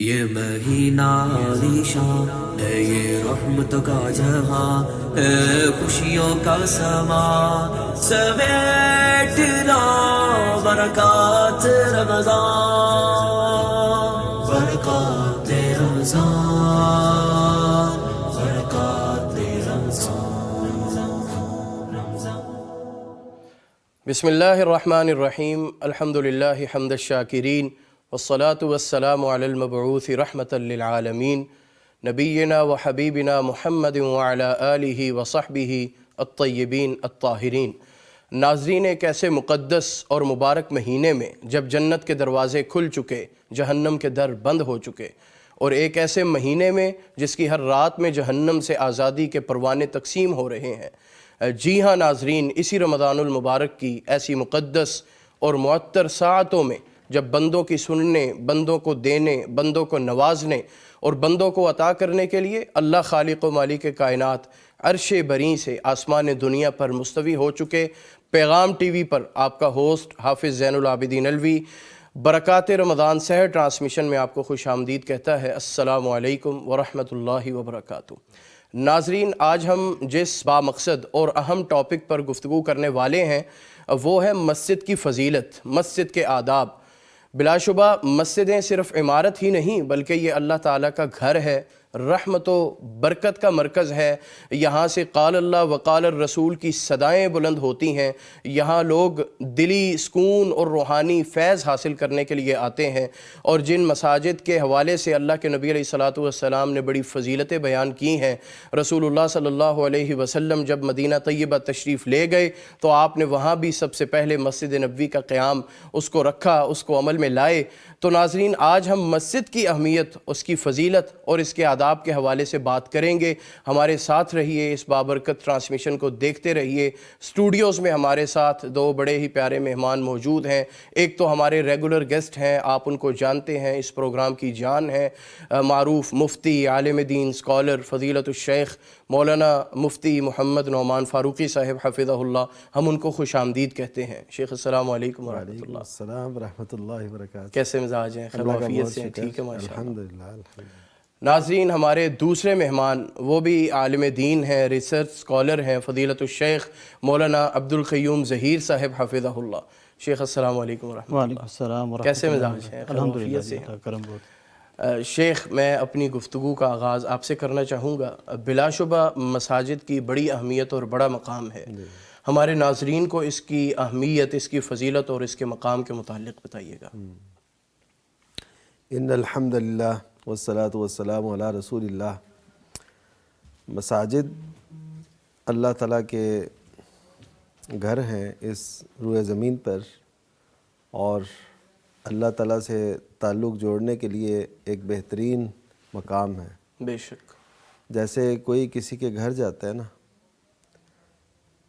یہ مہینہ عالیشان ہے، یہ رحمت کا جہاں ہے، خوشیوں کا سما سمیٹ لا برکات رمضان، برکات رمضان، برکات رمضان۔ بسم اللہ الرحمن الرحیم، الحمدللہ حمد الشاکرین، والصلاة والسلام علی المبعوث رحمۃ للعالمین، نبینا و حبیبنا محمد وعلی آلہ وصحبہ الطیبین الطاہرین۔ ناظرین، ایک ایسے مقدس اور مبارک مہینے میں جب جنت کے دروازے کھل چکے، جہنم کے در بند ہو چکے، اور ایک ایسے مہینے میں جس کی ہر رات میں جہنم سے آزادی کے پروانے تقسیم ہو رہے ہیں، جی ہاں ناظرین، اسی رمضان المبارک کی ایسی مقدس اور معطر ساعتوں میں جب بندوں کی سننے، بندوں کو دینے، بندوں کو نوازنے اور بندوں کو عطا کرنے کے لیے اللہ خالق و مالک کائنات عرش بریں سے آسمان دنیا پر مستوی ہو چکے، پیغام ٹی وی پر آپ کا ہوسٹ حافظ زین العابدین الوی برکات رمضان سحر ٹرانسمیشن میں آپ کو خوش آمدید کہتا ہے۔ السلام علیکم ورحمۃ اللہ وبرکاتہ۔ ناظرین، آج ہم جس بامقصد اور اہم ٹاپک پر گفتگو کرنے والے ہیں وہ ہے مسجد کی فضیلت، مسجد کے آداب۔ بلا شبہ مسجدیں صرف عمارت ہی نہیں بلکہ یہ اللہ تعالیٰ کا گھر ہے، رحمت و برکت کا مرکز ہے۔ یہاں سے قال اللہ وقال الرسول کی صدائیں بلند ہوتی ہیں، یہاں لوگ دلی سکون اور روحانی فیض حاصل کرنے کے لیے آتے ہیں، اور جن مساجد کے حوالے سے اللہ کے نبی علیہ الصلاۃ والسلام نے بڑی فضیلتیں بیان کی ہیں، رسول اللہ صلی اللہ علیہ وسلم جب مدینہ طیبہ تشریف لے گئے تو آپ نے وہاں بھی سب سے پہلے مسجد نبوی کا قیام اس کو رکھا، اس کو عمل میں لائے۔ تو ناظرین، آج ہم مسجد کی اہمیت، اس کی فضیلت اور اس کے آداب کے حوالے سے بات کریں گے۔ ہمارے ساتھ رہیے، اس بابرکت ٹرانسمیشن کو دیکھتے رہیے۔ اسٹوڈیوز میں ہمارے ساتھ دو بڑے ہی پیارے مہمان موجود ہیں۔ ایک تو ہمارے ریگولر گیسٹ ہیں، آپ ان کو جانتے ہیں، اس پروگرام کی جان ہے، معروف مفتی، عالم دین، اسکالر، فضیلت الشیخ مولانا مفتی محمد نعمان فاروقی صاحب حفظہ اللہ۔ ہم ان کو خوش آمدید کہتے ہیں۔ شیخ السلام علیکم ورحمۃ اللہ۔ وعلیکم السلام ورحمۃ اللہ وبرکاتہ۔ کیسے مزاج ہیں؟ خیر وافیت سے ہیں؟ ٹھیک ہے ماشاءاللہ۔ الحمدللہ۔ ناظرین، ہمارے دوسرے مہمان وہ بھی عالم دین ہیں، ریسرچ اسکالر ہیں، فضیلت الشیخ مولانا عبد القیوم ظہیر صاحب حفظہ اللہ۔ شیخ السلام علیکم ورحمۃ اللہ۔ وعلیکم السلام ورحمۃ کیسے اللہ۔ مزاج ہیں؟ خیر وافیت سے ہیں؟ الحمدللہ، کرم بہت۔ شیخ، میں اپنی گفتگو کا آغاز آپ سے کرنا چاہوں گا۔ بلا شبہ مساجد کی بڑی اہمیت اور بڑا مقام ہے، ہمارے ناظرین کو اس کی اہمیت، اس کی فضیلت اور اس کے مقام کے متعلق بتائیے گا۔ ان الحمدللہ والصلاۃ والسلام علی رسول اللہ۔ مساجد اللہ تعالیٰ کے گھر ہیں اس روئے زمین پر، اور اللہ تعالیٰ سے تعلق جوڑنے کے لیے ایک بہترین مقام ہے۔ بے شک۔ جیسے کوئی کسی کے گھر جاتا ہے نا،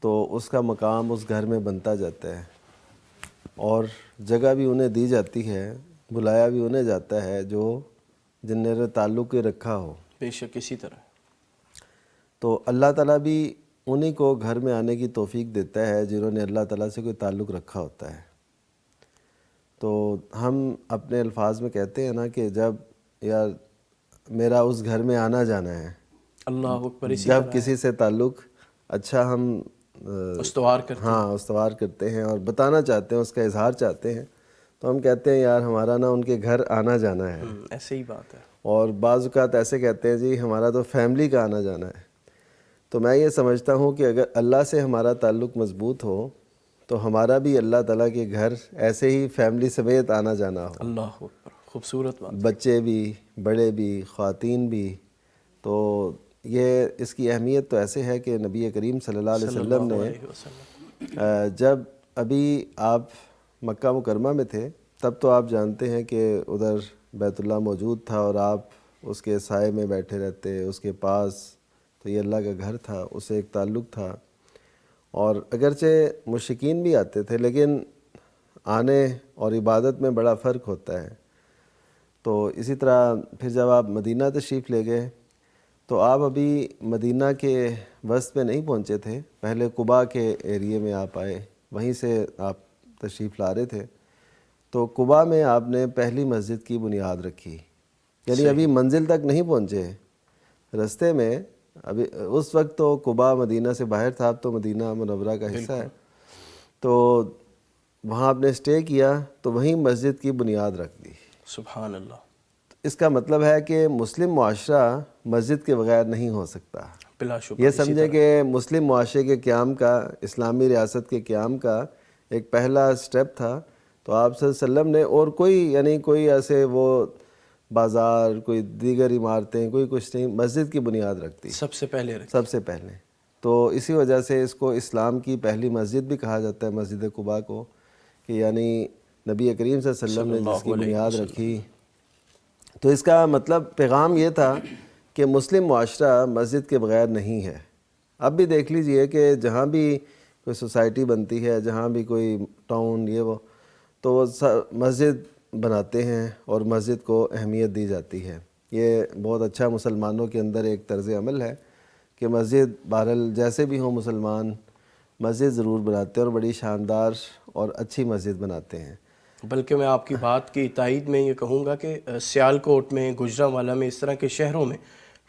تو اس کا مقام اس گھر میں بنتا جاتا ہے، اور جگہ بھی انہیں دی جاتی ہے، بلایا بھی انہیں جاتا ہے جو جن نے تعلق رکھا ہو۔ بے شک، اسی طرح۔ تو اللہ تعالیٰ بھی انہی کو گھر میں آنے کی توفیق دیتا ہے جنہوں نے اللہ تعالیٰ سے کوئی تعلق رکھا ہوتا ہے۔ تو ہم اپنے الفاظ میں کہتے ہیں نا کہ جب یار میرا اس گھر میں آنا جانا ہے، اللہ اکبر، اسی جب طرح کسی سے تعلق اچھا ہم استوار کرتے ہیں۔ ہاں استوار کرتے ہیں اور بتانا چاہتے ہیں، اس کا اظہار چاہتے ہیں، تو ہم کہتے ہیں یار ہمارا نا ان کے گھر آنا جانا ہے۔ ایسے ہی بات ہے۔ اور بعض اوقات ایسے کہتے ہیں جی ہمارا تو فیملی کا آنا جانا ہے۔ تو میں یہ سمجھتا ہوں کہ اگر اللہ سے ہمارا تعلق مضبوط ہو تو ہمارا بھی اللہ تعالیٰ کے گھر ایسے ہی فیملی سمیت آنا جانا ہو، اللہ اکبر، خوبصورت بات۔ بچے بھی، بڑے بھی، خواتین بھی۔ تو یہ اس کی اہمیت تو ایسے ہے کہ نبی کریم صلی اللہ علیہ وسلم نے جب ابھی آپ مکہ مکرمہ میں تھے تب تو آپ جانتے ہیں کہ ادھر بیت اللہ موجود تھا، اور آپ اس کے سائے میں بیٹھے رہتے، اس کے پاس، تو یہ اللہ کا گھر تھا، اسے ایک تعلق تھا۔ اور اگرچہ مشرکین بھی آتے تھے لیکن آنے اور عبادت میں بڑا فرق ہوتا ہے۔ تو اسی طرح پھر جب آپ مدینہ تشریف لے گئے تو آپ ابھی مدینہ کے وسط میں نہیں پہنچے تھے، پہلے قباء کے ایریے میں آپ آئے، وہیں سے آپ تشریف لا رہے تھے۔ تو قباء میں آپ نے پہلی مسجد کی بنیاد رکھی، یعنی ابھی منزل تک نہیں پہنچے، رستے میں ابھی، اس وقت تو قباء مدینہ سے باہر تھا، اب تو مدینہ منورہ کا حصہ ہے، تو وہاں آپ نے اسٹے کیا تو وہیں مسجد کی بنیاد رکھ دی۔ سبحان اللہ۔ اس کا مطلب ہے کہ مسلم معاشرہ مسجد کے بغیر نہیں ہو سکتا۔ بلا شبہ یہ سمجھے کہ مسلم معاشرے کے قیام کا، اسلامی ریاست کے قیام کا ایک پہلا سٹیپ تھا، تو آپ صلی اللہ علیہ وسلم نے، اور کوئی یعنی کوئی ایسے وہ بازار، کوئی دیگر عمارتیں، کوئی کچھ نہیں، مسجد کی بنیاد رکھتی سب سے پہلے سب سے پہلے۔ تو اسی وجہ سے اس کو اسلام کی پہلی مسجد بھی کہا جاتا ہے، مسجد قباء کو، کہ یعنی نبی کریم صلی اللہ علیہ وسلم نے جس کی بنیاد رکھی۔ تو اس کا مطلب پیغام یہ تھا کہ مسلم معاشرہ مسجد کے بغیر نہیں ہے۔ اب بھی دیکھ لیجئے کہ جہاں بھی کوئی سوسائٹی بنتی ہے، جہاں بھی کوئی ٹاؤن یہ وہ، تو وہ مسجد بناتے ہیں اور مسجد کو اہمیت دی جاتی ہے۔ یہ بہت اچھا مسلمانوں کے اندر ایک طرز عمل ہے کہ مسجد بہرحال جیسے بھی ہوں مسلمان مسجد ضرور بناتے ہیں، اور بڑی شاندار اور اچھی مسجد بناتے ہیں۔ بلکہ میں آپ کی بات کی تائید میں یہ کہوں گا کہ سیالکوٹ میں، گجرانوالہ میں، اس طرح کے شہروں میں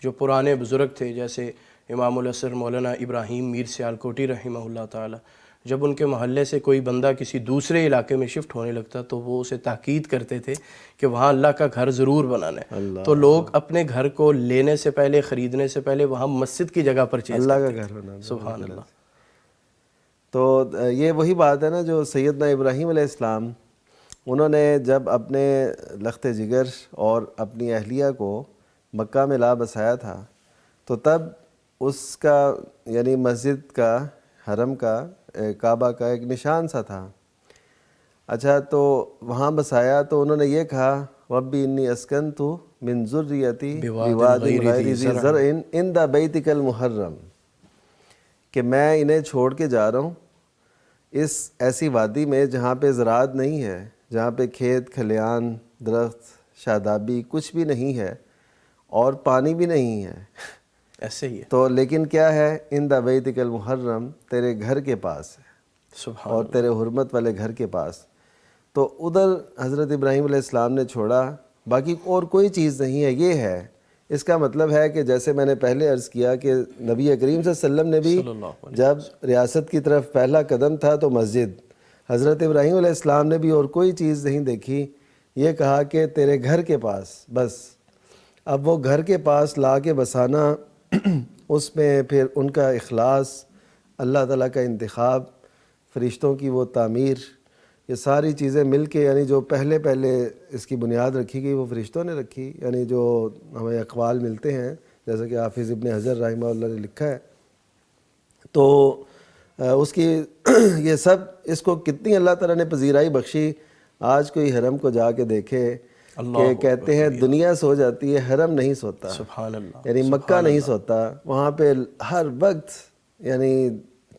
جو پرانے بزرگ تھے، جیسے امام العصر مولانا ابراہیم میر سیالکوٹی رحمہ اللہ تعالی، جب ان کے محلے سے کوئی بندہ کسی دوسرے علاقے میں شفٹ ہونے لگتا تو وہ اسے تاکید کرتے تھے کہ وہاں اللہ کا گھر ضرور بنانا ہے۔ تو لوگ اپنے گھر کو لینے سے پہلے، خریدنے سے پہلے وہاں مسجد کی جگہ پرچیز اللہ کا کرتے گھر بنانا۔ سبحان اللہ۔ تو یہ وہی بات ہے نا جو سیدنا ابراہیم علیہ السلام، انہوں نے جب اپنے لخت جگر اور اپنی اہلیہ کو مکہ میں لا بسایا تھا، تو تب اس کا یعنی مسجد کا، حرم کا، کعبہ کا ایک نشان سا تھا۔ اچھا، تو وہاں بسایا تو انہوں نے یہ کہا، ربی انی اسکنت من ذریتی بواد غیر ذی زرع عند بیتک المحرم، کہ میں انہیں چھوڑ کے جا رہا ہوں اس ایسی وادی میں جہاں پہ زراعت نہیں ہے، جہاں پہ کھیت کھلیان، درخت، شادابی کچھ بھی نہیں ہے، اور پانی بھی نہیں ہے، ایسے ہی ہے۔ تو لیکن کیا ہے، عند بیتک المحرم، تیرے گھر کے پاس ہے، سبحان اور تیرے حرمت والے گھر کے پاس۔ تو ادھر حضرت ابراہیم علیہ السلام نے چھوڑا، باقی اور کوئی چیز نہیں ہے۔ یہ ہے، اس کا مطلب ہے کہ جیسے میں نے پہلے عرض کیا کہ نبی کریم صلی اللہ علیہ وسلم نے بھی جب ریاست کی طرف پہلا قدم تھا تو مسجد، حضرت ابراہیم علیہ السلام نے بھی اور کوئی چیز نہیں دیکھی، یہ کہا کہ تیرے گھر کے پاس بس۔ اب وہ گھر کے پاس لا کے بسانا، اس میں پھر ان کا اخلاص، اللہ تعالیٰ کا انتخاب، فرشتوں کی وہ تعمیر، یہ ساری چیزیں مل کے، یعنی جو پہلے اس کی بنیاد رکھی گئی وہ فرشتوں نے رکھی، یعنی جو ہمیں اقوال ملتے ہیں جیسا کہ حافظ ابن حجر رحمہ اللہ نے لکھا ہے، تو اس کی یہ سب، اس کو کتنی اللہ تعالیٰ نے پذیرائی بخشی۔ آج کوئی حرم کو جا کے دیکھے کہ کہتے ہیں دنیا سو جاتی ہے، حرم نہیں سوتا، سبحان اللہ، یعنی مکہ نہیں سوتا، وہاں پہ ہر وقت یعنی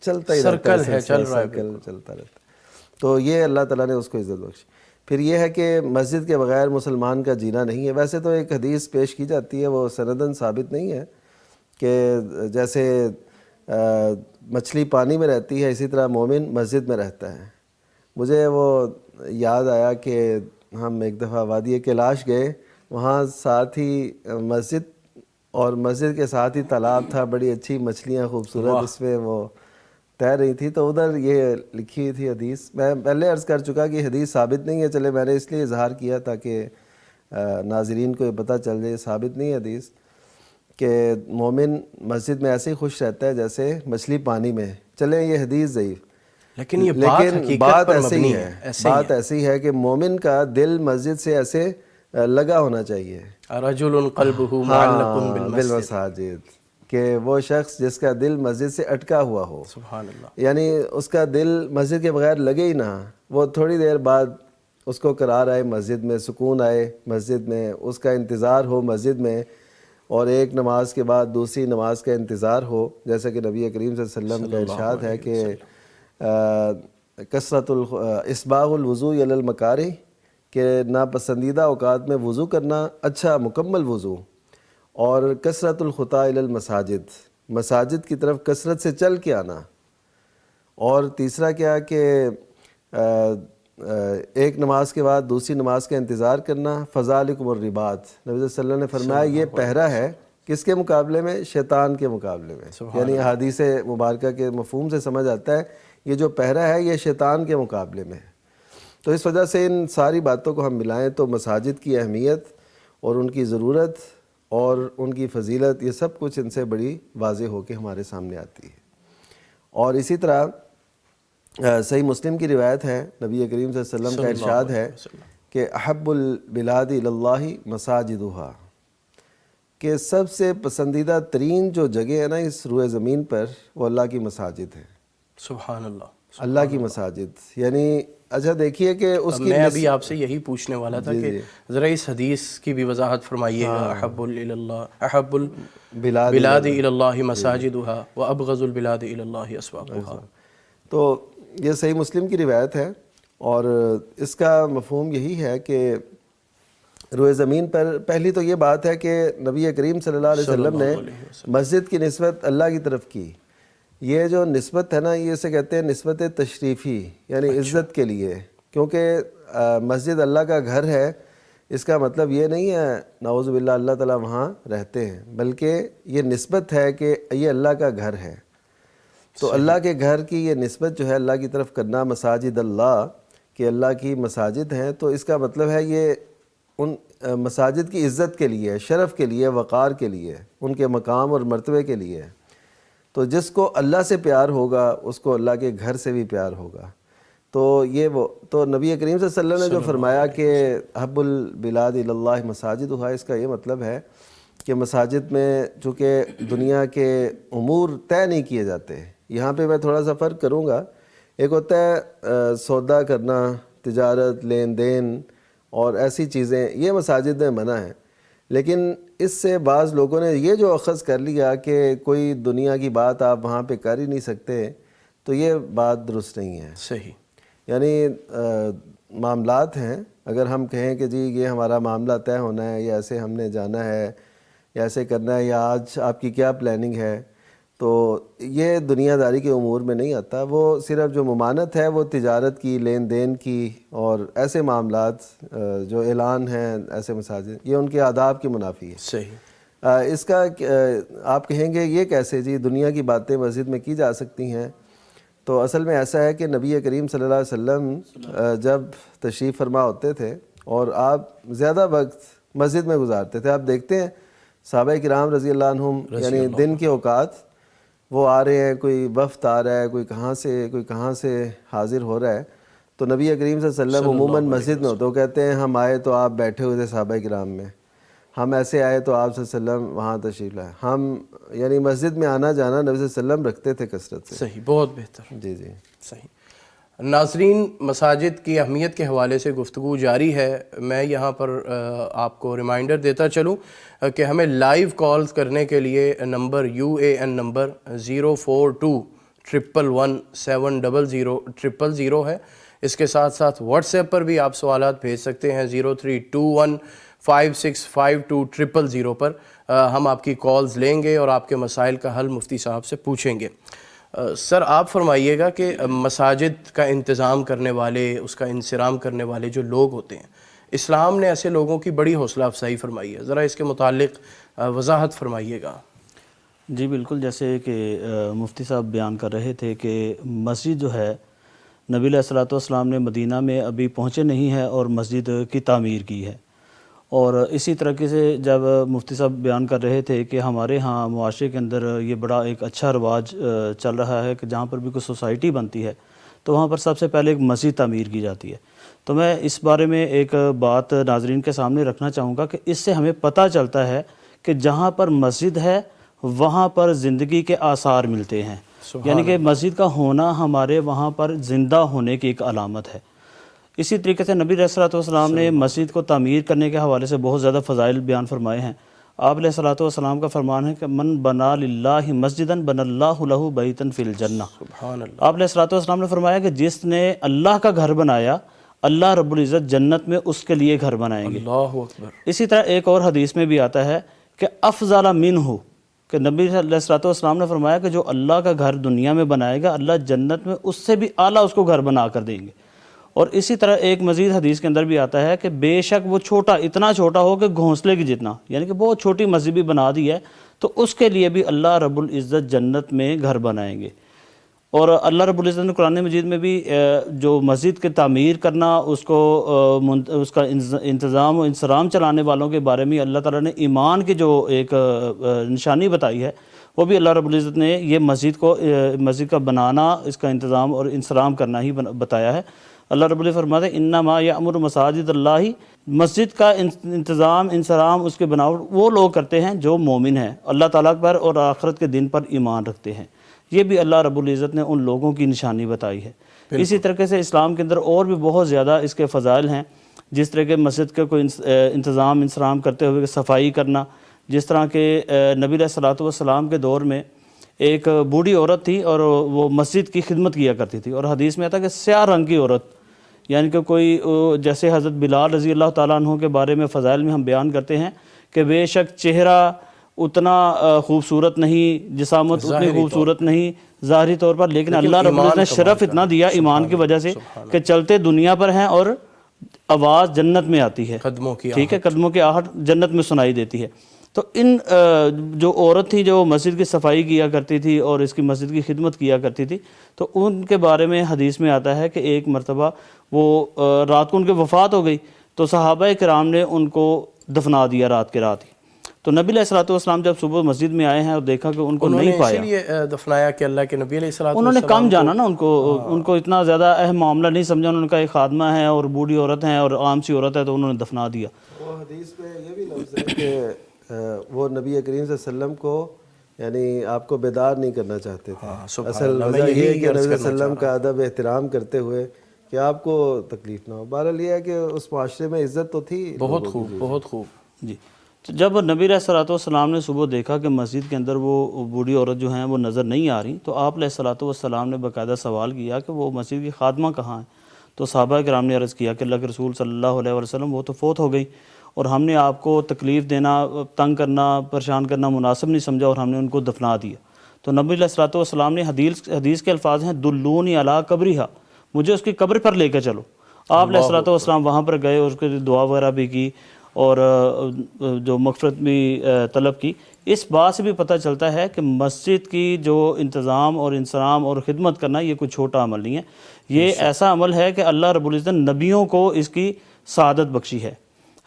چلتا ہی رہتا سرکل ہے، چل رہا ہے، سرکل چلتا رہتا ہے۔ تو یہ اللہ تعالیٰ نے اس کو عزت بخشی۔ پھر یہ ہے کہ مسجد کے بغیر مسلمان کا جینا نہیں ہے۔ ویسے تو ایک حدیث پیش کی جاتی ہے، وہ سندن ثابت نہیں ہے، کہ جیسے مچھلی پانی میں رہتی ہے اسی طرح مومن مسجد میں رہتا ہے۔ مجھے وہ یاد آیا کہ ہم ایک دفعہ وادی کیلاش گئے، وہاں ساتھ ہی مسجد اور مسجد کے ساتھ ہی تالاب تھا، بڑی اچھی مچھلیاں خوبصورت اس میں وہ تیر رہی تھی، تو ادھر یہ لکھی ہوئی تھی حدیث۔ میں پہلے عرض کر چکا کہ حدیث ثابت نہیں ہے، چلے میں نے اس لیے اظہار کیا تاکہ ناظرین کو یہ پتہ چل جائے، ثابت نہیں ہے حدیث، کہ مومن مسجد میں ایسے ہی خوش رہتا ہے جیسے مچھلی پانی میں۔ چلیں یہ حدیث ضعیف، لیکن یہ بات ایسی ہی ہے، بات ایسی ہے کہ مومن کا دل مسجد سے ایسے لگا ہونا چاہیے، رجل قلبہ معلق بالمساجد، کہ وہ شخص جس کا دل مسجد سے اٹکا ہوا ہو، سبحان اللہ، یعنی اس کا دل مسجد کے بغیر لگے ہی نہ، وہ تھوڑی دیر بعد اس کو قرار آئے مسجد میں، سکون آئے مسجد میں، اس کا انتظار ہو مسجد میں، اور ایک نماز کے بعد دوسری نماز کا انتظار ہو، جیسا کہ نبی کریم صلی اللہ علیہ وسلم کا ارشاد ہے کہ کثرت اسباغ الوضوء علی المکارہ، کہ ناپسندیدہ اوقات میں وضو کرنا، اچھا مکمل وضو، اور کثرت الخطا الی المساجد، مساجد کی طرف کثرت سے چل کے آنا، اور تیسرا کیا کہ ایک نماز کے بعد دوسری نماز کا انتظار کرنا، فذالکم الرباط، نبی صلی اللہ علیہ وسلم نے فرمایا یہ پہرا ہے کس کے مقابلے میں؟ شیطان کے مقابلے میں. یعنی احادیث مبارکہ کے مفہوم سے سمجھ آتا ہے یہ جو پہرا ہے یہ شیطان کے مقابلے میں ہے. تو اس وجہ سے ان ساری باتوں کو ہم ملائیں تو مساجد کی اہمیت اور ان کی ضرورت اور ان کی فضیلت یہ سب کچھ ان سے بڑی واضح ہو کے ہمارے سامنے آتی ہے. اور اسی طرح صحیح مسلم کی روایت ہے، نبی کریم صلی اللہ علیہ وسلم کا ارشاد ہے کہ احب البلاد الی اللہ مساجدہا، کہ سب سے پسندیدہ ترین جو جگہ ہے نا اس روئے زمین پر وہ اللہ کی مساجد ہے. سبحان اللہ، اللہ کی مساجد. یعنی اچھا دیکھیے کہ اس کی میں ابھی آپ سے یہی پوچھنے والا تھا کہ ذرا اس حدیث کی بھی وضاحت فرمائیے گا. احب البلاد الی اللہ مساجدہا وابغض البلاد الی اللہ اسواقہا. تو یہ صحیح مسلم کی روایت ہے اور اس کا مفہوم یہی ہے کہ روئے زمین پر پہلی تو یہ بات ہے کہ نبی کریم صلی اللہ علیہ وسلم نے مسجد کی نسبت اللہ کی طرف کی. یہ جو نسبت ہے نا یہ اسے کہتے ہیں نسبت تشریفی، یعنی عزت کے لیے، کیونکہ مسجد اللہ کا گھر ہے. اس کا مطلب یہ نہیں ہے نعوذ باللہ اللہ تعالیٰ وہاں رہتے ہیں، بلکہ یہ نسبت ہے کہ یہ اللہ کا گھر ہے. تو اللہ کے گھر کی یہ نسبت جو ہے اللہ کی طرف کرنا، مساجد اللہ، کہ اللہ کی مساجد ہیں، تو اس کا مطلب ہے یہ ان مساجد کی عزت کے لیے، شرف کے لیے، وقار کے لیے، ان کے مقام اور مرتبے کے لیے. تو جس کو اللہ سے پیار ہوگا اس کو اللہ کے گھر سے بھی پیار ہوگا. تو یہ وہ تو نبی کریم صلی اللہ علیہ وسلم نے جو فرمایا کہ احب البلاد الی اللہ مساجدہا، اس کا یہ مطلب ہے کہ مساجد میں چونکہ دنیا کے امور طے نہیں کیے جاتے. یہاں پہ میں تھوڑا سا فرق کروں گا. ایک ہوتا ہے سودا کرنا، تجارت، لین دین اور ایسی چیزیں، یہ مساجد میں منع ہے. لیکن اس سے بعض لوگوں نے یہ جو اخذ کر لیا کہ کوئی دنیا کی بات آپ وہاں پہ کر ہی نہیں سکتے، تو یہ بات درست نہیں ہے. صحیح. یعنی معاملات ہیں، اگر ہم کہیں کہ جی یہ ہمارا معاملہ طے ہونا ہے، یا ایسے ہم نے جانا ہے، یا ایسے کرنا ہے، یا آج آپ کی کیا پلاننگ ہے، تو یہ دنیا داری کے امور میں نہیں آتا. وہ صرف جو ممانت ہے وہ تجارت کی، لین دین کی، اور ایسے معاملات جو اعلان ہیں ایسے مساجد، یہ ان کے آداب کے منافی ہے. صحیح. اس کا آپ کہیں گے یہ کیسے جی دنیا کی باتیں مسجد میں کی جا سکتی ہیں؟ تو اصل میں ایسا ہے کہ نبی کریم صلی اللہ علیہ وسلم جب تشریف فرما ہوتے تھے اور آپ زیادہ وقت مسجد میں گزارتے تھے، آپ دیکھتے ہیں صحابہ کرام رضی اللہ عنہم یعنی دن کے اوقات وہ آ رہے ہیں، کوئی وفد آ رہا ہے، کوئی کہاں سے حاضر ہو رہا ہے، تو نبی کریم صلی اللہ علیہ وسلم عموماً مسجد میں ہوتے. وہ کہتے ہیں ہم آئے تو آپ بیٹھے ہوئے تھے صحابہ کرام میں، ہم ایسے آئے تو آپ صلی اللہ علیہ وسلم وہاں تشریف لائے. ہم یعنی مسجد میں آنا جانا نبی صلی اللہ علیہ وسلم رکھتے تھے کثرت سے. صحیح، بہت بہتر. جی جی صحیح. ناظرین، مساجد کی اہمیت کے حوالے سے گفتگو جاری ہے. میں یہاں پر آپ کو ریمائنڈر دیتا چلوں کہ ہمیں لائیو کالز کرنے کے لیے نمبر UAN نمبر 04211170000 ہے. اس کے ساتھ ساتھ واٹس ایپ پر بھی آپ سوالات بھیج سکتے ہیں 032156520000 پر. ہم آپ کی کالز لیں گے اور آپ کے مسائل کا حل مفتی صاحب سے پوچھیں گے. سر آپ فرمائیے گا کہ مساجد کا انتظام کرنے والے، اس کا انصرام کرنے والے جو لوگ ہوتے ہیں، اسلام نے ایسے لوگوں کی بڑی حوصلہ افزائی فرمائی ہے. ذرا اس کے متعلق وضاحت فرمائیے گا. جی بالکل، جیسے کہ مفتی صاحب بیان کر رہے تھے کہ مسجد جو ہے نبی علیہ الصلوۃ والسلام نے مدینہ میں ابھی پہنچے نہیں ہے اور مسجد کی تعمیر کی ہے. اور اسی طریقے سے جب مفتی صاحب بیان کر رہے تھے کہ ہمارے ہاں معاشرے کے اندر یہ بڑا ایک اچھا رواج چل رہا ہے کہ جہاں پر بھی کوئی سوسائٹی بنتی ہے تو وہاں پر سب سے پہلے ایک مسجد تعمیر کی جاتی ہے. تو میں اس بارے میں ایک بات ناظرین کے سامنے رکھنا چاہوں گا کہ اس سے ہمیں پتہ چلتا ہے کہ جہاں پر مسجد ہے وہاں پر زندگی کے آثار ملتے ہیں. یعنی کہ مسجد کا ہونا ہمارے وہاں پر زندہ ہونے کی ایک علامت ہے. اسی طریقے سے نبی علیہ الصلوۃ والسلام نے مسجد کو تعمیر کرنے کے حوالے سے بہت زیادہ فضائل بیان فرمائے ہیں. آپ علیہ الصلوۃ والسلام کا فرمان ہے کہ من بنا للہ مسجدا بنى اللہ لہ بیتا فی الجنہ. سبحان اللہ. آپ علیہ الصلوۃ والسلام نے فرمایا کہ جس نے اللہ کا گھر بنایا اللہ رب العزت جنت میں اس کے لیے گھر بنائیں گے. اللہ اکبر. اسی طرح ایک اور حدیث میں بھی آتا ہے کہ افضل منہ، کہ نبی علیہ الصلوۃ والسلام نے فرمایا کہ جو اللہ کا گھر دنیا میں بنائے گا اللہ جنت میں اس سے بھی اعلیٰ اس کو گھر بنا کر دیں گے. اور اسی طرح ایک مزید حدیث کے اندر بھی آتا ہے کہ بے شک وہ چھوٹا، اتنا چھوٹا ہو کہ گھونسلے کی جتنا، یعنی کہ بہت چھوٹی مسجد بھی بنا دی ہے تو اس کے لیے بھی اللہ رب العزت جنت میں گھر بنائیں گے۔ اور اللہ رب العزت نے قرآن مجید میں بھی جو مسجد کی تعمیر کرنا، اس کا انتظام و انصرام چلانے والوں کے بارے میں اللہ تعالیٰ نے ایمان کی جو ایک نشانی بتائی ہے، وہ بھی اللہ رب العزت نے یہ مسجد کا بنانا، اس کا انتظام اور انصرام کرنا ہی بتایا ہے۔ اللہ رب العزت فرماتے ہیں انما یأمر مساجد اللہ، مسجد کا انتظام انصرام، اس کے بناوٹ وہ لوگ کرتے ہیں جو مومن ہیں، اللہ تعالیٰ پر اور آخرت کے دن پر ایمان رکھتے ہیں۔ یہ بھی اللہ رب العزت نے ان لوگوں کی نشانی بتائی ہے۔ اسی طریقے سے اسلام کے اندر اور بھی بہت زیادہ اس کے فضائل ہیں، جس طرح کہ مسجد کا کوئی انتظام انصرام کرتے ہوئے صفائی کرنا، جس طرح کہ نبی علیہ الصلوۃ والسلام کے دور میں ایک بوڑھی عورت تھی اور وہ مسجد کی خدمت کیا کرتی تھی، اور حدیث میں آتا ہے کہ سیاہ رنگ کی عورت، یعنی کہ کوئی جیسے حضرت بلال رضی اللہ تعالیٰ عنہ کے بارے میں فضائل میں ہم بیان کرتے ہیں کہ بے شک چہرہ اتنا خوبصورت نہیں، جسامت اتنی خوبصورت نہیں ظاہری طور پر، لیکن اللہ رب العزت نے شرف اتنا دیا ایمان کی وجہ سے کہ چلتے دنیا پر ہیں اور آواز جنت میں آتی ہے، ٹھیک ہے، قدموں کی آہٹ جنت میں سنائی دیتی ہے۔ تو ان جو عورت تھی جو مسجد کی صفائی کیا کرتی تھی اور اس کی مسجد کی خدمت کیا کرتی تھی، تو ان کے بارے میں حدیث میں آتا ہے کہ ایک مرتبہ وہ رات کو ان کی وفات ہو گئی تو صحابہ کرام نے ان کو دفنا دیا رات کے رات ہی۔ تو نبی علیہ الصلوۃ والسلام جب صبح مسجد میں آئے ہیں اور دیکھا کہ ان کو نہیں پایا، اسی لیے دفنایا کہ اللہ کے نبی علیہ الصلوۃ انہوں نے کم جانا نا، ان کو اتنا زیادہ اہم معاملہ نہیں سمجھا، انہوں نے کہا ایک خادمہ ہے اور بوڑھی عورت ہے اور عام سی عورت ہے، تو انہوں نے دفنا دیا۔ وہ حدیث میں یہ بھی لفظ ہے کہ وہ نبی کریم صلی اللہ علیہ وسلم کو یعنی آپ کو بیدار نہیں کرنا چاہتے تھے۔ اصل وجہ یہ ہے کہ نبی صلی اللہ علیہ وسلم کا ادب احترام کرتے ہوئے کہ آپ کو تکلیف نہ ہو۔ بہرحال یہ ہے کہ اس معاشرے میں عزت تو تھی۔ بہت خوب، بہت خوب جی۔ تو جب نبی علیہ الصلوۃ والسلام نے صبح دیکھا کہ مسجد کے اندر وہ بوڑھی عورت جو ہیں وہ نظر نہیں آ رہی، تو آپ علیہ الصلوۃ والسلام نے باقاعدہ سوال کیا کہ وہ مسجد کی خادمہ کہاں ہیں؟ تو صحابہ کرام نے عرض کیا کہ اللہ کے رسول صلی اللہ علیہ وسلم وہ تو فوت ہو گئی، اور ہم نے آپ کو تکلیف دینا، تنگ کرنا، پریشان کرنا مناسب نہیں سمجھا اور ہم نے ان کو دفنا دیا۔ تو نبی علیہ الصلوۃ والسلام نے حدیث کے الفاظ ہیں دلونی علی قبرہا، مجھے اس کی قبر پر لے کے چلو۔ آپ علیہ الصلوۃ والسلام وہاں پر گئے اور اس کے لیے دعا وغیرہ بھی کی اور جو مغفرت بھی طلب کی۔ اس بات سے بھی پتہ چلتا ہے کہ مسجد کی جو انتظام اور انصرام اور خدمت کرنا یہ کوئی چھوٹا عمل نہیں ہے، یہ ایسا عمل ہے کہ اللہ رب العزت نے نبیوں کو اس کی سعادت بخشی ہے۔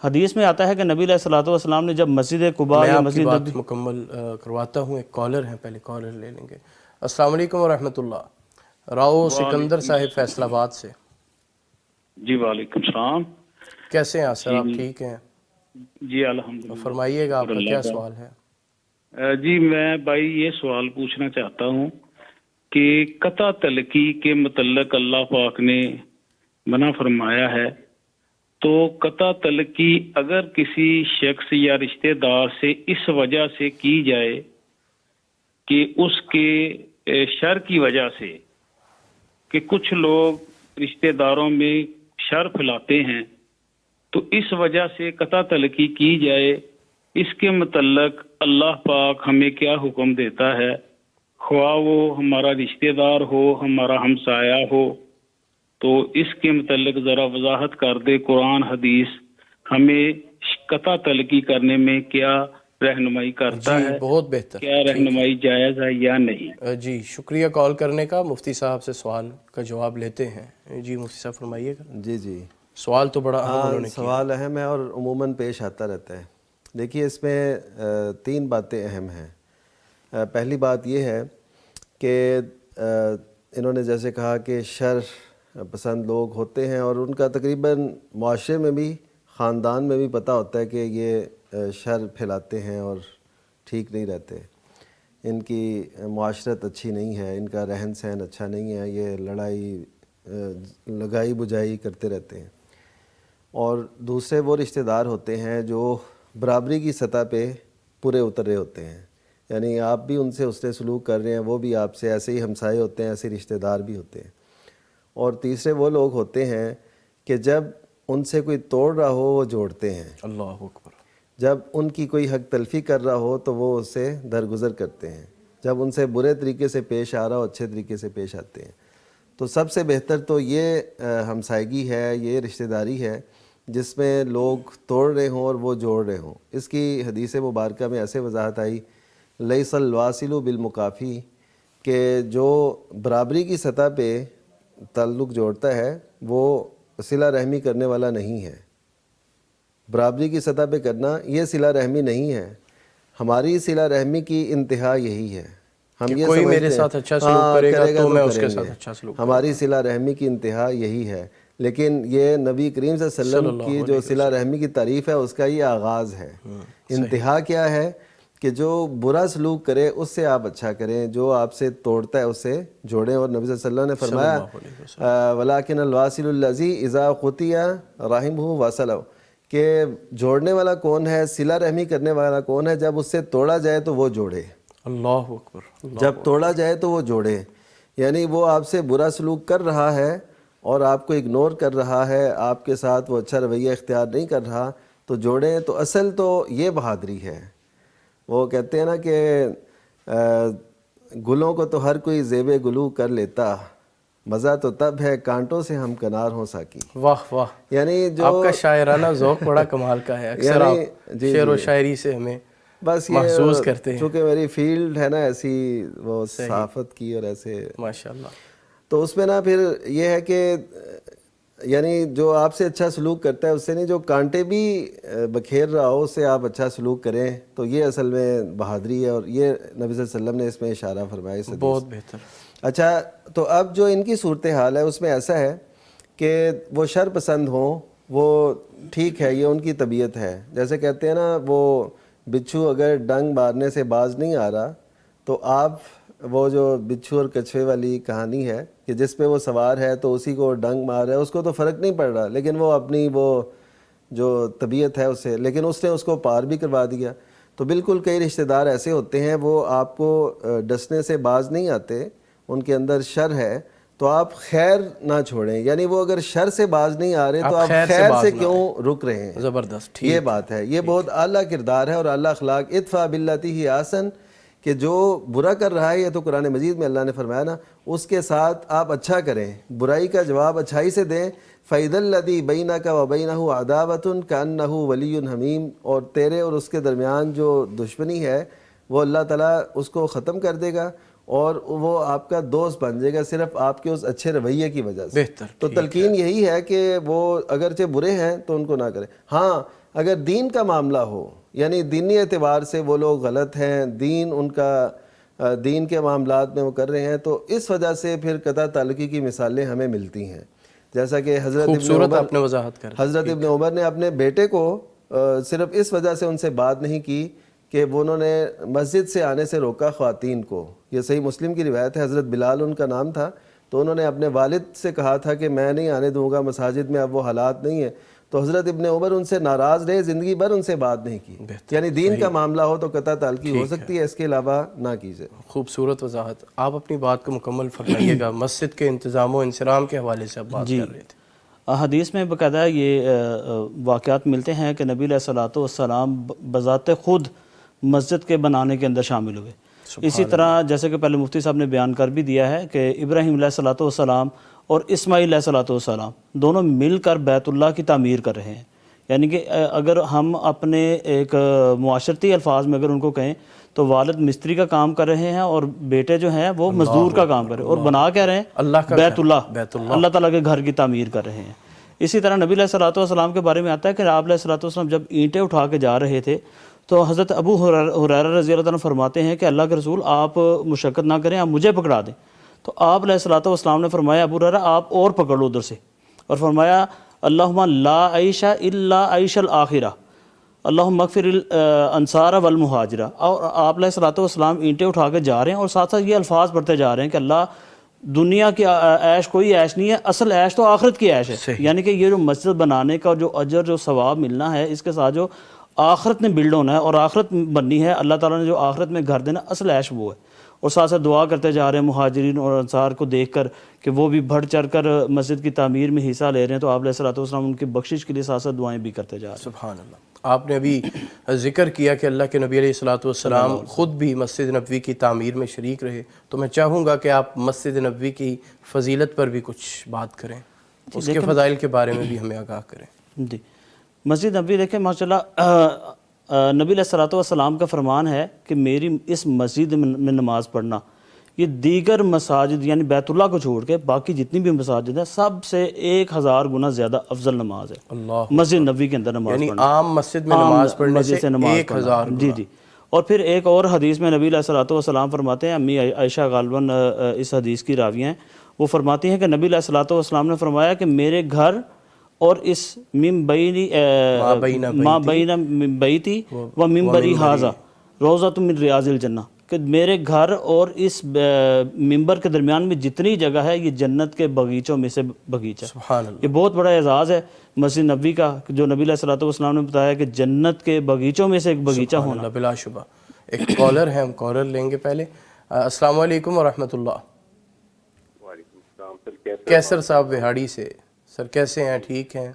حدیث میں آتا ہے کہ نبی علیہ الصلوۃ والسلام نے جب مسجد قباء یا مسجد بات مکمل کرواتا ہوں، ایک کالر ہیں، پہلے کالر لے لیں گے۔ السلام علیکم ورحمۃ اللہ۔ راؤ سکندر صاحب فیصل آباد سے۔ جی وعلیکم السلام۔ کیسے ہیں سر؟ آپ ٹھیک ہیں؟ جی الحمدللہ۔ فرمائیے گا، آپ کا کیا سوال ہے؟ جی میں بھائی یہ سوال پوچھنا چاہتا ہوں کہ قطع تلقی کے متعلق اللہ پاک نے منع فرمایا ہے، تو قطع تلقی اگر کسی شخص یا رشتہ دار سے اس وجہ سے کی جائے کہ اس کے شر کی وجہ سے، کہ کچھ لوگ رشتہ داروں میں شر پھیلاتے ہیں، تو اس وجہ سے قطع تلقی کی جائے، اس کے متعلق اللہ پاک ہمیں کیا حکم دیتا ہے؟ خواہ وہ ہمارا رشتہ دار ہو، ہمارا ہمسایہ ہو، تو اس کے متعلق ذرا وضاحت کر دے۔ قرآن حدیث ہمیں قطع تلقی کرنے میں کیا رہنمائی کرتا ہے؟ بہت بہتر، کیا رہنمائی جائز ہے یا نہیں؟ جی شکریہ کال کرنے کا۔ مفتی صاحب سے سوال کا جواب لیتے ہیں۔ جی مفتی صاحب فرمائیے گا۔ جی سوال تو بڑا اہم انہوں نے کیا۔ سوال اہم ہے اور عموماً پیش آتا رہتا ہے۔ دیکھیے اس میں 3 باتیں اہم ہیں۔ پہلی بات یہ ہے کہ انہوں نے جیسے کہا کہ شر پسند لوگ ہوتے ہیں اور ان کا تقریباً معاشرے میں بھی، خاندان میں بھی پتہ ہوتا ہے کہ یہ شر پھیلاتے ہیں اور ٹھیک نہیں رہتے، ان کی معاشرت اچھی نہیں ہے، ان کا رہن سہن اچھا نہیں ہے، یہ لڑائی لگائی بجائی کرتے رہتے ہیں۔ اور دوسرے وہ رشتہ دار ہوتے ہیں جو برابری کی سطح پہ پورے اتر رہے ہوتے ہیں، یعنی آپ بھی ان سے اس طرح سلوک کر رہے ہیں، وہ بھی آپ سے ایسے ہی ہمسائے ہوتے ہیں، ایسے رشتہ دار بھی ہوتے ہیں۔ اور تیسرے وہ لوگ ہوتے ہیں کہ جب ان سے کوئی توڑ رہا ہو وہ جوڑتے ہیں، اللہ اکبر۔ جب ان کی کوئی حق تلفی کر رہا ہو تو وہ اس سے درگزر کرتے ہیں، جب ان سے برے طریقے سے پیش آ رہا ہو اچھے طریقے سے پیش آتے ہیں۔ تو سب سے بہتر تو یہ ہمسائیگی ہے، یہ رشتہ داری ہے جس میں لوگ توڑ رہے ہوں اور وہ جوڑ رہے ہوں۔ اس کی حدیث مبارکہ میں ایسے وضاحت آئی، لیس الواصل بالمکافی، کہ جو برابری کی سطح پہ تعلق جوڑتا ہے وہ صلہ رحمی کرنے والا نہیں ہے۔ برابری کی سطح پہ کرنا یہ صلہ رحمی نہیں ہے۔ ہماری صلہ رحمی کی انتہا یہی ہے، ہم یہ کوئی میرے سمجھتے ساتھ ہیں اچھا سلوک کرے گا تو میں اس کے کریں ساتھ گے۔ اچھا سلوک ہماری صلہ رحمی کی انتہا یہی ہے، لیکن یہ نبی کریم صلی اللہ علیہ وسلم کی جو صلہ رحمی کی تعریف ہے اس کا یہ آغاز ہے۔ انتہا کیا ہے کہ جو برا سلوک کرے اس سے آپ اچھا کریں، جو آپ سے توڑتا ہے اس سے جوڑیں، اور نبی صلی اللہ علیہ وسلم نے فرمایا وَلَٰكِنَ الْوَاصِلُ الَّذِي إِذَا قُطِعَ رَحِمُهُ وَصَلَهُ، کہ جوڑنے والا کون ہے، صلہ رحمی کرنے والا کون ہے، جب اس سے توڑا جائے تو وہ جوڑے، اللہ اکبر، جب توڑا جائے تو وہ جوڑے۔ یعنی وہ آپ سے برا سلوک کر رہا ہے اور آپ کو اگنور کر رہا ہے، آپ کے ساتھ وہ اچھا رویہ اختیار نہیں کر رہا، تو جوڑیں۔ تو اصل تو یہ بہادری ہے۔ وہ کہتے ہیں نا کہ گلوں کو تو ہر کوئی زیب گلو کر لیتا، مزہ تو تب ہے کانٹوں سے ہم کنار ہوں ساکی۔ واہ واہ، یعنی جو آپ کا شاعرانہ ذوق بڑا کمال کا ہے، اکثر آپ شعر و شاعری سے ہمیں بس محسوس کرتے ہیں، چونکہ میری فیلڈ ہے نا ایسی، وہ صحافت کی اور ایسے، ماشاءاللہ۔ تو اس میں نا پھر یہ ہے کہ یعنی جو آپ سے اچھا سلوک کرتا ہے اس سے نہیں، جو کانٹے بھی بکھیر رہا ہو اس سے آپ اچھا سلوک کریں، تو یہ اصل میں بہادری ہے، اور یہ نبی صلی اللہ علیہ وسلم نے اس میں اشارہ فرمایا اس حدیث۔ بہت بہتر۔ اچھا، تو اب جو ان کی صورتحال ہے اس میں ایسا ہے کہ وہ شر پسند ہوں، وہ ٹھیک ہے، یہ ان کی طبیعت ہے۔ جیسے کہتے ہیں نا، وہ بچھو اگر ڈنگ مارنے سے باز نہیں آ رہا، تو آپ وہ جو بچھو اور کچھوے والی کہانی ہے کہ جس پہ وہ سوار ہے تو اسی کو ڈنگ مار رہا ہے، اس کو تو فرق نہیں پڑ رہا، لیکن وہ اپنی وہ جو طبیعت ہے اس سے، لیکن اس نے اس کو پار بھی کروا دیا۔ تو بالکل کئی رشتہ دار ایسے ہوتے ہیں، وہ آپ کو ڈسنے سے باز نہیں آتے، ان کے اندر شر ہے، تو آپ خیر نہ چھوڑیں۔ یعنی وہ اگر شر سے باز نہیں آ رہے تو آپ خیر سے کیوں رک رہے ہیں؟ زبردست، یہ بات ہے، یہ بہت اعلیٰ کردار ہے اور اعلیٰ اخلاق۔ ادفع باللتی ہی احسن، کہ جو برا کر رہا ہے، یہ تو قرآن مجید میں اللہ نے فرمایا نا، اس کے ساتھ آپ اچھا کریں، برائی کا جواب اچھائی سے دیں۔ فَإِذَا الَّذِي بَيْنَكَ وَبَيْنَهُ عَدَاوَةٌ كَأَنَّهُ وَلِيٌّ حَمِيمٌ، اور تیرے اور اس کے درمیان جو دشمنی ہے وہ اللہ تعالیٰ اس کو ختم کر دے گا، اور وہ آپ کا دوست بن جائے گا، صرف آپ کے اس اچھے رویے کی وجہ سے۔ بہتر۔ تو تلقین یہی ہے کہ وہ اگرچہ برے ہیں تو ان کو نہ کریں۔ ہاں، اگر دین کا معاملہ ہو، یعنی دینی اعتبار سے وہ لوگ غلط ہیں، دین ان کا دین کے معاملات میں وہ کر رہے ہیں، تو اس وجہ سے پھر قطع تعلقی کی مثالیں ہمیں ملتی ہیں۔ جیسا کہ حضرت ابن عمر نے اپنے بیٹے کو صرف اس وجہ سے ان سے بات نہیں کی کہ وہ انہوں نے مسجد سے آنے سے روکا خواتین کو۔ یہ صحیح مسلم کی روایت ہے، حضرت بلال ان کا نام تھا، تو انہوں نے اپنے والد سے کہا تھا کہ میں نہیں آنے دوں گا مساجد میں، اب وہ حالات نہیں ہیں، تو حضرت ابن عمر ان سے ناراض رہے، زندگی بھر ان سے بات نہیں کی۔ یعنی دین کا معاملہ ہو تو قطع تعلقی ہو سکتی ہے، اس کے علاوہ نہ کیجیے۔ خوبصورت وضاحت۔ آپ اپنی بات کو مکمل فرمائیے گا۔ مسجد کے انتظام و انصرام کے حوالے سے آپ بات کر رہے تھے۔ حدیث میں باقاعدہ یہ واقعات ملتے ہیں کہ نبی علیہ الصلوۃ والسلام بذات خود مسجد کے بنانے کے اندر شامل ہوئے۔ اسی طرح جیسے کہ پہلے مفتی صاحب نے بیان کر بھی دیا ہے کہ ابراہیم علیہ الصلوۃ والسلام اور اسماعیل علیہ الصلوۃ والسلام دونوں مل کر بیت اللہ کی تعمیر کر رہے ہیں۔ یعنی کہ اگر ہم اپنے ایک معاشرتی الفاظ میں اگر ان کو کہیں تو والد مستری کا کام کر رہے ہیں اور بیٹے جو ہیں وہ مزدور کا کام کر رہے ہیں، اور بنا کیا رہے ہیں؟ بیت اللہ، اللہ تعالیٰ کے گھر کی تعمیر کر رہے ہیں۔ اسی طرح نبی علیہ الصلوۃ والسلام کے بارے میں آتا ہے کہ آپ علیہ الصلوۃ والسلام جب اینٹیں اٹھا کے جا رہے تھے تو حضرت ابو ہریرہ رضی اللہ عنہ فرماتے ہیں کہ اللہ کے رسول آپ مشقت نہ کریں، آپ مجھے پکڑا دیں۔ تو آپ علیہ الصلوۃ والسلام نے فرمایا ابو ہریرہ آپ اور پکڑ لو ادھر سے، اور فرمایا اللہم لا عیش الا عیش الآخرہ، اللہم اغفر الانصار والمہاجرہ۔ اور آپ علیہ الصلوۃ والسلام اینٹیں اٹھا کے جا رہے ہیں اور ساتھ ساتھ یہ الفاظ پڑھتے جا رہے ہیں کہ اللہ دنیا کی عیش کوئی عیش نہیں ہے، اصل عیش تو آخرت کی عیش ہے۔ یعنی کہ یہ جو مسجد بنانے کا جو اجر جو ثواب ملنا ہے، اس کے ساتھ جو آخرت میں بلڈ ہونا ہے اور آخرت بننی ہے، اللہ تعالیٰ نے جو آخرت میں گھر دینا، اصل عیش وہ ہے۔ اور ساتھ ساتھ دعا کرتے جا رہے ہیں مہاجرین اور انصار کو دیکھ کر کہ وہ بھی بڑھ چڑھ کر مسجد کی تعمیر میں حصہ لے رہے ہیں، تو آپ علیہ الصلوۃ والسلام ان کی بخشش کے لیے ساتھ ساتھ دعائیں بھی کرتے جا رہے ہیں۔ سبحان اللہ۔ آپ نے ابھی ذکر کیا کہ اللہ کے نبی علیہ الصلوۃ والسلام خود بھی مسجد نبوی کی تعمیر میں شریک رہے، تو میں چاہوں گا کہ آپ مسجد نبوی کی فضیلت پر بھی کچھ بات کریں، اس کے فضائل کے بارے میں بھی ہمیں آگاہ کریں۔ جی، مسجد نبوی دیکھیں ماشاء اللہ نبی علیہ الصلوۃ والسلام کا فرمان ہے کہ میری اس مسجد میں نماز پڑھنا یہ دیگر مساجد یعنی بیت اللہ کو چھوڑ کے باقی جتنی بھی مساجد ہیں سب سے 1000 گنا زیادہ افضل نماز ہے اللہ مسجد نبوی کے اندر نماز یعنی پڑھنا، عام مسجد میں نماز پڑھنے سے 1000 جی جی۔ اور پھر ایک اور حدیث میں نبی علیہ الصلوۃ والسلام فرماتے ہیں، امی عائشہ غالباً اس حدیث کی راوی ہیں، وہ فرماتی ہیں کہ نبی علیہ الصلوۃ والسلام نے فرمایا کہ میرے گھر اور اس ما بین بیتی و منبری ھذا روضۃ من ریاض الجنہ، کہ میرے گھر اور اس منبر کے درمیان میں جتنی جگہ ہے یہ جنت کے باغیچوں میں سے باغیچہ۔ سبحان اللہ، یہ بہت بڑا اعزاز ہے مسجد نبوی کا، جو نبی علیہ الصلوۃ والسلام نے بتایا کہ جنت کے باغیچوں میں سے ایک باغیچہ ہونا۔ اللہ بلا شبہ۔ ایک کالر ہے، ہم کالر لیں گے پہلے۔ السلام علیکم ورحمۃ اللہ۔ وعلیکم السلام سر، کیسر صاحب وہاڑی سے، سر کیسے ہیں؟ ٹھیک ہیں؟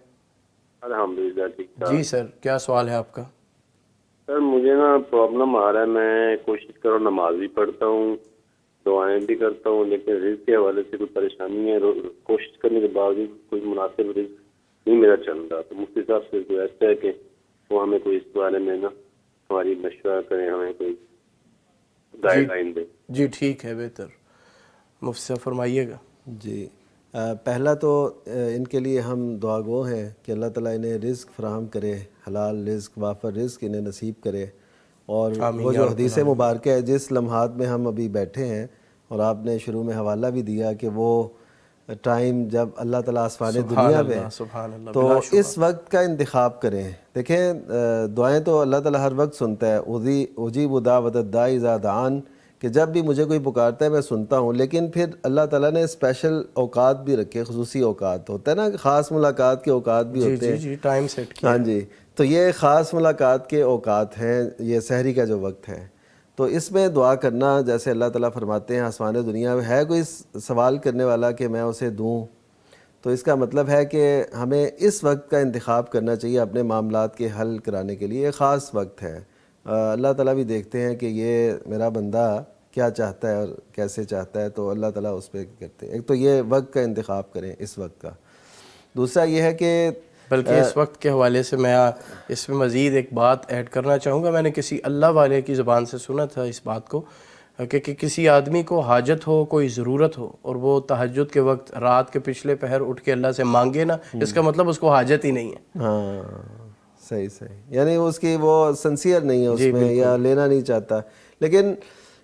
الحمدللہ ٹھیک ٹھاک۔ جی سر، کیا سوال ہے آپ کا؟ سر مجھے نا پرابلم آ رہا ہے، میں کوشش کرو نماز بھی پڑھتا ہوں، دعائیں بھی کرتا ہوں، لیکن رزق کے حوالے سے کوئی پریشانی ہے، کوشش کرنے کے باوجود کوئی مناسب رزق نہیں میرا چل رہا، تو مفتی صاحب سے گزارش ہے کہ وہ ہمیں کوئی اس بارے میں نا ہماری مشورہ کریں، ہمیں کوئی گائیڈ لائن دیں۔ جی ٹھیک ہے، بہتر، مفتی صاحب فرمائیے گا۔ جی، پہلا تو ان کے لیے ہم دعا گو ہیں کہ اللہ تعالیٰ انہیں رزق فراہم کرے، حلال رزق، وافر رزق انہیں نصیب کرے، اور وہ جو حدیث مبارکہ ہے جس لمحات میں ہم ابھی بیٹھے ہیں، اور آپ نے شروع میں حوالہ بھی دیا کہ وہ ٹائم جب اللہ تعالیٰ آسمان دنیا پہ، سبحان اللہ، تو اس وقت کا انتخاب کریں۔ دیکھیں دعائیں تو اللہ تعالیٰ ہر وقت سنتا ہے، اجیب دعوت الداعی اذا دعان، کہ جب بھی مجھے کوئی پکارتا ہے میں سنتا ہوں، لیکن پھر اللہ تعالیٰ نے اسپیشل اوقات بھی رکھے، خصوصی اوقات ہوتا ہے نا، خاص ملاقات کے اوقات بھی ہوتے ہیں۔ جی ٹائم سیٹ کیا۔ ہاں جی، تو یہ خاص ملاقات کے اوقات ہیں، یہ سحری کا جو وقت ہے، تو اس میں دعا کرنا، جیسے اللہ تعالیٰ فرماتے ہیں آسمان دنیا میں ہے کوئی سوال کرنے والا کہ میں اسے دوں، تو اس کا مطلب ہے کہ ہمیں اس وقت کا انتخاب کرنا چاہیے اپنے معاملات کے حل کرانے کے لیے۔ ایک خاص وقت ہے، اللہ تعالیٰ بھی دیکھتے ہیں کہ یہ میرا بندہ کیا چاہتا ہے اور کیسے چاہتا ہے، تو اللہ تعالیٰ اس پہ کرتے ہیں۔ ایک تو یہ وقت کا انتخاب کریں اس وقت کا۔ دوسرا یہ ہے کہ بلکہ اس وقت کے حوالے سے میں اس میں مزید ایک بات ایڈ کرنا چاہوں گا۔ میں نے کسی اللہ والے کی زبان سے سنا تھا اس بات کو کہ کسی آدمی کو حاجت ہو، کوئی ضرورت ہو، اور وہ تہجد کے وقت رات کے پچھلے پہر اٹھ کے اللہ سے مانگے نا، اس کا مطلب اس کو حاجت ہی نہیں ہے۔ ہاں صحیح، یعنی اس کی وہ سنسیئر نہیں ہے اس میں، یا لینا نہیں چاہتا۔ لیکن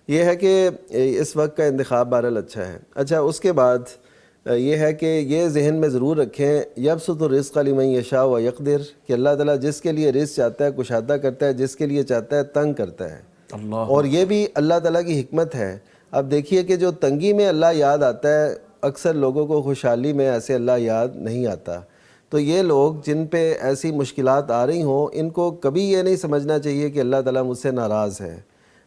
یہ ہے کہ اس وقت کا انتخاب بہرحال اچھا ہے۔ اچھا، اس کے بعد یہ ہے کہ یہ ذہن میں ضرور رکھیں، یبسط الرزق لمن یشاء و یقدر، کہ اللہ تعالیٰ جس کے لیے رزق چاہتا ہے کشادہ کرتا ہے، جس کے لیے چاہتا ہے تنگ کرتا ہے، اور یہ بھی اللہ تعالیٰ کی حکمت ہے۔ اب دیکھیے کہ جو تنگی میں اللہ یاد آتا ہے، اکثر لوگوں کو خوشحالی میں ایسے اللہ یاد نہیں آتا۔ تو یہ لوگ جن پہ ایسی مشکلات آ رہی ہوں، ان کو کبھی یہ نہیں سمجھنا چاہیے کہ اللہ تعالیٰ مجھ سے ناراض ہے،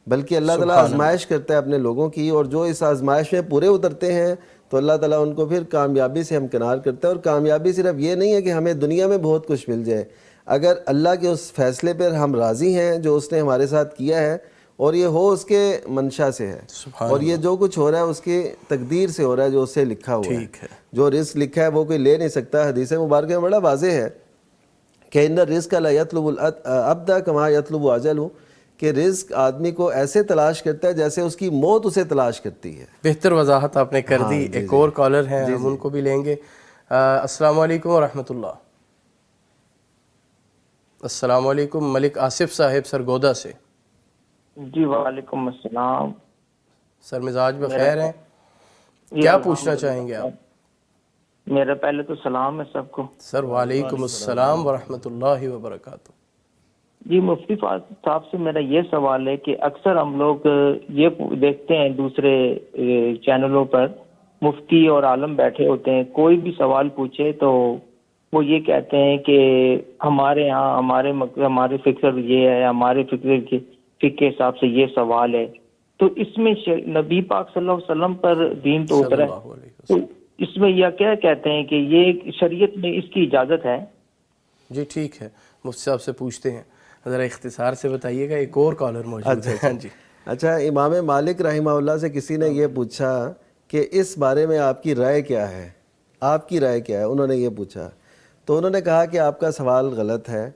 بلکہ اللہ تعالیٰ آزمائش کرتا ہے اپنے لوگوں کی، اور جو اس آزمائش میں پورے اترتے ہیں تو اللہ تعالیٰ ان کو پھر کامیابی سے ہمکنار کرتا ہے۔ اور کامیابی صرف یہ نہیں ہے کہ ہمیں دنیا میں بہت کچھ مل جائے، اگر اللہ کے اس فیصلے پر ہم راضی ہیں جو اس نے ہمارے ساتھ کیا ہے، اور یہ ہو اس کے منشا سے ہے، اور یہ جو کچھ ہو رہا ہے اس کی تقدیر سے ہو رہا ہے، جو اس سے لکھا ہوا ہے، جو رزق لکھا ہے وہ کوئی لے نہیں سکتا۔ حدیث مبارکہ میں بڑا واضح ہے کہ ان الرزق لا یطلب العبد کما یطلب اجلہ، کہ رزق آدمی کو ایسے تلاش کرتا ہے جیسے اس کی موت اسے تلاش کرتی ہے۔ بہتر وضاحت آپ نے کر دی۔ ایک اور کالر ہیں، ہم ان کو بھی لیں گے۔ السلام علیکم ورحمۃ اللہ۔ السلام علیکم، ملک آصف صاحب سرگودا سے۔ جی وعلیکم السلام سر، مزاج بخیر ہیں؟ کیا پوچھنا چاہیں گے آپ؟ میرا پہلے تو سلام ہے سب کو۔ سر وعلیکم السلام ورحمۃ اللہ وبرکاتہ۔ جی مفتی صاحب سے میرا یہ سوال ہے کہ اکثر ہم لوگ یہ دیکھتے ہیں دوسرے چینلوں پر، مفتی اور عالم بیٹھے ہوتے ہیں، کوئی بھی سوال پوچھے تو وہ یہ کہتے ہیں کہ ہمارے یہاں ہمارے فکر یہ ہے، ہمارے فکر کے حساب سے یہ سوال ہے، تو اس میں نبی پاک صلی اللہ علیہ وسلم پر دین تو اترا ہے، تو اس میں یہ کیا کہتے ہیں کہ یہ شریعت میں اس کی اجازت ہے؟ جی ٹھیک ہے، مفتی صاحب سے پوچھتے ہیں، ذرا اختصار سے بتائیے گا، ایک اور کالر موجود ہے۔ ہاں جی اچھا، امام مالک رحمہ اللہ سے کسی نے یہ پوچھا کہ اس بارے میں آپ کی رائے کیا ہے، آپ کی رائے کیا ہے، انہوں نے یہ پوچھا، تو انہوں نے کہا کہ آپ کا سوال غلط ہے،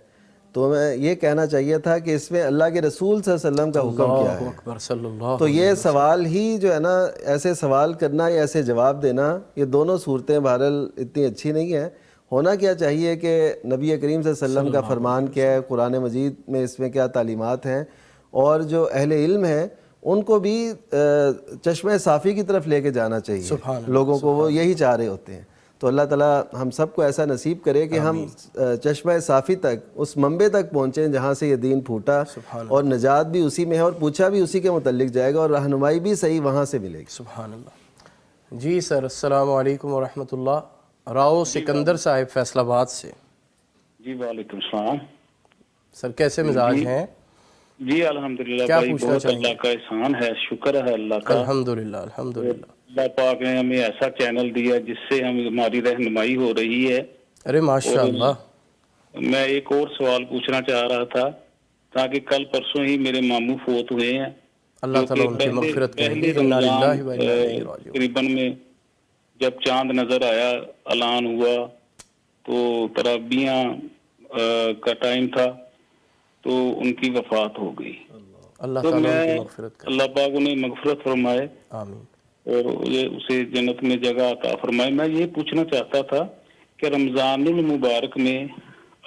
تو میں یہ کہنا چاہیے تھا کہ اس میں اللہ کے رسول صلی اللہ علیہ وسلم کا حکم کیا اللہ ہے۔ اکبر صلی اللہ تو یہ سوال ہی جو ہے نا، ایسے سوال کرنا یا ایسے جواب دینا، یہ دونوں صورتیں بہرحال اتنی اچھی نہیں ہیں۔ ہونا کیا چاہیے کہ نبی کریم صلی اللہ علیہ وسلم کا فرمان کیا ہے، قرآن مجید میں اس میں کیا تعلیمات ہیں، اور جو اہل علم ہیں ان کو بھی چشمہ صافی کی طرف لے کے جانا چاہیے، لوگوں کو وہ یہی چاہ رہے ہوتے ہیں۔ تو اللہ تعالیٰ ہم سب کو ایسا نصیب کرے کہ ہم چشمہ صافی تک، اس منبع تک پہنچیں جہاں سے یہ دین پھوٹا، اور نجات بھی اسی میں ہے، اور پوچھا بھی اسی کے متعلق جائے گا، اور رہنمائی بھی صحیح وہاں سے ملے گی۔ سبحان اللہ۔ جی سر، السلام علیکم ورحمۃ اللہ۔ راؤ سکندر صاحب فیصل آباد سے۔ جی وعلیکم السلام سر کیسے مزاج ہیں؟ جی الحمدللہ کیا بھائی، پوچھنا بہت چاہیں گے؟ اللہ کا احسان ہے، شکر ہے اللہ کا۔ الحمدللہ الحمدللہ۔ اللہ پاک نے ہمیں ایسا چینل دیا جس سے ہماری رہنمائی ہو رہی ہے۔ ارے ماشاء اللہ۔ میں ایک اور سوال پوچھنا چاہ رہا تھا، تاکہ کل پرسوں ہی میرے ماموں فوت ہوئے ہیں، اللہ تعالیٰ ان کی مغفرت کرے گی۔ انا للہ و انا الیہ راجعون۔ تقریباً میں جب چاند نظر آیا، اعلان ہوا، تو تراویحیاں کا ٹائم تھا، تو ان کی وفات ہو گئی۔ اللہ تو تعالیٰ ان کی میں مغفرت کرے۔ اللہ پاک انہیں مغفرت فرمائے آمین۔ اور اسے جنت میں جگہ عطا فرمائے۔ میں یہ پوچھنا چاہتا تھا کہ رمضان المبارک میں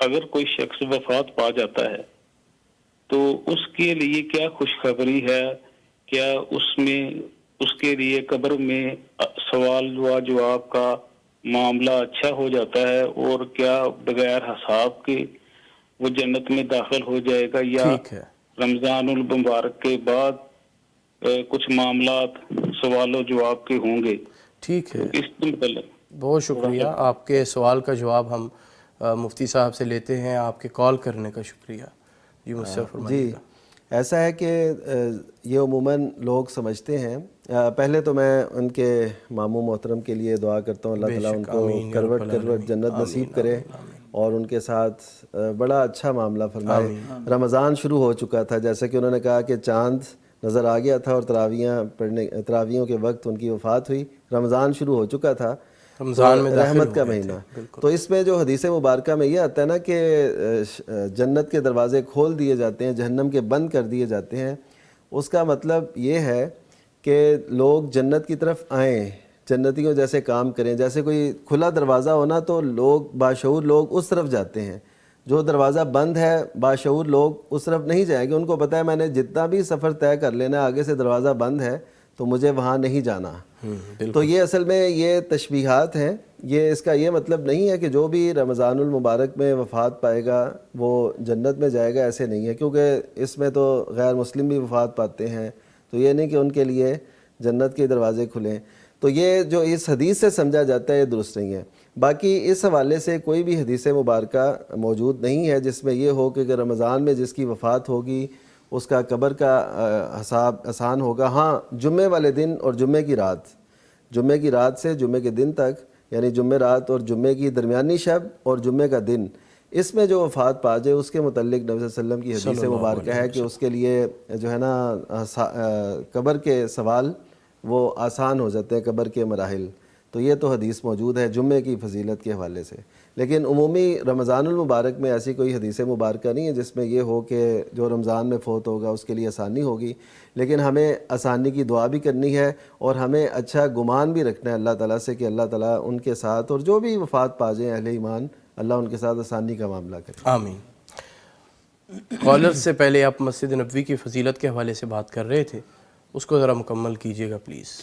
اگر کوئی شخص وفات پا جاتا ہے تو اس کے لیے کیا خوشخبری ہے؟ کیا اس میں اس کے لیے قبر میں سوال و جواب کا معاملہ اچھا ہو جاتا ہے، اور کیا بغیر حساب کے وہ جنت میں داخل ہو جائے گا، یا ٹھیک ہے۔ رمضان المبارک کے بعد کچھ معاملات سوال و جواب کے ہوں گے؟ ٹھیک ہے، اس کے متعلق بہت شکریہ۔ آپ کے سوال کا جواب ہم مفتی صاحب سے لیتے ہیں۔ آپ کے کال کرنے کا شکریہ۔ جی مجھ سے فرمائیے جی، گا۔ ایسا ہے کہ یہ عموماً لوگ سمجھتے ہیں، پہلے تو میں ان کے ماموں محترم کے لیے دعا کرتا ہوں، اللہ تعالیٰ ان کو کروٹ کروٹ جنت نصیب کرے، اور ان کے ساتھ بڑا اچھا معاملہ فرمائے۔ رمضان شروع ہو چکا تھا، جیسا کہ انہوں نے کہا کہ چاند نظر آ گیا تھا، اور تراویحوں کے وقت ان کی وفات ہوئی، رمضان شروع ہو چکا تھا، رمضان میں رحمت کا مہینہ۔ تو اس میں جو حدیث مبارکہ میں یہ آتا ہے نا کہ جنت کے دروازے کھول دیے جاتے ہیں، جہنم کے بند کر دیے جاتے ہیں، اس کا مطلب یہ ہے کہ لوگ جنت کی طرف آئیں، جنتیوں جیسے کام کریں۔ جیسے کوئی کھلا دروازہ ہونا تو لوگ، باشعور لوگ اس طرف جاتے ہیں، جو دروازہ بند ہے باشعور لوگ اس طرف نہیں جائیں گے، ان کو پتہ ہے میں نے جتنا بھی سفر طے کر لینا، آگے سے دروازہ بند ہے تو مجھے وہاں نہیں جانا۔ تو یہ اصل میں یہ تشبیہات ہیں، یہ اس کا یہ مطلب نہیں ہے کہ جو بھی رمضان المبارک میں وفات پائے گا وہ جنت میں جائے گا، ایسے نہیں ہے، کیونکہ اس میں تو غیر مسلم بھی وفات پاتے ہیں، تو یہ نہیں کہ ان کے لیے جنت کے دروازے کھلیں۔ تو یہ جو اس حدیث سے سمجھا جاتا ہے یہ درست نہیں ہے۔ باقی اس حوالے سے کوئی بھی حدیث مبارکہ موجود نہیں ہے جس میں یہ ہو کہ رمضان میں جس کی وفات ہوگی اس کا قبر کا حساب آسان ہوگا۔ ہاں، جمعے والے دن اور جمعے کی رات سے جمعے کے دن تک، یعنی جمعے رات اور جمعے کی درمیانی شب اور جمعے کا دن، اس میں جو وفات پا جائے اس کے متعلق نبی صلی اللہ علیہ وسلم کی حدیث مبارکہ ہے کہ اس کے لیے جو ہے نا قبر کے سوال وہ آسان ہو جاتے ہیں، قبر کے مراحل۔ تو یہ تو حدیث موجود ہے جمعے کی فضیلت کے حوالے سے، لیکن عمومی رمضان المبارک میں ایسی کوئی حدیث مبارکہ نہیں ہے جس میں یہ ہو کہ جو رمضان میں فوت ہوگا اس کے لیے آسانی ہوگی۔ لیکن ہمیں آسانی کی دعا بھی کرنی ہے، اور ہمیں اچھا گمان بھی رکھنا ہے اللہ تعالیٰ سے کہ اللہ تعالیٰ ان کے ساتھ، اور جو بھی وفات پا جائیں اہل ایمان، اللہ ان کے ساتھ آسانی کا معاملہ کرے۔ آمین۔ کالر سے پہلے آپ مسجد نبوی کی فضیلت کے حوالے سے بات کر رہے تھے، اس کو ذرا مکمل کیجیے گا پلیز۔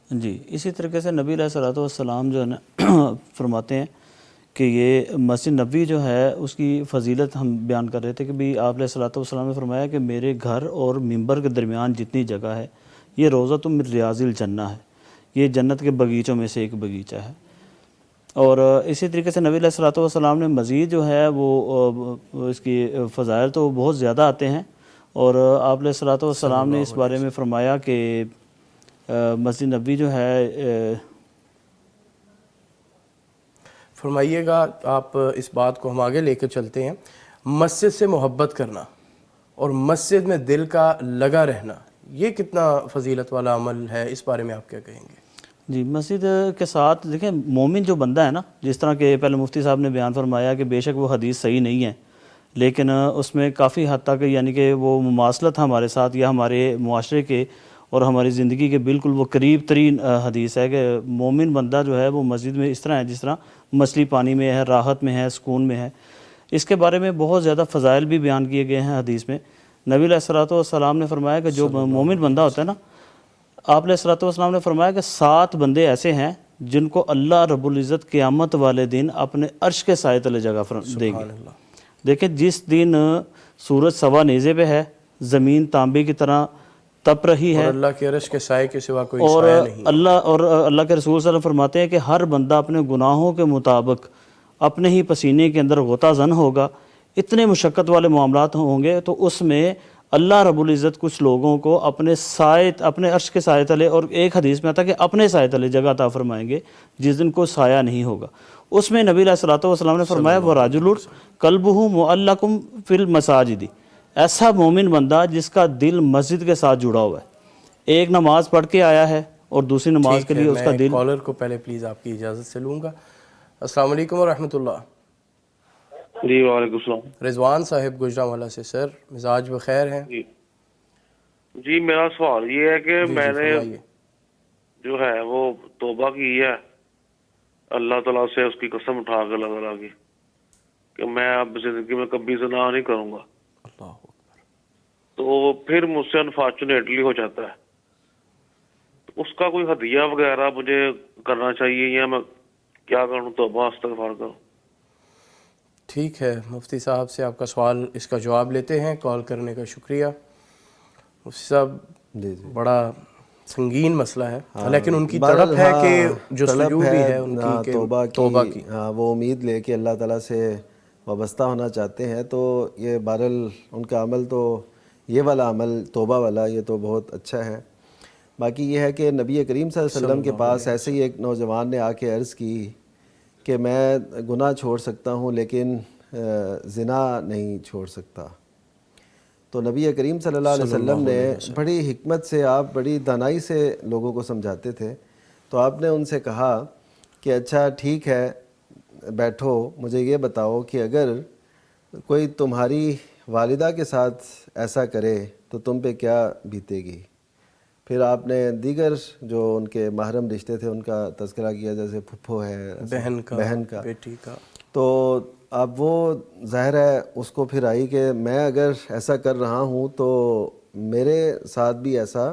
جی، اسی طریقے سے نبی علیہ الصلوۃ والسلام جو ہے نا فرماتے ہیں کہ یہ مسجد نبوی جو ہے اس کی فضیلت ہم بیان کر رہے تھے کہ بھی آپ علیہ الصلوۃ والسلام نے فرمایا کہ میرے گھر اور ممبر کے درمیان جتنی جگہ ہے یہ روضۃ من ریاض الجنہ ہے، یہ جنت کے باغیچوں میں سے ایک باغیچہ ہے۔ اور اسی طریقے سے نبی علیہ الصلوۃ والسلام نے مزید جو ہے وہ اس کی فضائل تو بہت زیادہ آتے ہیں، اور آپ علیہ الصلوۃ والسلام نے اس بارے میں فرمایا کہ مسجد نبوی جو ہے، فرمائیے گا آپ اس بات کو ہم آگے لے کے چلتے ہیں۔ مسجد سے محبت کرنا اور مسجد میں دل کا لگا رہنا، یہ کتنا فضیلت والا عمل ہے، اس بارے میں آپ کیا کہیں گے؟ جی، مسجد کے ساتھ دیکھیں مومن جو بندہ ہے نا، جس طرح کہ پہلے مفتی صاحب نے بیان فرمایا کہ بے شک وہ حدیث صحیح نہیں ہے، لیکن اس میں کافی حد تک یعنی کہ وہ مماثلت ہمارے ساتھ یا ہمارے معاشرے کے اور ہماری زندگی کے بالکل وہ قریب ترین حدیث ہے کہ مومن بندہ جو ہے وہ مسجد میں اس طرح ہے جس طرح مچھلی پانی میں ہے، راحت میں ہے، سکون میں ہے۔ اس کے بارے میں بہت زیادہ فضائل بھی بیان کیے گئے ہیں حدیث میں۔ نبی علیہ الصلوۃ والسلام نے فرمایا کہ جو مومن بندہ ہوتا ہے نا، آپ علیہ الصلوۃ والسلام نے فرمایا کہ 7 بندے ایسے ہیں جن کو اللہ رب العزت قیامت والے دن اپنے عرش کے سائے تلے جگہ دیں گے۔ دیکھیں جس دن سورج سوا نیزے پہ ہے، زمین تانبے کی طرح تپ رہی ہے، اور اللہ کے عرش کے سائے کے سوا کوئی اور سایہ نہیں، اللہ کے رسول صلی اللہ علیہ وسلم فرماتے ہیں کہ ہر بندہ اپنے گناہوں کے مطابق اپنے ہی پسینے کے اندر غوطہ زن ہوگا، اتنے مشقت والے معاملات ہوں گے، تو اس میں اللہ رب العزت کچھ لوگوں کو اپنے عرش کے سائے تلے، اور ایک حدیث میں آتا ہے کہ اپنے سائے تلے جگہ عطا فرمائیں گے جس دن کو سایہ نہیں ہوگا۔ اس میں نبی علیہ الصلوۃ والسلام نے فرمایا وَرَجُلٌ قَلْبُهُ مُعَلَّقٌ فِي الْمَسَاجِدِ، ایسا مومن بندہ جس کا دل مسجد کے ساتھ جڑا ہوا ہے، ایک نماز پڑھ کے آیا ہے اور دوسری نماز کے لیے اس کا میں دل۔ کالر کو پہلے پلیز آپ کی اجازت سے لوں گا۔ السلام علیکم ورحمۃ اللہ۔ جی وعلیکم السلام۔ رضوان صاحب گجرانوالہ سے، سر مزاج بخیر ہیں؟ جی میرا سوال یہ ہے کہ میں نے فرمائیے۔ جو ہے وہ توبہ کی ہے اللہ تعالیٰ سے، اس کی قسم اٹھا کے اللہ تعالیٰ کی کہ میں اب زندگی میں کبھی زنا نہیں کروں گا، اللہ اکبر۔ تو پھر مجھ سے انفارچونیٹلی ہو جاتا ہے، تو اس کا کوئی ہدیہ وغیرہ مجھے کرنا چاہیے یا میں کیا کروں، توبہ استغفار کروں؟ ٹھیک ہے، مفتی صاحب سے آپ کا سوال، اس کا جواب لیتے ہیں۔ کال کرنے کا شکریہ مفتی صاحب۔ جی بڑا سنگین مسئلہ ہے، لیکن ان کی طلب ہے کہ جو سجود بھی ہے ان کی توبہ کی، وہ امید لے کے اللہ تعالیٰ سے وابستہ ہونا چاہتے ہیں، تو یہ بہرحال ان کا عمل تو یہ والا عمل توبہ والا یہ تو بہت اچھا ہے۔ باقی یہ ہے کہ نبی کریم صلی اللہ علیہ وسلم کے پاس ایسے ہی ایک نوجوان نے آ کے عرض کی کہ میں گناہ چھوڑ سکتا ہوں لیکن زنا نہیں چھوڑ سکتا، تو نبی کریم صلی اللہ علیہ وسلم نے بڑی حکمت سے، آپ بڑی دانائی سے لوگوں کو سمجھاتے تھے، تو آپ نے ان سے کہا کہ اچھا ٹھیک ہے بیٹھو، مجھے یہ بتاؤ کہ اگر کوئی تمہاری والدہ کے ساتھ ایسا کرے تو تم پہ کیا بیتے گی؟ پھر آپ نے دیگر جو ان کے محرم رشتے تھے ان کا تذکرہ کیا، جیسے پھپھو ہے، بہن کا، بیٹی کا، تو اب وہ ظاہر ہے اس کو پھر آئی کہ میں اگر ایسا کر رہا ہوں تو میرے ساتھ بھی ایسا،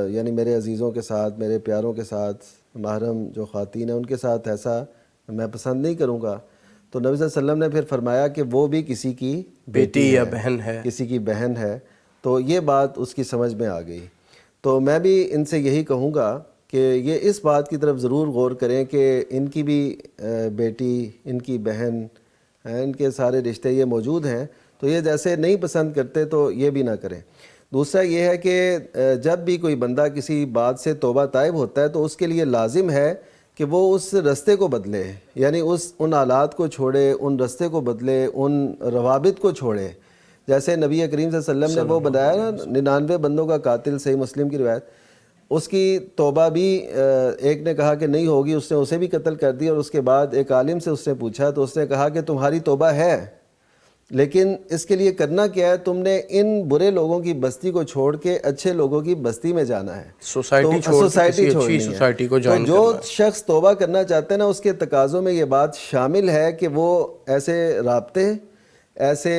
یعنی میرے عزیزوں کے ساتھ، میرے پیاروں کے ساتھ، محرم جو خواتین ہیں ان کے ساتھ ایسا میں پسند نہیں کروں گا۔ تو نبی صلی اللہ علیہ وسلم نے پھر فرمایا کہ وہ بھی کسی کی بیٹی یا بہن ہے، کسی کی بہن ہے، تو یہ بات اس کی سمجھ میں آ گئی۔ تو میں بھی ان سے یہی کہوں گا کہ یہ اس بات کی طرف ضرور غور کریں کہ ان کی بھی بیٹی، ان کی بہن، ان کے سارے رشتے یہ موجود ہیں، تو یہ جیسے نہیں پسند کرتے تو یہ بھی نہ کریں۔ دوسرا یہ ہے کہ جب بھی کوئی بندہ کسی بات سے توبہ طائب ہوتا ہے تو اس کے لیے لازم ہے کہ وہ اس رستے کو بدلے، یعنی ان حالات کو چھوڑے، ان رستے کو بدلے، ان روابط کو چھوڑے۔ جیسے نبی کریم صلی اللہ علیہ وسلم نے وہ بتایا نا 99 بندوں کا قاتل، صحیح مسلم کی روایت، اس کی توبہ بھی ایک نے کہا کہ نہیں ہوگی، اس نے اسے بھی قتل کر دی، اور اس کے بعد ایک عالم سے اس نے پوچھا تو اس نے کہا کہ تمہاری توبہ ہے، لیکن اس کے لیے کرنا کیا ہے، تم نے ان برے لوگوں کی بستی کو چھوڑ کے اچھے لوگوں کی بستی میں جانا ہے، سوسائٹی چھوڑنی ہے، سوسائٹی کو جوائن کرنا ہے۔ تو جو شخص توبہ کرنا چاہتے ہیں نا، اس کے تقاضوں میں یہ بات شامل ہے کہ وہ ایسے رابطے، ایسے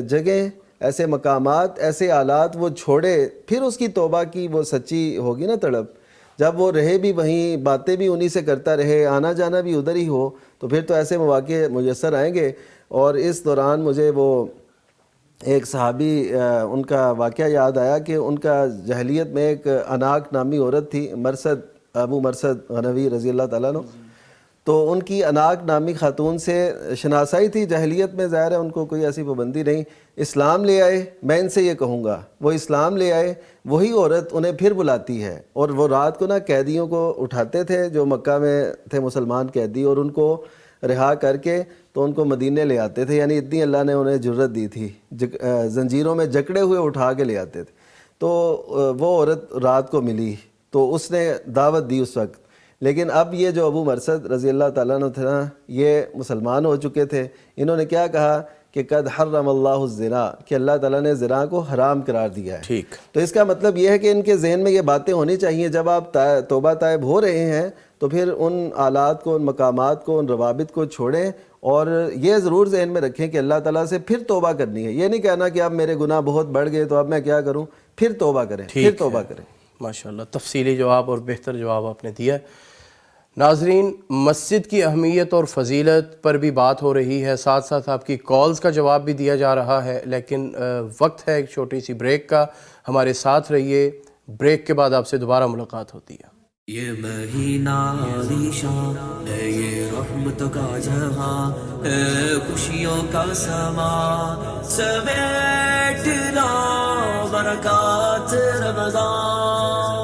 جگہیں، ایسے مقامات، ایسے آلات وہ چھوڑے، پھر اس کی توبہ کی وہ سچی ہوگی نا تڑپ۔ جب وہ رہے بھی وہیں، باتیں بھی انہی سے کرتا رہے، آنا جانا بھی ادھر ہی ہو، تو پھر تو ایسے مواقع میسر آئیں گے۔ اور اس دوران مجھے وہ ایک صحابی ان کا واقعہ یاد آیا کہ ان کا جاہلیت میں ایک اناک نامی عورت تھی، مرثد، ابو مرثد غنوی رضی اللہ تعالیٰ عنہ، تو ان کی اناک نامی خاتون سے شناسائی تھی جاہلیت میں، ظاہر ہے ان کو کوئی ایسی پابندی نہیں۔ اسلام لے آئے، میں ان سے یہ کہوں گا وہ اسلام لے آئے، وہی عورت انہیں پھر بلاتی ہے، اور وہ رات کو نا قیدیوں کو اٹھاتے تھے جو مکہ میں تھے مسلمان قیدی، اور ان کو رہا کر کے تو ان کو مدینے لے آتے تھے، یعنی اتنی اللہ نے انہیں جرت دی تھی، زنجیروں میں جکڑے ہوئے اٹھا کے لے آتے تھے۔ تو وہ عورت رات کو ملی تو اس نے دعوت دی اس وقت، لیکن اب یہ جو ابو مرثد رضی اللہ تعالیٰ عنہ تھے نا، یہ مسلمان ہو چکے تھے، انہوں نے کیا کہا کہ قد حرم اللہ الزنا، کہ اللہ تعالیٰ نے زنا کو حرام قرار دیا ہے۔ ٹھیک، تو اس کا مطلب یہ ہے کہ ان کے ذہن میں یہ باتیں ہونی چاہیے، جب آپ توبہ طائب ہو رہے ہیں تو پھر ان آلات کو، ان مقامات کو، ان روابط کو چھوڑیں، اور یہ ضرور ذہن میں رکھیں کہ اللہ تعالیٰ سے پھر توبہ کرنی ہے۔ یہ نہیں کہنا کہ اب میرے گناہ بہت بڑھ گئے تو اب میں کیا کروں، پھر توبہ کریں، پھر توبہ کریں۔ ماشاءاللہ، تفصیلی جواب اور بہتر جواب آپ نے دیا۔ ناظرین، مسجد کی اہمیت اور فضیلت پر بھی بات ہو رہی ہے، ساتھ ساتھ آپ کی کالز کا جواب بھی دیا جا رہا ہے، لیکن وقت ہے ایک چھوٹی سی بریک کا، ہمارے ساتھ رہیے، بریک کے بعد آپ سے دوبارہ ملاقات ہوتی ہے۔ یہ مہینہ عالیشان ہے، یہ رحمت کا جہاں ہے، خوشیوں کا سما سمیٹ لا برکات رمضان،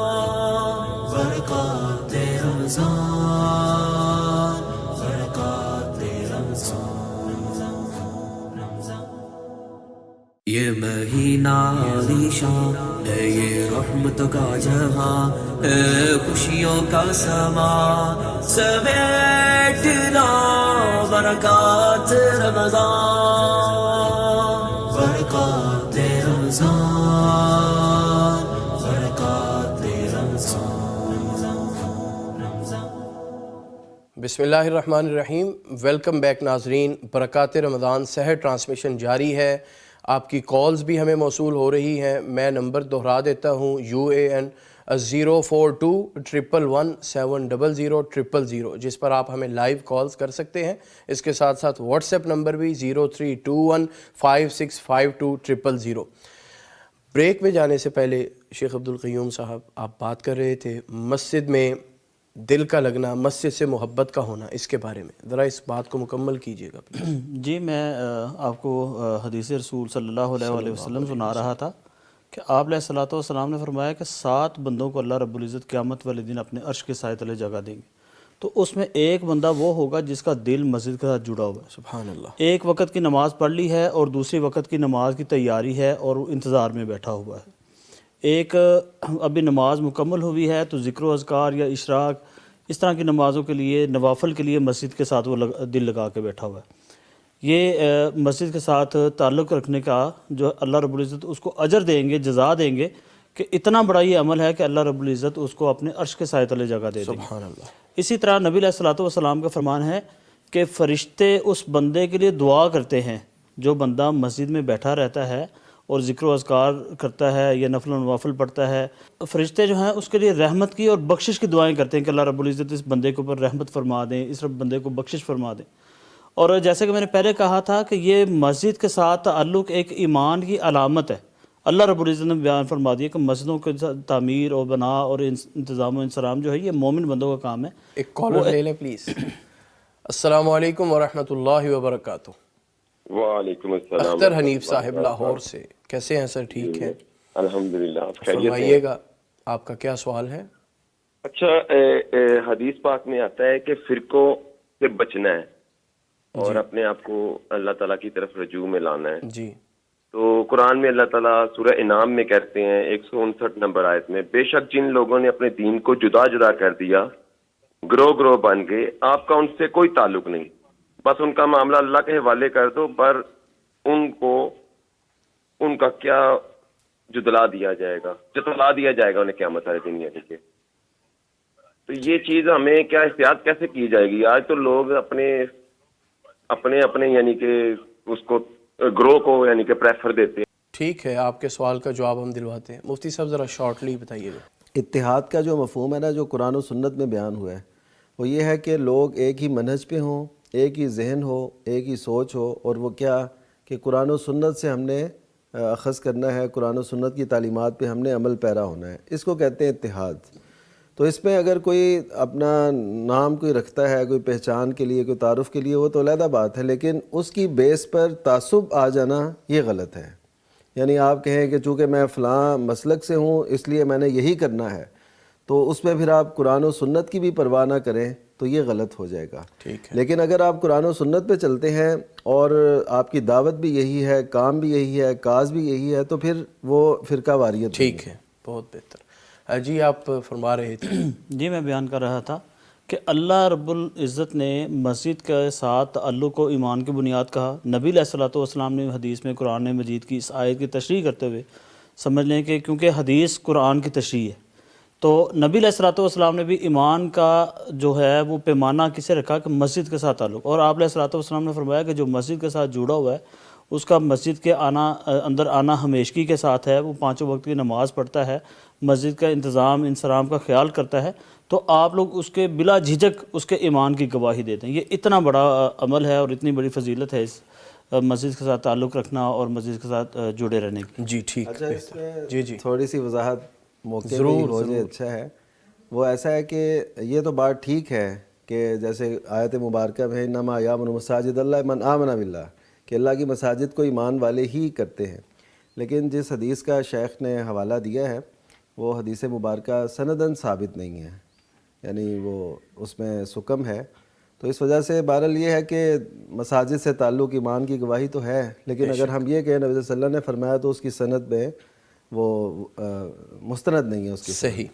برکات رمضان، برکات رمضان۔ یہ مہینہ عالیشان ہے، یہ رحمت کا جہاں ہے، خوشیوں کا سما سمیٹ لا برکات رمضان، برکات رمضان، برکات رمضان۔ بسم اللہ الرحمن الرحیم، ویلکم بیک ناظرین، برکات رمضان سحر ٹرانسمیشن جاری ہے، آپ کی کالز بھی ہمیں موصول ہو رہی ہیں۔ میں نمبر دہرا دیتا ہوں، UAN 04211170000، جس پر آپ ہمیں لائیو کالز کر سکتے ہیں۔ اس کے ساتھ ساتھ واٹس ایپ نمبر بھی 0321565200۔ بریک میں جانے سے پہلے شیخ عبدالقیوم صاحب، آپ بات کر رہے تھے مسجد میں دل کا لگنا، مسجد سے محبت کا ہونا، اس کے بارے میں ذرا اس بات کو مکمل کیجیے گا۔ جی، میں آپ کو حدیث رسول صلی اللہ علیہ وسلم سنا رہا تھا کہ آپ علیہ الصلوۃ والسلام نے فرمایا کہ 7 بندوں کو اللہ رب العزت قیامت والے دن اپنے عرش کے سائے تلے جگہ دیں گے، تو اس میں ایک بندہ وہ ہوگا جس کا دل مسجد کے ساتھ جڑا ہوا ہے، سبحان اللہ، ایک وقت کی نماز پڑھ لی ہے اور دوسری وقت کی نماز کی تیاری ہے اور انتظار میں بیٹھا ہوا ہے، ایک ابھی نماز مکمل ہوئی ہے تو ذکر و اذکار یا اشراق اس طرح کی نمازوں کے لیے، نوافل کے لیے مسجد کے ساتھ وہ دل لگا کے بیٹھا ہوا ہے۔ یہ مسجد کے ساتھ تعلق رکھنے کا جو اللہ رب العزت اس کو اجر دیں گے، جزا دیں گے، کہ اتنا بڑا یہ عمل ہے کہ اللہ رب العزت اس کو اپنے عرش کے سائے تلے جگہ دے دیں گے۔ سبحان اللہ۔ اسی طرح نبی علیہ الصلوۃ والسلام کا فرمان ہے کہ فرشتے اس بندے کے لیے دعا کرتے ہیں جو بندہ مسجد میں بیٹھا رہتا ہے اور ذکر و اذکار کرتا ہے یا نفل و نوافل پڑھتا ہے، فرشتے جو ہیں اس کے لیے رحمت کی اور بخشش کی دعائیں کرتے ہیں کہ اللہ رب العزت اس بندے کے اوپر رحمت فرما دیں، اس بندے کو بخشش فرما دیں۔ اور جیسے کہ میں نے پہلے کہا تھا کہ یہ مسجد کے ساتھ تعلق ایک ایمان کی علامت ہے۔ اللہ رب العزت نے بیان فرما دیا کہ مسجدوں کی تعمیر اور بنا اور انتظام و انصرام جو ہے یہ مومن بندوں کا کام ہے۔ ایک کالر لے لیں پلیز۔ السلام علیکم ورحمۃ اللہ وبرکاتہ۔ وعلیکم السلام۔ اختر حنیف صاحب لاہور سے، کیسے ہیں سر؟ ٹھیک ہیں الحمدللہ، آپ خیریت ہیں؟ فرمائیے گا، آپ کا کیا سوال ہے؟ اچھا، حدیث پاک میں آتا ہے کہ فرقوں سے بچنا ہے اور اپنے آپ کو اللہ تعالیٰ کی طرف رجوع میں لانا ہے۔ جی، تو قرآن میں اللہ تعالیٰ سورہ انعام میں کہتے ہیں 159 نمبر آیت میں، بے شک جن لوگوں نے اپنے دین کو جدا جدا کر دیا، گروہ گروہ بن گئے، آپ کا ان سے کوئی تعلق نہیں، بس ان کا معاملہ اللہ کے حوالے کر دو، پر ان کو ان کا کیا جتلا دیا جائے گا انہیں قیامت والے دن، یعنی کہ تو یہ چیز ہمیں کیا احتیاط کیسے کی جائے گی؟ آج تو لوگ اپنے یعنی کہ اس کو گروہ کو یعنی کہ پریفر دیتے ہیں۔ ٹھیک ہے، آپ کے سوال کا جواب ہم دلواتے ہیں۔ مفتی صاحب ذرا شارٹلی بتائیے گا۔ اتحاد کا جو مفہوم ہے نا، جو قرآن و سنت میں بیان ہوا ہے، وہ یہ ہے کہ لوگ ایک ہی منہج پہ ہوں، ایک ہی ذہن ہو، ایک ہی سوچ ہو، اور وہ کیا کہ قرآن و سنت سے ہم نے اخذ کرنا ہے، قرآن و سنت کی تعلیمات پہ ہم نے عمل پیرا ہونا ہے، اس کو کہتے ہیں اتحاد۔ تو اس میں اگر کوئی اپنا نام کوئی رکھتا ہے، کوئی پہچان کے لیے، کوئی تعارف کے لیے، وہ تو علیحدہ بات ہے، لیکن اس کی بیس پر تعصب آ جانا یہ غلط ہے۔ یعنی آپ کہیں کہ چونکہ میں فلاں مسلک سے ہوں اس لیے میں نے یہی کرنا ہے، تو اس میں پھر آپ قرآن و سنت کی بھی پرواہ نہ کریں تو یہ غلط ہو جائے گا. ٹھیک ہے. لیکن اگر آپ قرآن و سنت پہ چلتے ہیں اور آپ کی دعوت بھی یہی ہے، کام بھی یہی ہے، کاز بھی یہی ہے، تو پھر وہ فرقہ واریت. ٹھیک ہے، بہت بہتر. جی آپ فرما رہے تھے. جی میں بیان کر رہا تھا کہ اللہ رب العزت نے مسجد کے ساتھ تعلق کو ایمان کی بنیاد کہا. نبی علیہ الصلوۃ والسلام نے حدیث میں قرآن مجید کی اس آیت کی تشریح کرتے ہوئے سمجھ لیں کہ کیونکہ حدیث قرآن کی تشریح ہے تو نبی علیہ الصلوۃ والسلام نے بھی ایمان کا جو ہے وہ پیمانہ کسے رکھا کہ مسجد کے ساتھ تعلق. اور آپ علیہ الصلوۃ والسلام نے فرمایا کہ جو مسجد کے ساتھ جڑا ہوا ہے اس کا مسجد کے اندر آنا ہمیشگی کے ساتھ ہے، وہ 5 وقت کی نماز پڑھتا ہے، مسجد کا انتظام انصرام کا خیال کرتا ہے، تو آپ لوگ اس کے بلا جھجک اس کے ایمان کی گواہی دیتے ہیں. یہ اتنا بڑا عمل ہے اور اتنی بڑی فضیلت ہے اس مسجد کے ساتھ تعلق رکھنا اور مسجد کے ساتھ جڑے رہنے کی. جی ٹھیک. اچھا اس میں جی جی تھوڑی سی وضاحت موقع پہ ہی ہو جائے اچھا ہے. وہ ایسا ہے کہ یہ تو بات ٹھیک ہے کہ جیسے آیت مبارکہ میں انما یامر مساجد اللہ من آمن باللہ کہ اللہ کی مساجد کو ایمان والے ہی کرتے ہیں. لیکن جس حدیث کا شیخ نے حوالہ دیا ہے وہ حدیث مبارکہ سنداً ثابت نہیں ہے، یعنی وہ اس میں سکم ہے. تو اس وجہ سے بہرحال یہ ہے کہ مساجد سے تعلق ایمان کی گواہی تو ہے، لیکن اگر ہم یہ کہیں نبی صلی اللہ علیہ وسلم نے فرمایا تو اس کی سند میں وہ مستند نہیں ہے اس کی. صحیح.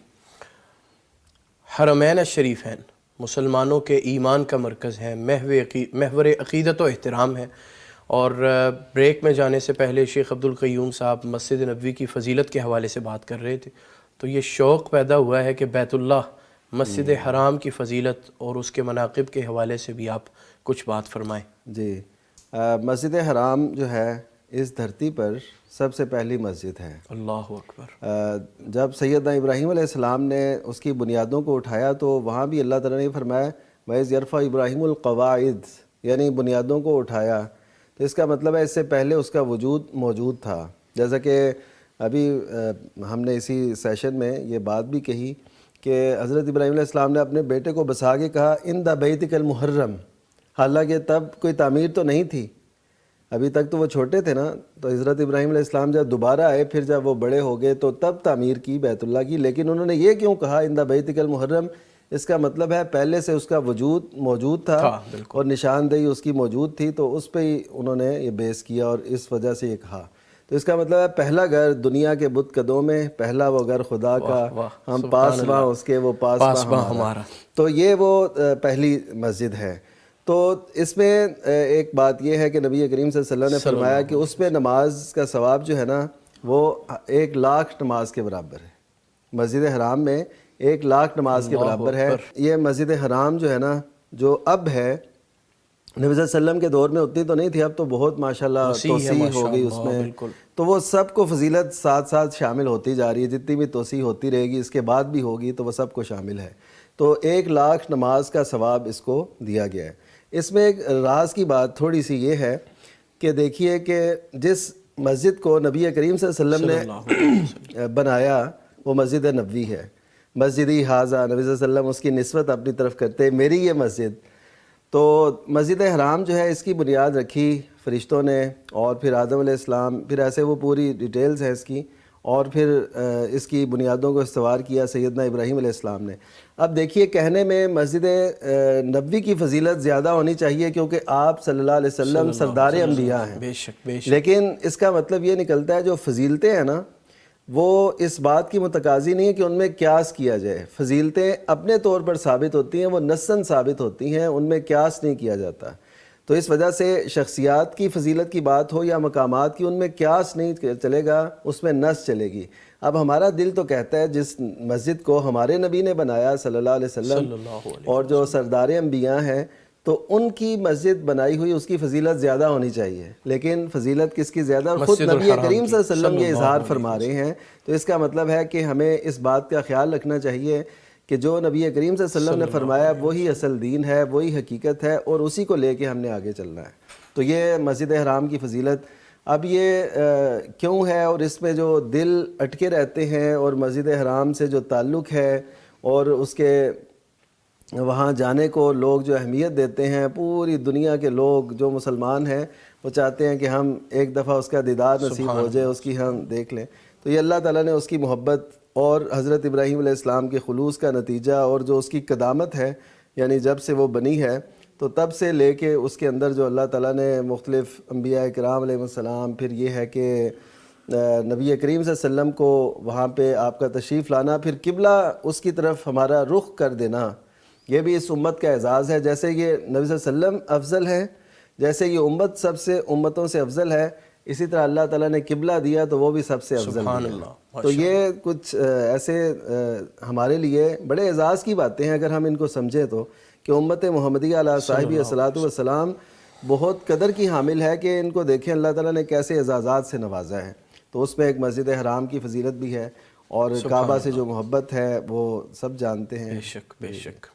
حرمین الشریفین مسلمانوں کے ایمان کا مرکز ہے، محور عقیدت و احترام ہے. اور بریک میں جانے سے پہلے شیخ عبدالقیوم صاحب مسجد نبوی کی فضیلت کے حوالے سے بات کر رہے تھے، تو یہ شوق پیدا ہوا ہے کہ بیت اللہ مسجد حرام کی فضیلت اور اس کے مناقب کے حوالے سے بھی آپ کچھ بات فرمائیں. جی مسجد حرام جو ہے اس دھرتی پر سب سے پہلی مسجد ہے. اللہ اکبر. جب سیدنا ابراہیم علیہ السلام نے اس کی بنیادوں کو اٹھایا تو وہاں بھی اللہ تعالیٰ نے فرمایا وَإِذْ يَرْفَعُ إِبْرَاهِيمُ الْقَوَاعِدَ، یعنی بنیادوں کو اٹھایا. تو اس کا مطلب ہے اس سے پہلے اس کا وجود موجود تھا. جیسا کہ ابھی ہم نے اسی سیشن میں یہ بات بھی کہی کہ حضرت ابراہیم علیہ السلام نے اپنے بیٹے کو بسا کے کہا اِنْدَ بَيْتِكَ الْمُحَرَّمِ، حالانکہ تب کوئی تعمیر تو نہیں تھی، ابھی تک تو وہ چھوٹے تھے نا. تو حضرت ابراہیم علیہ السلام جب دوبارہ آئے پھر جب وہ بڑے ہو گئے تو تب تعمیر کی بیت اللہ کی. لیکن انہوں نے یہ کیوں کہا اِنْدَ بَيْتِكَ الْمُحَرَّمِ؟ اس کا مطلب ہے پہلے سے اس کا وجود موجود تھا اور نشاندہی اس کی موجود تھی، تو اس پہ ہی انہوں نے یہ بیس کیا اور اس وجہ سے یہ کہا. تو اس کا مطلب ہے پہلا گھر دنیا کے بت قدوں میں، پہلا وہ گھر خدا کا، ہم پاسباں اس کے، وہ پاسباں ہمارا. تو یہ وہ پہلی مسجد ہے. تو اس میں ایک بات یہ ہے کہ نبی کریم صلی اللہ علیہ وسلم نے فرمایا کہ اس پہ نماز کا ثواب جو ہے نا وہ 1,00,000 نماز کے برابر ہے. مسجد حرام میں 1,00,000 نماز کے برابر ہے. یہ مسجد حرام جو ہے نا جو اب ہے، نبی صلی اللہ علیہ وسلم کے دور میں اتنی تو نہیں تھی، اب تو بہت ماشاءاللہ توسیع ہو گئی اس میں. تو وہ سب کو فضیلت ساتھ ساتھ شامل ہوتی جا رہی ہے، جتنی بھی توسیع ہوتی رہے گی اس کے بعد بھی ہوگی تو وہ سب کو شامل ہے. تو 1,00,000 نماز کا ثواب اس کو دیا گیا ہے. اس میں ایک راز کی بات تھوڑی سی یہ ہے کہ دیکھیے کہ جس مسجد کو نبی کریم صلی اللہ علیہ وسلم نے بنایا وہ مسجد نبوی ہے. مسجدی حاضہ، نبی صلی اللہ علیہ وسلم اس کی نسبت اپنی طرف کرتے، میری یہ مسجد. تو مسجد حرام جو ہے اس کی بنیاد رکھی فرشتوں نے، اور پھر آدم علیہ السلام، پھر ایسے وہ پوری ڈیٹیلز ہیں اس کی، اور پھر اس کی بنیادوں کو استوار کیا سیدنا ابراہیم علیہ السلام نے. اب دیکھیے کہنے میں مسجد نبوی کی فضیلت زیادہ ہونی چاہیے کیونکہ آپ صلی اللہ علیہ وسلم سردار انبیاء ہیں. بے شک. لیکن اس کا مطلب یہ نکلتا ہے جو فضیلتیں ہیں نا وہ اس بات کی متقاضی نہیں ہے کہ ان میں قیاس کیا جائے. فضیلتیں اپنے طور پر ثابت ہوتی ہیں، وہ نصاً ثابت ہوتی ہیں، ان میں قیاس نہیں کیا جاتا. تو اس وجہ سے شخصیات کی فضیلت کی بات ہو یا مقامات کی، ان میں قیاس نہیں چلے گا، اس میں نص چلے گی. اب ہمارا دل تو کہتا ہے جس مسجد کو ہمارے نبی نے بنایا صلی اللہ علیہ وسلم اور جو سردار انبیاء ہیں تو ان کی مسجد بنائی ہوئی اس کی فضیلت زیادہ ہونی چاہیے. لیکن فضیلت کس کی زیادہ؟ خود نبی کریم صلی اللہ علیہ وسلم یہ اظہار فرما رہے ہیں. تو اس کا مطلب ہے کہ ہمیں اس بات کا خیال رکھنا چاہیے کہ جو نبی کریم صلی اللہ علیہ وسلم نے فرمایا وہی اصل دین ہے، وہی حقیقت ہے، اور اسی کو لے کے ہم نے آگے چلنا ہے. تو یہ مسجد حرام کی فضیلت. اب یہ کیوں ہے اور اس میں جو دل اٹکے رہتے ہیں اور مسجد حرام سے جو تعلق ہے اور اس کے وہاں جانے کو لوگ جو اہمیت دیتے ہیں، پوری دنیا کے لوگ جو مسلمان ہیں وہ چاہتے ہیں کہ ہم ایک دفعہ اس کا دیدار نصیب ہو جائے، اس کی ہم دیکھ لیں. تو یہ اللہ تعالیٰ نے اس کی محبت اور حضرت ابراہیم علیہ السلام کے خلوص کا نتیجہ اور جو اس کی قدامت ہے، یعنی جب سے وہ بنی ہے تو تب سے لے کے اس کے اندر جو اللہ تعالیٰ نے مختلف انبیاء کرام علیہ السلام، پھر یہ ہے کہ نبی کریم صلی اللہ علیہ وسلم کو وہاں پہ آپ کا تشریف لانا، پھر قبلہ اس کی طرف ہمارا رخ کر دینا، یہ بھی اس امت کا اعزاز ہے۔ جیسے یہ نبی صلی اللہ علیہ وسلم افضل ہے، جیسے یہ امت سب سے امتوں سے افضل ہے، اسی طرح اللہ تعالیٰ نے قبلہ دیا تو وہ بھی سب سے افضل ہے۔ تو یہ کچھ ایسے ہمارے لیے بڑے اعزاز کی باتیں ہیں اگر ہم ان کو سمجھیں تو، کہ امت محمدیہ علیہ صاحبہ الصلاۃ والسلام بہت قدر کی حامل ہے، کہ ان کو دیکھیں اللہ تعالیٰ نے کیسے اعزازات سے نوازا ہے۔ تو اس میں ایک مسجد حرام کی فضیلت بھی ہے، اور کعبہ سے جو محبت ہے وہ سب جانتے ہیں۔ بے شک بے شک۔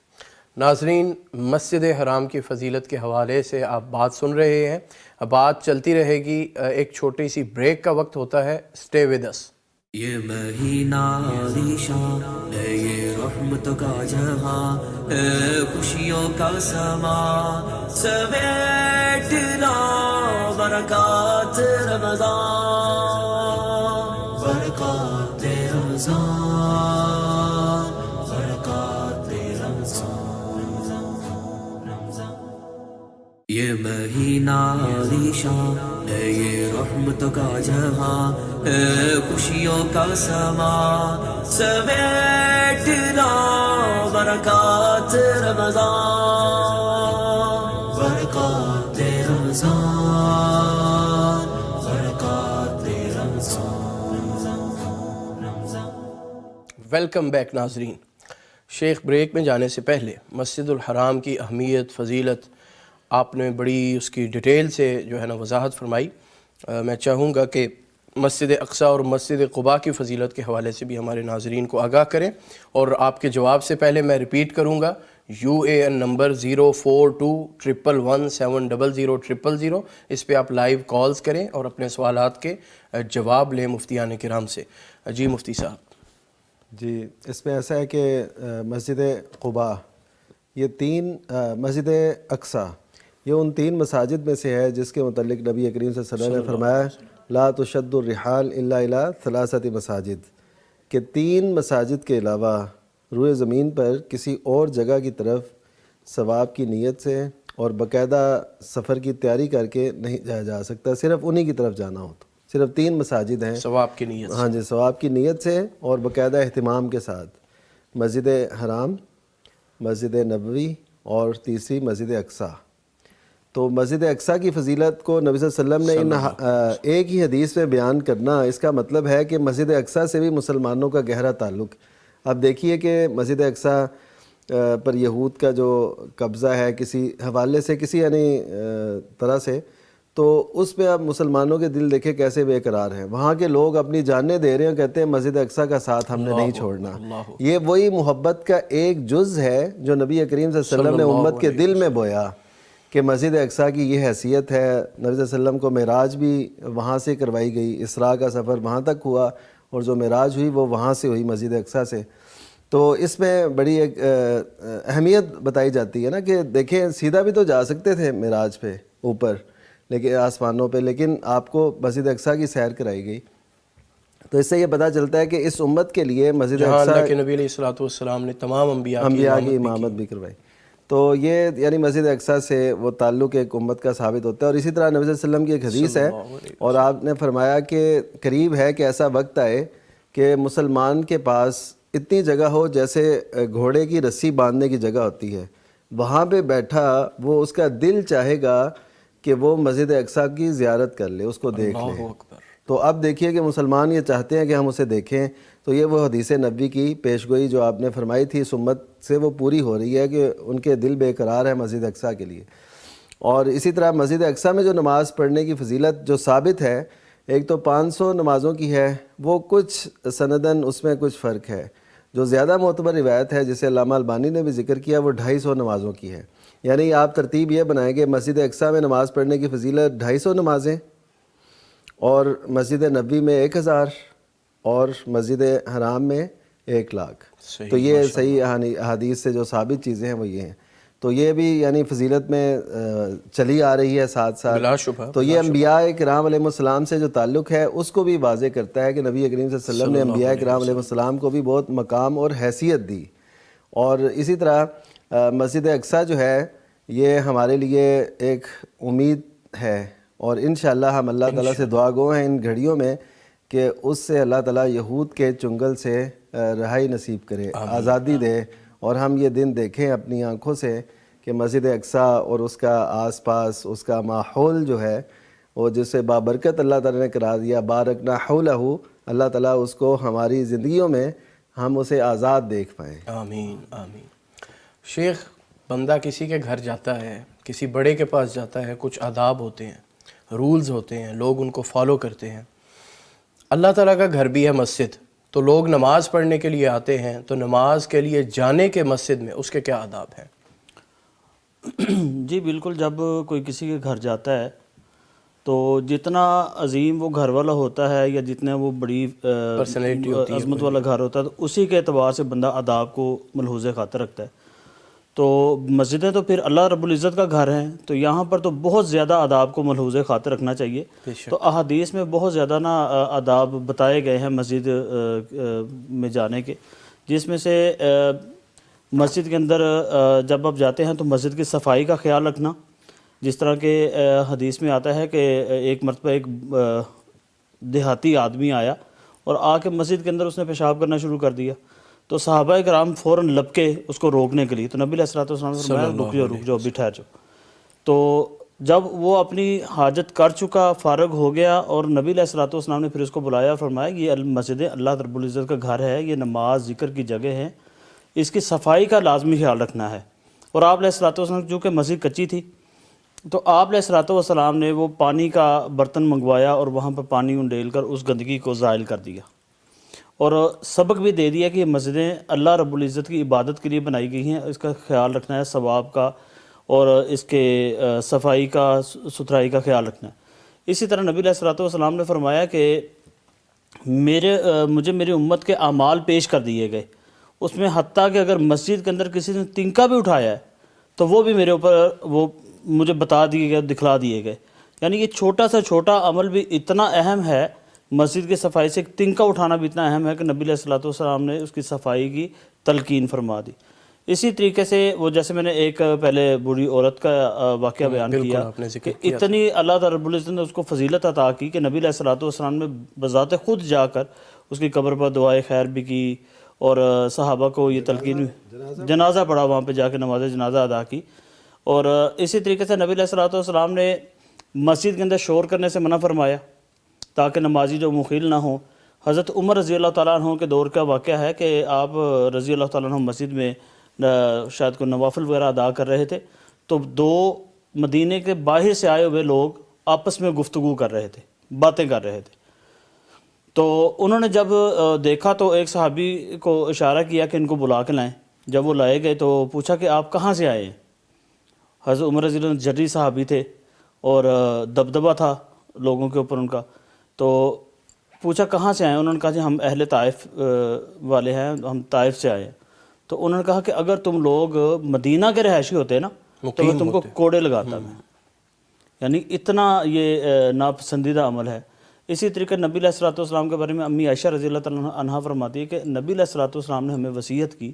ناظرین، مسجد حرام کی فضیلت کے حوالے سے آپ بات سن رہے ہیں، بات چلتی رہے گی، ایک چھوٹی سی بریک کا وقت ہوتا ہے، اسٹے ود اس۔ یہ مہینہ علیشان ہے، یہ رحمت کا جہاں ہے، خوشیوں کا سما سمیٹ لا برکات رمضان، برکات رمضان، برکات رمضان۔ یہ مہینہ علیشان ہے، یہ رحمت کا جہاں ہے، خوشیوں کا سما سمیٹ لا برکات رمضان، برکات رمضان، برکات رمضان۔ ویلکم بیک ناظرین۔ شیخ بریک میں جانے سے پہلے مسجد الحرام کی اہمیت، فضیلت آپ نے بڑی اس کی ڈیٹیل سے جو ہے نا وضاحت فرمائی۔ میں چاہوں گا کہ مسجد اقصیٰ اور مسجد قباء کی فضیلت کے حوالے سے بھی ہمارے ناظرین کو آگاہ کریں، اور آپ کے جواب سے پہلے میں ریپیٹ کروں گا، UAN نمبر 0421170000، اس پہ آپ لائیو کالز کریں اور اپنے سوالات کے جواب لیں مفتیان کرام سے۔ جی مفتی صاحب۔ جی، اس میں ایسا ہے کہ مسجد قباء، یہ تین، مسجد اقصیٰ، یہ ان تین مساجد میں سے ہے جس کے متعلق نبی کریم صلی اللہ علیہ وسلم نے فرمایا لا تشد الرحال الا الى ثلاثۃ مساجد، کہ تین مساجد کے علاوہ روئے زمین پر کسی اور جگہ کی طرف ثواب کی نیت سے اور باقاعدہ سفر کی تیاری کر کے نہیں جایا جا سکتا، صرف انہی کی طرف جانا ہو۔ تو صرف تین مساجد ہیں ثواب کی نیت سے، ہاں جی، ثواب کی نیت سے اور باقاعدہ اہتمام کے ساتھ، مسجد حرام، مسجد نبوی اور تیسری مسجد اقصیٰ۔ تو مسجد اقصیٰ کی فضیلت کو نبی صلی اللہ علیہ وسلم نے ایک ہی حدیث میں بیان کرنا، اس کا مطلب ہے کہ مسجد اقصیٰ سے بھی مسلمانوں کا گہرا تعلق۔ اب دیکھیے کہ مسجد اقصیٰ پر یہود کا جو قبضہ ہے کسی حوالے سے، کسی یعنی طرح سے، تو اس پہ اب مسلمانوں کے دل دیکھے کیسے بے قرار ہیں۔ وہاں کے لوگ اپنی جانیں دے رہے ہیں، کہتے ہیں مسجد اقصیٰ کا ساتھ ہم نے نہیں چھوڑنا۔ یہ وہی محبت کا ایک جز ہے جو نبی کریم صلی اللہ علیہ وسلم نے امت کے دل میں بویا، کہ مسجد اقصیٰ کی یہ حیثیت ہے۔ نبی صلی اللہ علیہ وسلم کو معراج بھی وہاں سے کروائی گئی، اسراء کا سفر وہاں تک ہوا، اور جو معراج ہوئی وہ وہاں سے ہوئی، مسجد اقصیٰ سے۔ تو اس میں بڑی ایک اہمیت بتائی جاتی ہے نا، کہ دیکھیں سیدھا بھی تو جا سکتے تھے معراج پہ اوپر، لیکن آسمانوں پہ، لیکن آپ کو مسجد اقصیٰ کی سیر کرائی گئی۔ تو اس سے یہ پتہ چلتا ہے کہ اس امت کے لیے مسجد اقصیٰ، اللہ کے نبی علیہ الصلوۃ والسلام نے تمام انبیاء کی امامت بھی کروائی۔ تو یہ یعنی مسجد اقصیٰ سے وہ تعلق ایک امت کا ثابت ہوتا ہے۔ اور اسی طرح نبی صلی اللہ علیہ وسلم کی ایک حدیث ہے، اور آپ نے فرمایا کہ قریب ہے کہ ایسا وقت آئے کہ مسلمان کے پاس اتنی جگہ ہو جیسے گھوڑے کی رسی باندھنے کی جگہ ہوتی ہے، وہاں پہ بیٹھا وہ اس کا دل چاہے گا کہ وہ مسجد اقصیٰ کی زیارت کر لے، اس کو دیکھ لے۔ تو اب دیکھیے کہ مسلمان یہ چاہتے ہیں کہ ہم اسے دیکھیں، تو یہ وہ حدیث نبوی کی پیشگوئی جو آپ نے فرمائی تھی اس امت سے وہ پوری ہو رہی ہے، کہ ان کے دل بے قرار ہے مسجد اقصیٰ کے لیے۔ اور اسی طرح مسجد اقصیٰ میں جو نماز پڑھنے کی فضیلت جو ثابت ہے، ایک تو 500 نمازوں کی ہے، وہ کچھ سندن اس میں کچھ فرق ہے۔ جو زیادہ معتبر روایت ہے جسے علامہ البانی نے بھی ذکر کیا، وہ 250 نمازوں کی ہے۔ یعنی آپ ترتیب یہ بنائیں گے مسجد اقصیٰ میں نماز پڑھنے کی فضیلت 250 نمازیں، اور مسجد نبوی میں 1000، اور مسجد حرام میں 1,00,000۔ تو یہ صحیح احادیث سے جو ثابت چیزیں ہیں وہ یہ ہیں۔ تو یہ بھی یعنی فضیلت میں چلی آ رہی ہے ساتھ ساتھ. بلا شبہ. تو یہ انبیاء کرام علیہ السلام سے جو تعلق ہے اس کو بھی واضح کرتا ہے کہ نبی کریم صلی اللہ علیہ وسلم نے انبیاء کرام علیہ السلام کو بھی بہت مقام اور حیثیت دی. اور اسی طرح مسجد اقصیٰ جو ہے یہ ہمارے لیے ایک امید ہے، اور انشاءاللہ ہم اللہ تعالیٰ سے دعا گو ہیں ان گھڑیوں میں کہ اس سے اللہ تعالیٰ یہود کے چنگل سے رہائی نصیب کرے، آزادی دے، اور ہم یہ دن دیکھیں اپنی آنکھوں سے کہ مسجد اقصیٰ اور اس کا آس پاس اس کا ماحول جو ہے وہ جسے بابرکت اللہ تعالیٰ نے قرار دیا، بارکنا حولہ، اللہ تعالیٰ اس کو ہماری زندگیوں میں ہم اسے آزاد دیکھ پائیں. آمین آمین. شیخ، بندہ کسی کے گھر جاتا ہے، کسی بڑے کے پاس جاتا ہے، کچھ آداب ہوتے ہیں، رولز ہوتے ہیں، لوگ ان کو فالو کرتے ہیں. اللہ تعالیٰ کا گھر بھی ہے مسجد، تو لوگ نماز پڑھنے کے لیے آتے ہیں، تو نماز کے لیے جانے کے مسجد میں اس کے کیا آداب ہیں؟ جی بالکل، جب کوئی کسی کے گھر جاتا ہے تو جتنا عظیم وہ گھر والا ہوتا ہے یا جتنا وہ بڑی پرسنالٹی ہوتی ہے، عظمت والا گھر ہوتا ہے، تو اسی کے اعتبار سے بندہ آداب کو ملحوظ خاطر رکھتا ہے. تو مسجدیں تو پھر اللہ رب العزت کا گھر ہیں، تو یہاں پر تو بہت زیادہ آداب کو ملحوظ خاطر رکھنا چاہیے. تو احادیث میں بہت زیادہ آداب بتائے گئے ہیں مسجد میں جانے کے، جس میں سے مسجد کے اندر جب آپ جاتے ہیں تو مسجد کی صفائی کا خیال رکھنا. جس طرح کہ حدیث میں آتا ہے کہ ایک مرتبہ ایک دیہاتی آدمی آیا اور آ کے مسجد کے اندر اس نے پیشاب کرنا شروع کر دیا، تو صحابہ کرام فوراً لپکے اس کو روکنے کے لیے. تو نبی علیہ الصلوۃ والسلام نے فرمایا رک جاؤ ابھی ٹھہر جاؤ. تو جب وہ اپنی حاجت کر چکا، فارغ ہو گیا، اور نبی علیہ الصلوۃ والسلام نے پھر اس کو بلایا اور فرمایا یہ مسجد اللہ رب العزت کا گھر ہے، یہ نماز ذکر کی جگہ ہے، اس کی صفائی کا لازمی خیال رکھنا ہے. اور آپ علیہ الصلوۃ والسلام چونکہ مسجد کچی تھی تو آپ علیہ الصلوۃ والسلام نے وہ پانی کا برتن منگوایا اور وہاں پر پانی انڈیل کر اس گندگی کو زائل کر دیا، اور سبق بھی دے دیا کہ یہ مسجدیں اللہ رب العزت کی عبادت کے لیے بنائی گئی ہیں، اس کا خیال رکھنا ہے، ثواب کا اور اس کے صفائی کا، ستھرائی کا خیال رکھنا ہے. اسی طرح نبی علیہ الصلوۃ والسلام نے فرمایا کہ مجھے میری امت کے اعمال پیش کر دیے گئے، اس میں حتیٰ کہ اگر مسجد کے اندر کسی نے تنکا بھی اٹھایا ہے تو وہ بھی میرے اوپر وہ مجھے بتا دیے گئے، دکھلا دیے گئے. یعنی یہ چھوٹا سا چھوٹا عمل بھی اتنا اہم ہے، مسجد کی صفائی سے ایک تنکا اٹھانا بھی اتنا اہم ہے کہ نبی علیہ الصلوۃ والسلام نے اس کی صفائی کی تلقین فرما دی. اسی طریقے سے وہ جیسے میں نے ایک پہلے بوڑھی عورت کا واقعہ بیان کیا کہ اتنی اللہ رب العزت نے اس کو فضیلت عطا کی کہ نبی علیہ الصلوۃ والسلام نے بذات خود جا کر اس کی قبر پر دعائے خیر بھی کی اور صحابہ کو یہ تلقین، جنازہ پڑھا، وہاں پہ جا کے نماز جنازہ ادا کی. اور اسی طریقے سے نبی علیہ الصلوۃ والسلام نے مسجد کے اندر شور کرنے سے منع فرمایا تاکہ نمازی جو مخیل نہ ہوں. حضرت عمر رضی اللہ تعالیٰ عنہ کے دور کا واقعہ ہے کہ آپ رضی اللہ تعالیٰ عنہ مسجد میں شاید کوئی نوافل وغیرہ ادا کر رہے تھے، تو دو مدینے کے باہر سے آئے ہوئے لوگ آپس میں گفتگو کر رہے تھے، باتیں کر رہے تھے. تو انہوں نے جب دیکھا تو ایک صحابی کو اشارہ کیا کہ ان کو بلا کے لائیں. جب وہ لائے گئے تو پوچھا کہ آپ کہاں سے آئے ہیں؟ حضرت عمر رضی اللہ عنہ جری صحابی تھے اور دبدبہ تھا لوگوں کے اوپر ان کا. تو پوچھا کہاں سے آئے ہیں؟ انہوں نے کہا جی ہم اہل طائف والے ہیں، ہم طائف سے آئے ہیں. تو انہوں نے کہا کہ اگر تم لوگ مدینہ کے رہائشی ہوتے نا تو میں تم کو کوڑے لگاتا میں. یعنی اتنا یہ ناپسندیدہ عمل ہے. اسی طریقے نبی علیہ الصلوۃ والسلام کے بارے میں امی عائشہ رضی اللہ تعالیٰ عنہا فرماتی ہے کہ نبی علیہ الصلوۃ والسلام نے ہمیں وصیت کی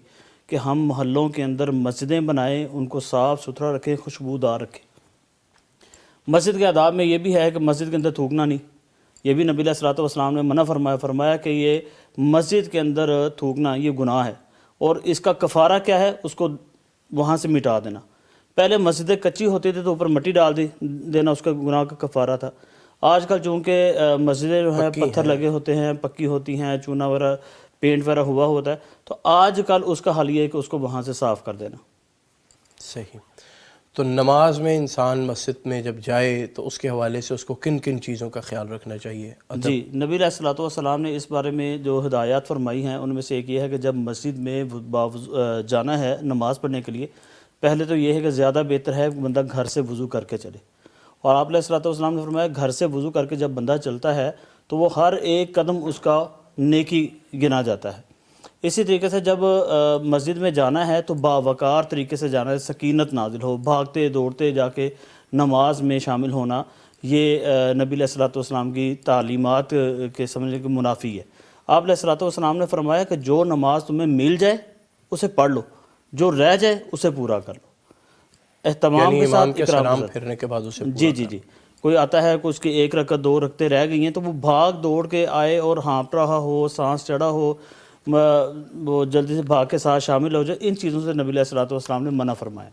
کہ ہم محلوں کے اندر مسجدیں بنائیں، ان کو صاف ستھرا رکھیں، خوشبودار رکھیں. مسجد کے آداب میں یہ بھی ہے کہ مسجد کے اندر تھوکنا نہیں، یہ بھی نبی علیہ الصلوۃ والسلام نے منع فرمایا کہ یہ مسجد کے اندر تھوکنا یہ گناہ ہے، اور اس کا کفارہ کیا ہے؟ اس کو وہاں سے مٹا دینا. پہلے مسجدیں کچی ہوتی تھی تو اوپر مٹی ڈال دینا اس کا گناہ کا کفارہ تھا. آج کل چونکہ مسجدیں جو ہیں پتھر لگے ہوتے ہیں، پکی ہوتی ہیں، چونا وغیرہ پینٹ وغیرہ ہوا ہوتا ہے، تو آج کل اس کا حل یہ ہے کہ اس کو وہاں سے صاف کر دینا. صحیح. تو نماز میں انسان مسجد میں جب جائے تو اس کے حوالے سے اس کو کن کن چیزوں کا خیال رکھنا چاہیے؟ جی نبی علیہ الصلوۃ والسلام نے اس بارے میں جو ہدایات فرمائی ہیں ان میں سے ایک یہ ہے کہ جب مسجد میں جانا ہے نماز پڑھنے کے لیے، پہلے تو یہ ہے کہ زیادہ بہتر ہے بندہ گھر سے وضو کر کے چلے. اور آپ علیہ الصلوۃ والسلام نے فرمایا گھر سے وضو کر کے جب بندہ چلتا ہے تو وہ ہر ایک قدم اس کا نیکی گنا جاتا ہے. اسی طریقے سے جب مسجد میں جانا ہے تو باوقار طریقے سے جانا ہے، سکینت نازل ہو، بھاگتے دوڑتے جا کے نماز میں شامل ہونا، یہ نبی علیہ الصلوۃ والسلام کی تعلیمات کے سمجھنے کے منافی ہے۔ آپ علیہ الصلوۃ والسلام نے فرمایا کہ جو نماز تمہیں مل جائے اسے پڑھ لو، جو رہ جائے اسے پورا کر لو، اہتمام یعنی کے امام ساتھ کے اکرام سلام کے ساتھ۔ پھرنے کے بعد اسے جی جی جی، کوئی آتا ہے کچھ کی 1 رکعت 2 رکعتیں رہ گئی ہیں تو وہ بھاگ دوڑ کے آئے اور ہانپ رہا ہو، سانس چڑھا ہو، وہ جلدی سے بھاگ کے ساتھ شامل ہو جائے، ان چیزوں سے نبی علیہ الصلوۃ والسلام نے منع فرمایا۔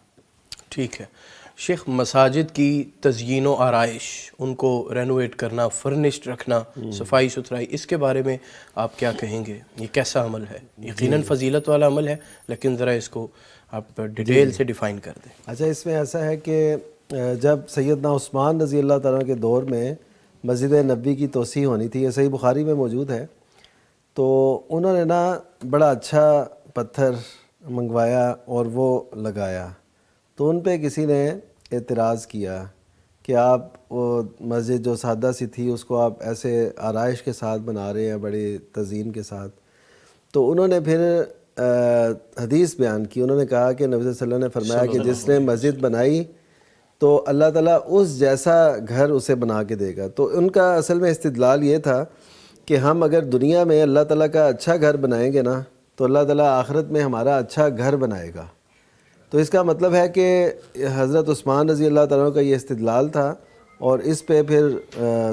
ٹھیک ہے شیخ، مساجد کی تزئین و آرائش، ان کو رینوویٹ کرنا، فرنشڈ رکھنا، صفائی ستھرائی، اس کے بارے میں آپ کیا کہیں گے؟ یہ کیسا عمل ہے؟ یقیناً فضیلت والا عمل ہے، لیکن ذرا اس کو آپ ڈیٹیل سے ڈیفائن کر دیں۔ اچھا، اس میں ایسا ہے کہ جب سیدنا عثمان رضی اللہ تعالیٰ کے دور میں مسجد نبوی کی توسیع ہونی تھی، یہ صحیح بخاری میں موجود ہے، تو انہوں نے نا بڑا اچھا پتھر منگوایا اور وہ لگایا، تو ان پہ کسی نے اعتراض کیا کہ آپ وہ مسجد جو سادہ سی تھی اس کو آپ ایسے آرائش کے ساتھ بنا رہے ہیں، بڑی تزئین کے ساتھ۔ تو انہوں نے پھر حدیث بیان کی، انہوں نے کہا کہ نبی صلی اللہ علیہ وسلم نے فرمایا کہ جس نے مسجد بنائی تو اللہ تعالیٰ اس جیسا گھر اسے بنا کے دے گا۔ تو ان کا اصل میں استدلال یہ تھا کہ ہم اگر دنیا میں اللہ تعالیٰ کا اچھا گھر بنائیں گے نا تو اللہ تعالیٰ آخرت میں ہمارا اچھا گھر بنائے گا۔ تو اس کا مطلب ہے کہ حضرت عثمان رضی اللہ تعالیٰ کا یہ استدلال تھا، اور اس پہ پھر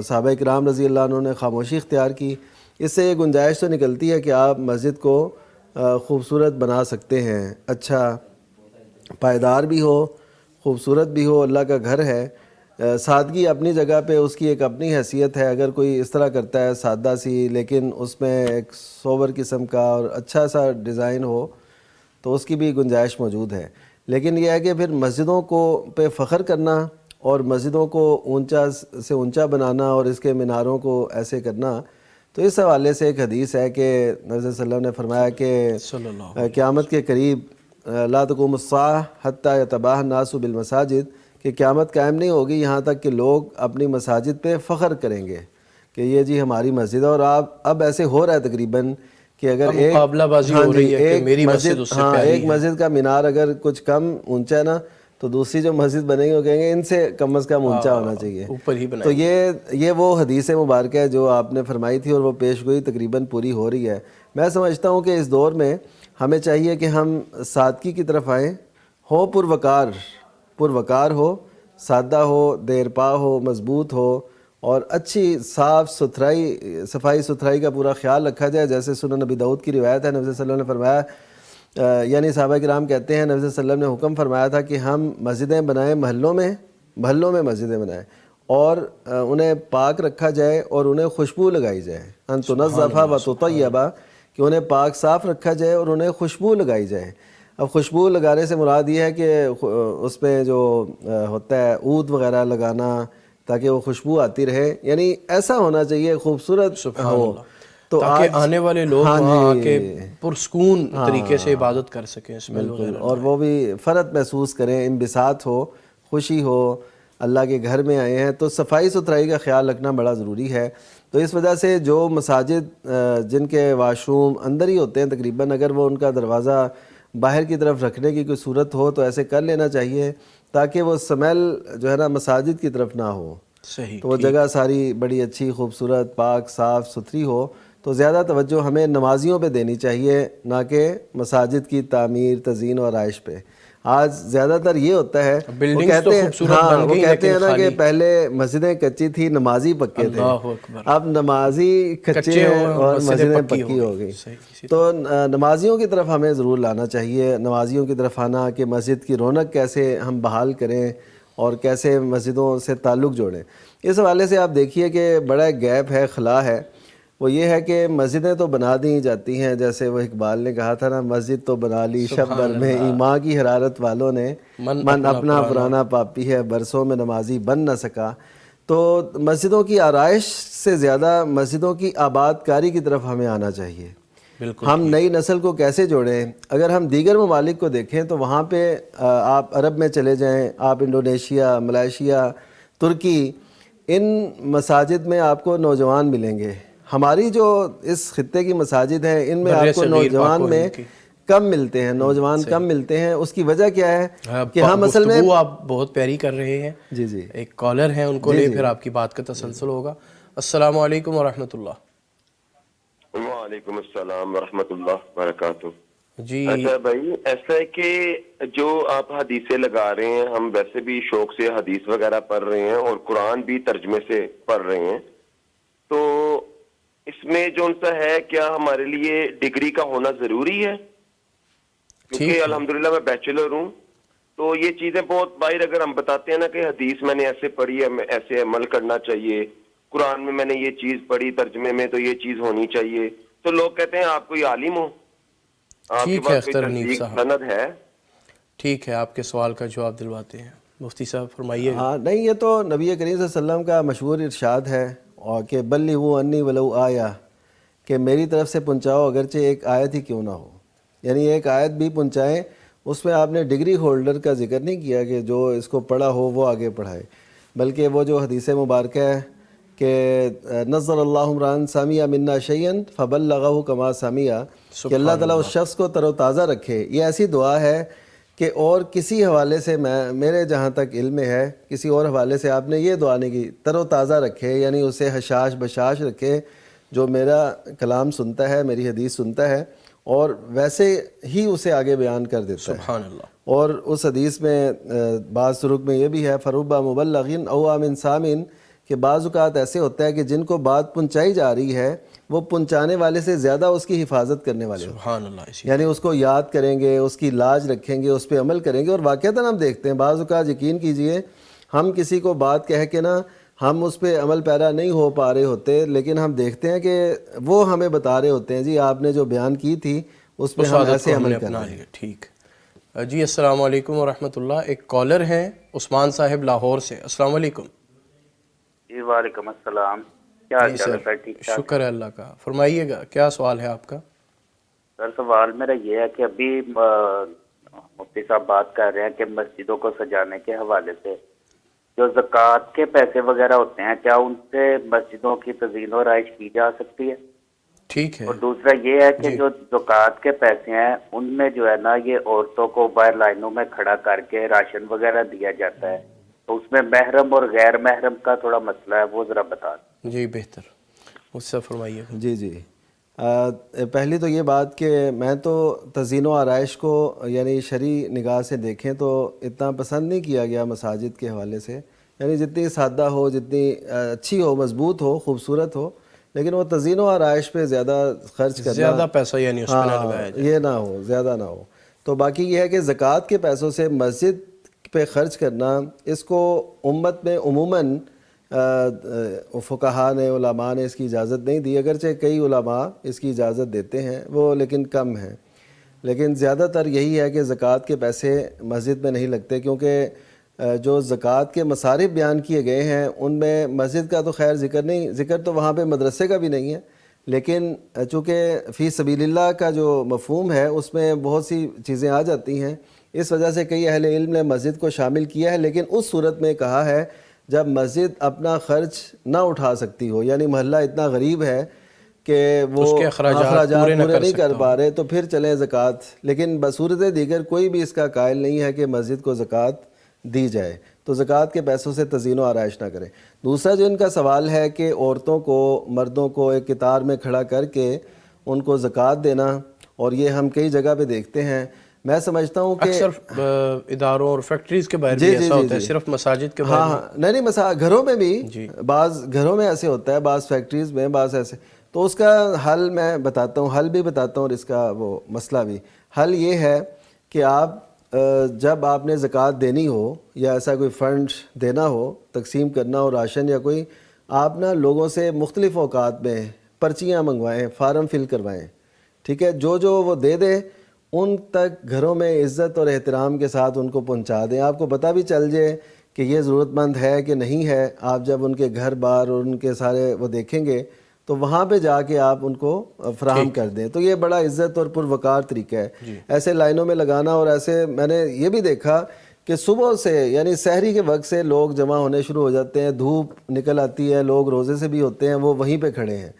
صحابہ کرام رضی اللہ عنہ نے خاموشی اختیار کی۔ اس سے یہ گنجائش تو نکلتی ہے کہ آپ مسجد کو خوبصورت بنا سکتے ہیں، اچھا پائیدار بھی ہو، خوبصورت بھی ہو، اللہ کا گھر ہے۔ سادگی اپنی جگہ پہ اس کی ایک اپنی حیثیت ہے، اگر کوئی اس طرح کرتا ہے سادہ سی لیکن اس میں ایک سوبر قسم کا اور اچھا سا ڈیزائن ہو تو اس کی بھی گنجائش موجود ہے۔ لیکن یہ ہے کہ پھر مسجدوں کو پہ فخر کرنا اور مسجدوں کو اونچا سے اونچا بنانا اور اس کے میناروں کو ایسے کرنا، تو اس حوالے سے ایک حدیث ہے کہ نبی صلی اللہ علیہ وسلم نے فرمایا کہ قیامت کے قریب لا تقوم الساعہ حتی یتباہی الناس بالمساجد، کہ قیامت قائم نہیں ہوگی یہاں تک کہ لوگ اپنی مساجد پہ فخر کریں گے کہ یہ جی ہماری مسجد ہے۔ اور اب ایسے ہو رہا ہے تقریباً کہ اگر ایک مقابلہ بازی ہو رہی ہے کہ میری مسجد اس سے پیاری ہے، ایک مسجد کا مینار اگر کچھ کم اونچا ہے نا تو دوسری جو مسجد بنے گی وہ کہیں گے ان سے کم از کم اونچا ہونا چاہیے، اوپر ہی بنائیں۔ تو یہ وہ حدیث مبارکہ ہے جو آپ نے فرمائی تھی، اور وہ پیش گوئی تقریباً پوری ہو رہی ہے۔ میں سمجھتا ہوں کہ اس دور میں ہمیں چاہیے کہ ہم سادگی کی طرف آئیں، ہو پروکار ہو، سادہ ہو، دیر پا ہو، مضبوط ہو، اور اچھی صفائی ستھرائی کا پورا خیال رکھا جائے، جیسے سنن نبی داؤد کی روایت ہے، نبی صلی اللہ علیہ وسلم نے فرمایا، یعنی صحابہ کرام کہتے ہیں نبی صلی اللہ علیہ وسلم نے حکم فرمایا تھا کہ ہم مسجدیں بنائیں، محلوں میں مسجدیں بنائیں، اور انہیں پاک رکھا جائے اور انہیں خوشبو لگائی جائے، ان تنظفا و تطیبا، کہ انہیں پاک صاف رکھا جائے اور انہیں خوشبو لگائی جائے۔ اب خوشبو لگانے سے مراد یہ ہے کہ اس میں جو ہوتا ہے عود وغیرہ لگانا تاکہ وہ خوشبو آتی رہے، یعنی ایسا ہونا چاہیے خوبصورت ہو، تو تاکہ آنے والے لوگ وہاں آ کے پرسکون طریقے سے عبادت کر سکیں، اسمیل وغیرہ، اور وہ بھی فرحت محسوس کریں، انبساط ہو، خوشی ہو، اللہ کے گھر میں آئے ہیں۔ تو صفائی ستھرائی کا خیال رکھنا بڑا ضروری ہے۔ تو اس وجہ سے جو مساجد جن کے واش روم اندر ہی ہوتے ہیں تقریباً، اگر وہ ان کا دروازہ باہر کی طرف رکھنے کی کوئی صورت ہو تو ایسے کر لینا چاہیے، تاکہ وہ سمیل جو ہے نا مساجد کی طرف نہ ہو، صحیح، تو وہ جگہ ساری بڑی اچھی خوبصورت پاک صاف ستھری ہو۔ تو زیادہ توجہ ہمیں نمازیوں پہ دینی چاہیے، نہ کہ مساجد کی تعمیر، تزئین اور آرائش پہ۔ آج زیادہ تر یہ ہوتا ہے، وہ کہتے ہیں نا کہ پہلے مسجدیں کچی تھی، نمازی پکے تھے، اب نمازی کچے اور مسجدیں پکی ہو گئی۔ تو نمازیوں کی طرف ہمیں ضرور لانا چاہیے، نمازیوں کی طرف آنا کہ مسجد کی رونق کیسے ہم بحال کریں اور کیسے مسجدوں سے تعلق جوڑیں۔ اس حوالے سے آپ دیکھیے کہ بڑا گیپ ہے، خلا ہے، وہ یہ ہے کہ مسجدیں تو بنا دی جاتی ہیں، جیسے وہ اقبال نے کہا تھا نا، مسجد تو بنا لی شب بھر میں ایمان کی حرارت والوں نے، من اپنا پرانا پاپی ہے برسوں میں نمازی بن نہ سکا۔ تو مسجدوں کی آرائش سے زیادہ مسجدوں کی آباد کاری کی طرف ہمیں آنا چاہیے۔ ہم نئی نسل کو کیسے جوڑیں؟ اگر ہم دیگر ممالک کو دیکھیں تو وہاں پہ آپ عرب میں چلے جائیں، آپ انڈونیشیا، ملائیشیا، ترکی، ان مساجد میں آپ کو نوجوان ملیں گے، ہماری جو اس خطے کی مساجد ہیں ان میں آپ کو نوجوان میں کم ملتے ہیں، نوجوان کم ملتے ہیں. اس کی وجہ کیا ہے کہ ہم اصل میں آپ بہت پیاری کر رہے ہیں. جی جی ایک کالر ہیں، ان کو لے پھر آپ کی بات کا تسلسل ہوگا. السلام علیکم ورحمۃ اللہ. وعلیکم السلام ورحمۃ اللہ وبرکاتہ. جی اچھا بھائی، ایسا ہے کہ جو آپ حدیثیں لگا رہے ہیں، ہم ویسے بھی شوق سے حدیث وغیرہ پڑھ رہے ہیں اور قرآن بھی ترجمے سے پڑھ رہے ہیں، تو اس میں جو ان سا ہے کیا ہمارے لیے ڈگری کا ہونا ضروری ہے؟ کیونکہ الحمدللہ میں بیچلر ہوں، تو یہ چیزیں بہت باہر اگر ہم بتاتے ہیں نا کہ حدیث میں نے ایسے پڑھی ہے، ایسے عمل کرنا چاہیے، قرآن میں نے یہ چیز پڑھی، ترجمے میں تو یہ چیز ہونی چاہیے، تو لوگ کہتے ہیں آپ کوئی عالم ہو، آپ کے پاس کوئی تصدیق سند ہے. ٹھیک ہے، آپ کے سوال کا جواب دلواتے ہیں. مفتی صاحب فرمائیے. ہاں نہیں، یہ تو نبی کریم صلی اللہ علیہ وسلم کا مشہور ارشاد ہے، اور کہ بلغوا انی ولو آیا، کہ میری طرف سے پہنچاؤ اگرچہ ایک آیت ہی کیوں نہ ہو. یعنی ایک آیت بھی پہنچائیں. اس میں آپ نے ڈگری ہولڈر کا ذکر نہیں کیا کہ جو اس کو پڑھا ہو وہ آگے پڑھائے، بلکہ وہ جو حدیث مبارکہ ہے کہ نزل اللہ عمران سامعہ منا شیئن فبلغہ کما سامعہ، کہ اللہ تعالیٰ اس شخص کو تر و تازہ رکھے. یہ ایسی دعا ہے کہ اور کسی حوالے سے میرے جہاں تک علم ہے کسی اور حوالے سے آپ نے یہ دعا نہیں کی. تر و تازہ رکھے یعنی اسے حشاش بشاش رکھے، جو میرا کلام سنتا ہے، میری حدیث سنتا ہے، اور ویسے ہی اسے آگے بیان کر دیتا ہے. سبحان اللہ. اور اس حدیث میں بعض طرق میں یہ بھی ہے فربا مبلغین او من سامن، کہ بعض اوقات ایسے ہوتا ہے کہ جن کو بات پہنچائی جا رہی ہے وہ پہنچانے والے سے زیادہ اس کی حفاظت کرنے والے ہیں. سبحان اللہ. یعنی اس کو یاد کریں گے، اس کی لاج رکھیں گے، اس پہ عمل کریں گے. اور واقعتاً ہم دیکھتے ہیں بعض اوقات، یقین کیجئے، ہم کسی کو بات کہہ کے نا ہم اس پہ عمل پیرا نہیں ہو پا رہے ہوتے، لیکن ہم دیکھتے ہیں کہ وہ ہمیں بتا رہے ہوتے ہیں جی آپ نے جو بیان کی تھی اس پہ ہم ایسے عمل کرنا ہے. ٹھیک. جی السلام علیکم ورحمۃ اللہ. ایک کالر ہیں عثمان صاحب لاہور سے. السلام علیکم. جی وعلیکم السلام. کیا حال چال ہے سر؟ ٹھیک ٹھاک. شکر ہے اللہ کا. فرمائیے گا کیا سوال ہے آپ کا؟ سر سوال میرا یہ ہے کہ ابھی مفتی صاحب بات کر رہے ہیں کہ مسجدوں کو سجانے کے حوالے سے جو زکوٰۃ کے پیسے وغیرہ ہوتے ہیں، کیا ان سے مسجدوں کی تزئین و رائش کی جا سکتی ہے؟ ٹھیک ہے. اور دوسرا یہ ہے کہ جو زکوٰۃ کے پیسے ہیں ان میں جو ہے نا یہ عورتوں کو باہر لائنوں میں کھڑا کر کے راشن وغیرہ دیا جاتا ہے، تو اس میں محرم اور غیر محرم کا تھوڑا مسئلہ ہے، وہ ذرا بتا دیں. جی بہتر، مجھ سے فرمائیے. جی جی پہلی تو یہ بات کہ میں تو تزئین و آرائش کو یعنی شرعی نگاہ سے دیکھیں تو اتنا پسند نہیں کیا گیا مساجد کے حوالے سے. یعنی جتنی سادہ ہو، جتنی اچھی ہو، مضبوط ہو، خوبصورت ہو، لیکن وہ تزئین و آرائش پہ زیادہ خرچ کرنا، زیادہ پیسہ یعنی اس پہ نہ لگایا جائے، یہ نہ ہو، زیادہ نہ ہو. تو باقی یہ ہے کہ زکوٰۃ کے پیسوں سے مسجد پہ خرچ کرنا، اس کو امت میں عموماً فقہاء نے، علماء نے اس کی اجازت نہیں دی. اگرچہ کئی علماء اس کی اجازت دیتے ہیں، وہ لیکن کم ہیں. لیکن زیادہ تر یہی ہے کہ زکوٰۃ کے پیسے مسجد میں نہیں لگتے، کیونکہ جو زکوٰۃ کے مصارف بیان کیے گئے ہیں ان میں مسجد کا تو خیر ذکر نہیں، ذکر تو وہاں پہ مدرسے کا بھی نہیں ہے، لیکن چونکہ فی سبیل اللہ کا جو مفہوم ہے اس میں بہت سی چیزیں آ جاتی ہیں، اس وجہ سے کئی اہل علم نے مسجد کو شامل کیا ہے. لیکن اس صورت میں کہا ہے جب مسجد اپنا خرچ نہ اٹھا سکتی ہو، یعنی محلہ اتنا غریب ہے کہ وہ اخراجات پورے نہیں کر پا رہے، تو پھر چلیں زکوٰۃ. لیکن بصورت دیگر کوئی بھی اس کا قائل نہیں ہے کہ مسجد کو زکوٰۃ دی جائے، تو زکوٰۃ کے پیسوں سے تزئین و آرائش نہ کریں. دوسرا جو ان کا سوال ہے کہ عورتوں کو، مردوں کو ایک قطار میں کھڑا کر کے ان کو زکوٰۃ دینا، اور یہ ہم کئی جگہ پہ دیکھتے ہیں. میں سمجھتا ہوں کہ اکثر اداروں اور فیکٹریز کے باہر بھی ایسا ہوتا ہے، صرف مساجد کے باہر؟ ہاں نہیں، گھروں میں بھی، بعض گھروں میں ایسے ہوتا ہے، بعض فیکٹریز میں، بعض ایسے. تو اس کا حل میں بتاتا ہوں، حل بھی بتاتا ہوں، اور اس کا وہ مسئلہ بھی. حل یہ ہے کہ آپ جب آپ نے زکوٰۃ دینی ہو یا ایسا کوئی فنڈ دینا ہو، تقسیم کرنا ہو، راشن یا کوئی، آپ نا لوگوں سے مختلف اوقات میں پرچیاں منگوائیں، فارم فل کروائیں. ٹھیک ہے، جو وہ دے دے ان تک گھروں میں عزت اور احترام کے ساتھ ان کو پہنچا دیں. آپ کو پتہ بھی چل جائے کہ یہ ضرورت مند ہے کہ نہیں ہے. آپ جب ان کے گھر بار اور ان کے سارے وہ دیکھیں گے تو وہاں پہ جا کے آپ ان کو فراہم کر دیں. تو یہ بڑا عزت اور پروقار طریقہ ہے. ایسے لائنوں میں لگانا، اور ایسے میں نے یہ بھی دیکھا کہ صبح سے یعنی سحری کے وقت سے لوگ جمع ہونے شروع ہو جاتے ہیں، دھوپ نکل آتی ہے، لوگ روزے سے بھی ہوتے ہیں، وہ وہیں پہ کھڑے ہیں.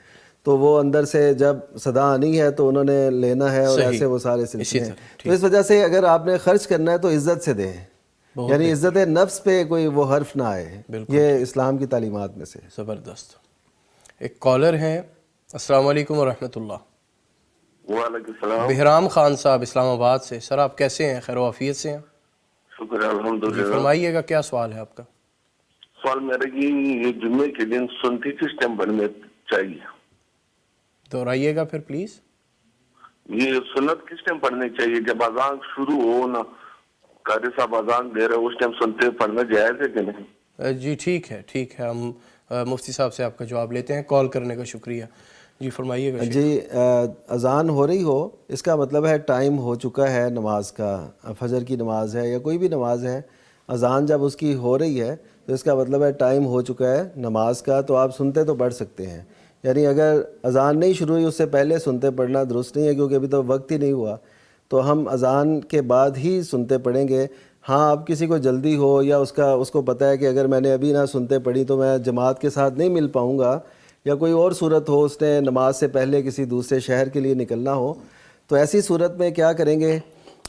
تو وہ اندر سے جب صدا آنی ہے تو انہوں نے لینا ہے، اور ایسے وہ سارے سلسلے ہیں. تو اس وجہ سے اگر آپ نے خرچ کرنا ہے تو عزت سے دیں، یعنی عزت نفس پہ کوئی وہ حرف نہ آئے. یہ اسلام کی تعلیمات میں سے. زبردست. ایک کالر ہیں. السلام علیکم ورحمۃ اللہ. وعلیکم السلام. بہرام خان صاحب اسلام آباد سے. سر آپ کیسے ہیں؟ خیر و عافیت سے ہیں؟ شکر ہے الحمدللہ. فرمائیے گا کیا سوال ہے آپ کا؟ سوال میرا یہ جمعے کے دن سنتی کس ٹائم پڑھنے چاہیے؟ دہرائیے گا پھر پلیز. یہ سنت کس ٹائم پڑھنی چاہیے؟ جب اذان شروع ہو نا، قاری صاحب اذان دے رہے اس ٹائم سنتے پڑھنا جائز ہے کہ نہیں؟ جی ٹھیک ہے، ٹھیک ہے. ہم مفتی صاحب سے آپ کا جواب لیتے ہیں. کال کرنے کا شکریہ. جی فرمائیے گا. جی اذان ہو رہی ہو اس کا مطلب ہے ٹائم ہو چکا ہے نماز کا. فجر کی نماز ہے یا کوئی بھی نماز ہے، اذان جب اس کی ہو رہی ہے تو اس کا مطلب ہے ٹائم ہو چکا ہے نماز کا. تو آپ سنتے تو پڑھ سکتے ہیں. یعنی اگر اذان نہیں شروع ہوئی اس سے پہلے سنتے پڑھنا درست نہیں ہے، کیونکہ ابھی تو وقت ہی نہیں ہوا. تو ہم اذان کے بعد ہی سنتے پڑھیں گے. ہاں اب کسی کو جلدی ہو یا اس کو پتہ ہے کہ اگر میں نے ابھی نہ سنتے پڑھی تو میں جماعت کے ساتھ نہیں مل پاؤں گا، یا کوئی اور صورت ہو، اس نے نماز سے پہلے کسی دوسرے شہر کے لیے نکلنا ہو، تو ایسی صورت میں کیا کریں گے؟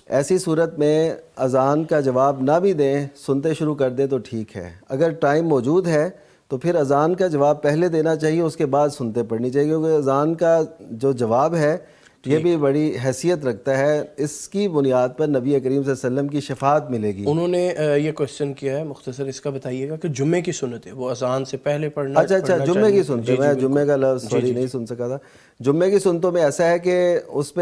ایسی صورت میں اذان کا جواب نہ بھی دیں، سنتے شروع کر دیں تو ٹھیک ہے. اگر ٹائم موجود ہے تو پھر اذان کا جواب پہلے دینا چاہیے، اس کے بعد سنتے پڑھنی چاہیے، کیونکہ اذان کا جو جواب ہے یہ بھی بڑی حیثیت رکھتا ہے. اس کی بنیاد پر نبی کریم صلی اللہ علیہ وسلم کی شفاعت ملے گی. انہوں نے یہ کوشچن کیا ہے مختصر، اس کا بتائیے گا کہ جمعے کی سنت ہے وہ اذان سے پہلے پڑھنا. اچھا جمعے کی سنتے، میں جمعے کا لفظ سوری نہیں سن سکا تھا. جمعے کی سنتوں میں ایسا ہے کہ اس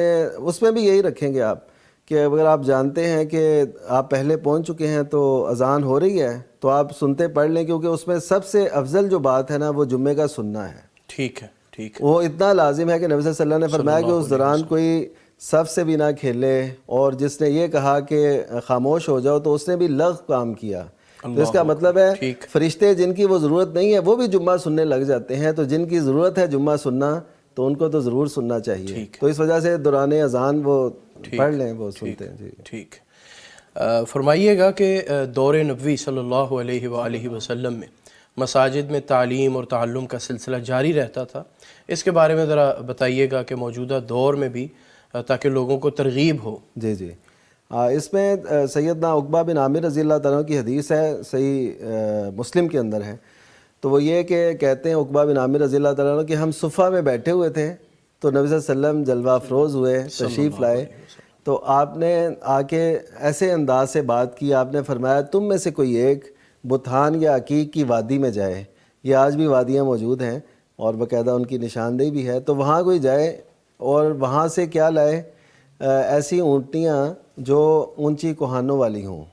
میں بھی یہی رکھیں گے آپ کہ اگر آپ جانتے ہیں کہ آپ پہلے پہنچ چکے ہیں تو اذان ہو رہی ہے تو آپ سنتے پڑھ لیں، کیونکہ اس میں سب سے افضل جو بات ہے نا وہ جمعے کا سننا ہے. ٹھیک ہے، ٹھیک ہے. وہ اتنا لازم ہے کہ نبی صلی اللہ علیہ وسلم نے فرمایا کہ اس دوران کوئی صف سے بھی نہ کھیلے، اور جس نے یہ کہا کہ خاموش ہو جاؤ تو اس نے بھی لغو کام کیا. تو اس کا مطلب ہے فرشتے جن کی وہ ضرورت نہیں ہے وہ بھی جمعہ سننے لگ جاتے ہیں، تو جن کی ضرورت ہے جمعہ سننا تو ان کو تو ضرور سننا چاہیے. تو اس وجہ سے دوران اذان وہ پڑھ لیں، وہ سنتے ہیں. جی ٹھیک. فرمائیے گا کہ دور نبوی صلی اللہ علیہ وآلہ وسلم میں مساجد میں تعلیم اور تعلم کا سلسلہ جاری رہتا تھا. اس کے بارے میں ذرا بتائیے گا کہ موجودہ دور میں بھی تاکہ لوگوں کو ترغیب ہو. جی اس میں سیدنا عقبہ بن عامر رضی اللہ تعالیٰ کی حدیث ہے، صحیح مسلم کے اندر ہے. تو وہ یہ کہ کہتے ہیں عقبہ بن عامر رضی اللہ تعالیٰ کہ ہم صفہ میں بیٹھے ہوئے تھے تو نبی صلی اللہ علیہ وسلم جلوہ افروز ہوئے، تشریف لائے. تو آپ نے آ کے ایسے انداز سے بات کی، آپ نے فرمایا تم میں سے کوئی ایک بتھان یا عقیق کی وادی میں جائے. یہ آج بھی وادیاں موجود ہیں اور باقاعدہ ان کی نشاندہی بھی ہے. تو وہاں کوئی جائے اور وہاں سے کیا لائے؟ ایسی اونٹنیاں جو اونچی کوہانوں والی ہوں.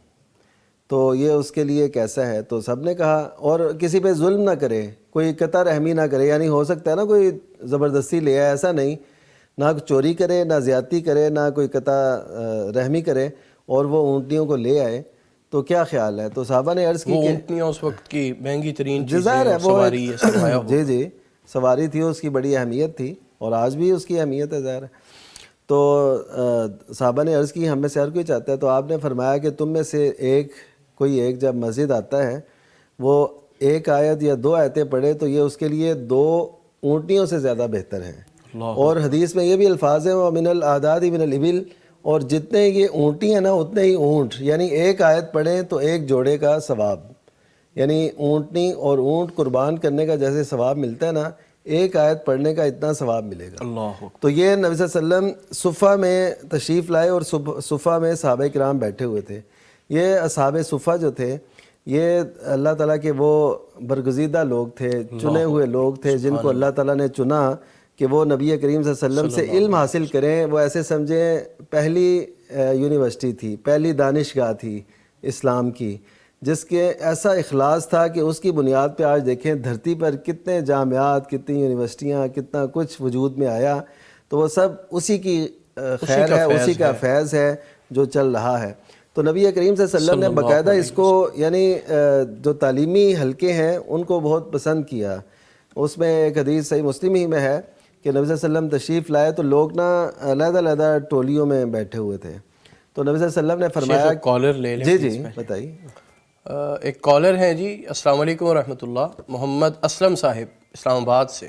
تو یہ اس کے لیے کیسا ہے؟ تو سب نے کہا، اور کسی پہ ظلم نہ کرے، کوئی قطع رحمی نہ کرے. یعنی ہو سکتا ہے نا کوئی زبردستی لے آئے، ایسا نہیں، نہ چوری کرے، نہ زیادتی کرے، نہ کوئی قطع رحمی کرے، اور وہ اونٹنیوں کو لے آئے. تو کیا خیال ہے؟ تو صحابہ نے عرض کی کہ اونٹنیاں اس وقت کی مہنگی ترین جزائر ہے، وہ سواری ہے، سرمایہ ہو. جی سواری تھی، اس کی بڑی اہمیت تھی اور آج بھی اس کی اہمیت ہے ظاہر ہے. تو صحابہ نے عرض کی ہم میں سے ہر کوئی چاہتا ہے. تو آپ نے فرمایا کہ تم میں سے کوئی ایک جب مسجد آتا ہے وہ ایک آیت یا دو آیتیں پڑھے تو یہ اس کے لیے 2 اونٹنیوں سے زیادہ بہتر ہیں. اور حدیث میں یہ بھی الفاظ ہیں وَمِنَ الْأَعْدَادِ مِنَ الْإِبِلِ، اور جتنے یہ اونٹی ہیں نا اتنے ہی اونٹ. یعنی ایک آیت پڑھیں تو ایک جوڑے کا ثواب. یعنی اونٹنی اور اونٹ قربان کرنے کا جیسے ثواب ملتا ہے نا، ایک آیت پڑھنے کا اتنا ثواب ملے گا. تو یہ نبی صلی اللہ علیہ وسلم صفہ میں تشریف لائے اور صفہ میں صحابہ کرام بیٹھے ہوئے تھے. یہ اصحاب صفہ جو تھے یہ اللہ تعالیٰ کے وہ برگزیدہ لوگ تھے، چنے ہوئے لوگ تھے جن کو اللہ تعالیٰ نے چنا کہ وہ نبی کریم صلی اللہ علیہ وسلم سے علم حاصل کریں. وہ ایسے سمجھیں پہلی یونیورسٹی تھی، پہلی دانشگاہ تھی اسلام کی، جس کے ایسا اخلاص تھا کہ اس کی بنیاد پہ آج دیکھیں دھرتی پر کتنے جامعات، کتنی یونیورسٹیاں، کتنا کچھ وجود میں آیا. تو وہ سب اسی کی خیر ہے، اسی کا فیض ہے جو چل رہا ہے. تو نبی کریم صلی اللہ علیہ وسلم نے باقاعدہ اس کو یعنی جو تعلیمی حلقے ہیں ان کو بہت پسند کیا. اس میں ایک حدیث صحیح مسلم ہی میں ہے کہ نبی صلی اللہ علیہ وسلم تشریف لائے تو لوگ نا علیحدہ ٹولیوں میں بیٹھے ہوئے تھے. تو نبی صلی اللہ علیہ وسلم نے فرمایا کالر لے لیں. جی بتائیے. ایک کالر ہیں جی. السلام علیکم ورحمۃ اللہ. محمد اسلم صاحب اسلام آباد سے.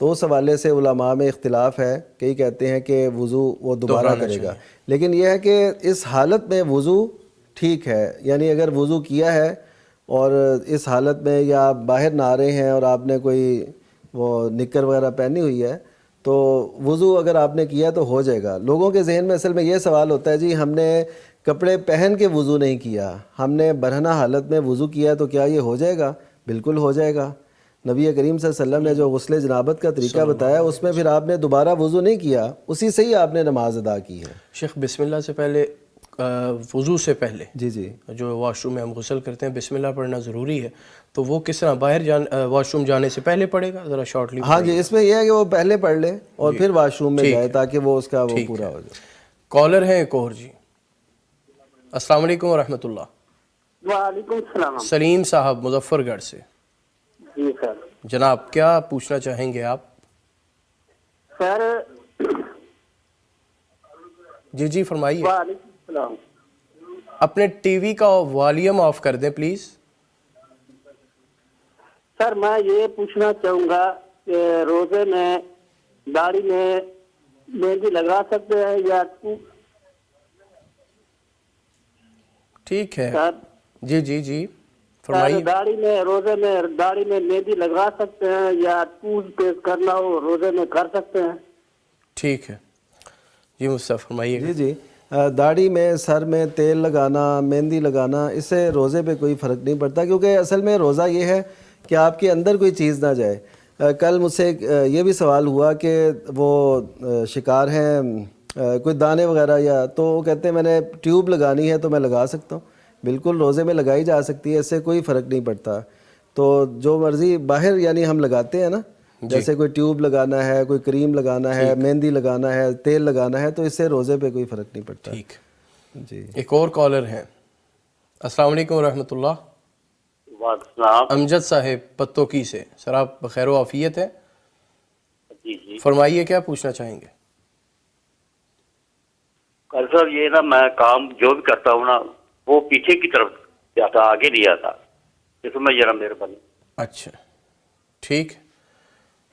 تو اس حوالے سے علماء میں اختلاف ہے. کئی کہتے ہیں کہ وضو وہ دوبارہ کرے گا، لیکن یہ ہے کہ اس حالت میں وضو ٹھیک ہے. یعنی اگر وضو کیا ہے اور اس حالت میں یا آپ باہر نہ آ رہے ہیں اور آپ نے کوئی وہ نکر وغیرہ پہنی ہوئی ہے تو وضو اگر آپ نے کیا تو ہو جائے گا. لوگوں کے ذہن میں اصل میں یہ سوال ہوتا ہے جی ہم نے کپڑے پہن کے وضو نہیں کیا، ہم نے برہنہ حالت میں وضو کیا تو کیا یہ ہو جائے گا؟ بالکل ہو جائے گا. نبی کریم صلی اللہ علیہ وسلم نے جو غسل جنابت کا طریقہ بتایا اس میں پھر آپ نے دوبارہ وضو نہیں کیا، اسی سے ہی آپ نے نماز ادا کی ہے. شیخ بسم اللہ سے پہلے وضو سے پہلے جی جو واش روم میں ہم غسل کرتے ہیں بسم اللہ پڑھنا ضروری ہے، تو وہ کس طرح باہر واش روم جانے سے پہلے پڑھے گا؟ ذرا شارٹلی. ہاں جی، اس میں یہ ہے کہ وہ پہلے پڑھ لے اور پھر واش روم میں جائے تاکہ وہ اس کا وہ پورا ہو جائے. کالر ہیں ایک اور جی. السلام علیکم ورحمۃ اللہ. وعلیکم السلام. سلیم صاحب مظفر گڑھ سے. جی سر. جناب کیا پوچھنا چاہیں گے آپ؟ سر جی فرمائیے. وعلیکم السلام. اپنے ٹی وی کا والیوم آف کر دیں پلیز. سر میں یہ پوچھنا چاہوں گا کہ روزے میں داڑھی میں مہندی لگا سکتے ہیں یا ٹھیک ہے سر؟ جی فرمائیے. داڑھی میں روزے میں داڑھی میں مہندی لگا سکتے ہیں یا ٹوز پیسٹ کرنا ہو روزے میں کر سکتے ہیں؟ ٹھیک ہے جی مصطفیٰ فرمائیے. جی داڑھی میں سر میں تیل لگانا مہندی لگانا اس سے روزے پہ کوئی فرق نہیں پڑتا، کیونکہ اصل میں روزہ یہ ہے کہ آپ کے اندر کوئی چیز نہ جائے. کل مجھ سے یہ بھی سوال ہوا کہ وہ شکار ہیں کوئی دانے وغیرہ یا، تو وہ کہتے ہیں میں نے ٹیوب لگانی ہے تو میں لگا سکتا ہوں. بالکل روزے میں لگائی جا سکتی ہے، اس سے کوئی فرق نہیں پڑتا. تو جو مرضی باہر یعنی ہم لگاتے ہیں نا، جیسے کوئی ٹیوب لگانا ہے، کوئی کریم لگانا ہے، مہندی لگانا ہے، تیل لگانا ہے، تو اس سے روزے پہ کوئی فرق نہیں پڑتا. ٹھیک جی. ایک اور کالر ہیں. السلام علیکم ورحمۃ اللہ. السلام. امجد صاحب پتوکی سے. سر آپ بخیر و عافیت ہیں؟ جی فرمائیے کیا پوچھنا چاہیں گے؟ سر یہ نا میں کام جو بھی کرتا ہوں نا وہ پیچھے کی طرف جاتا، آگے نہیں آتا، اس میں ذرا مہربانی. اچھا ٹھیک،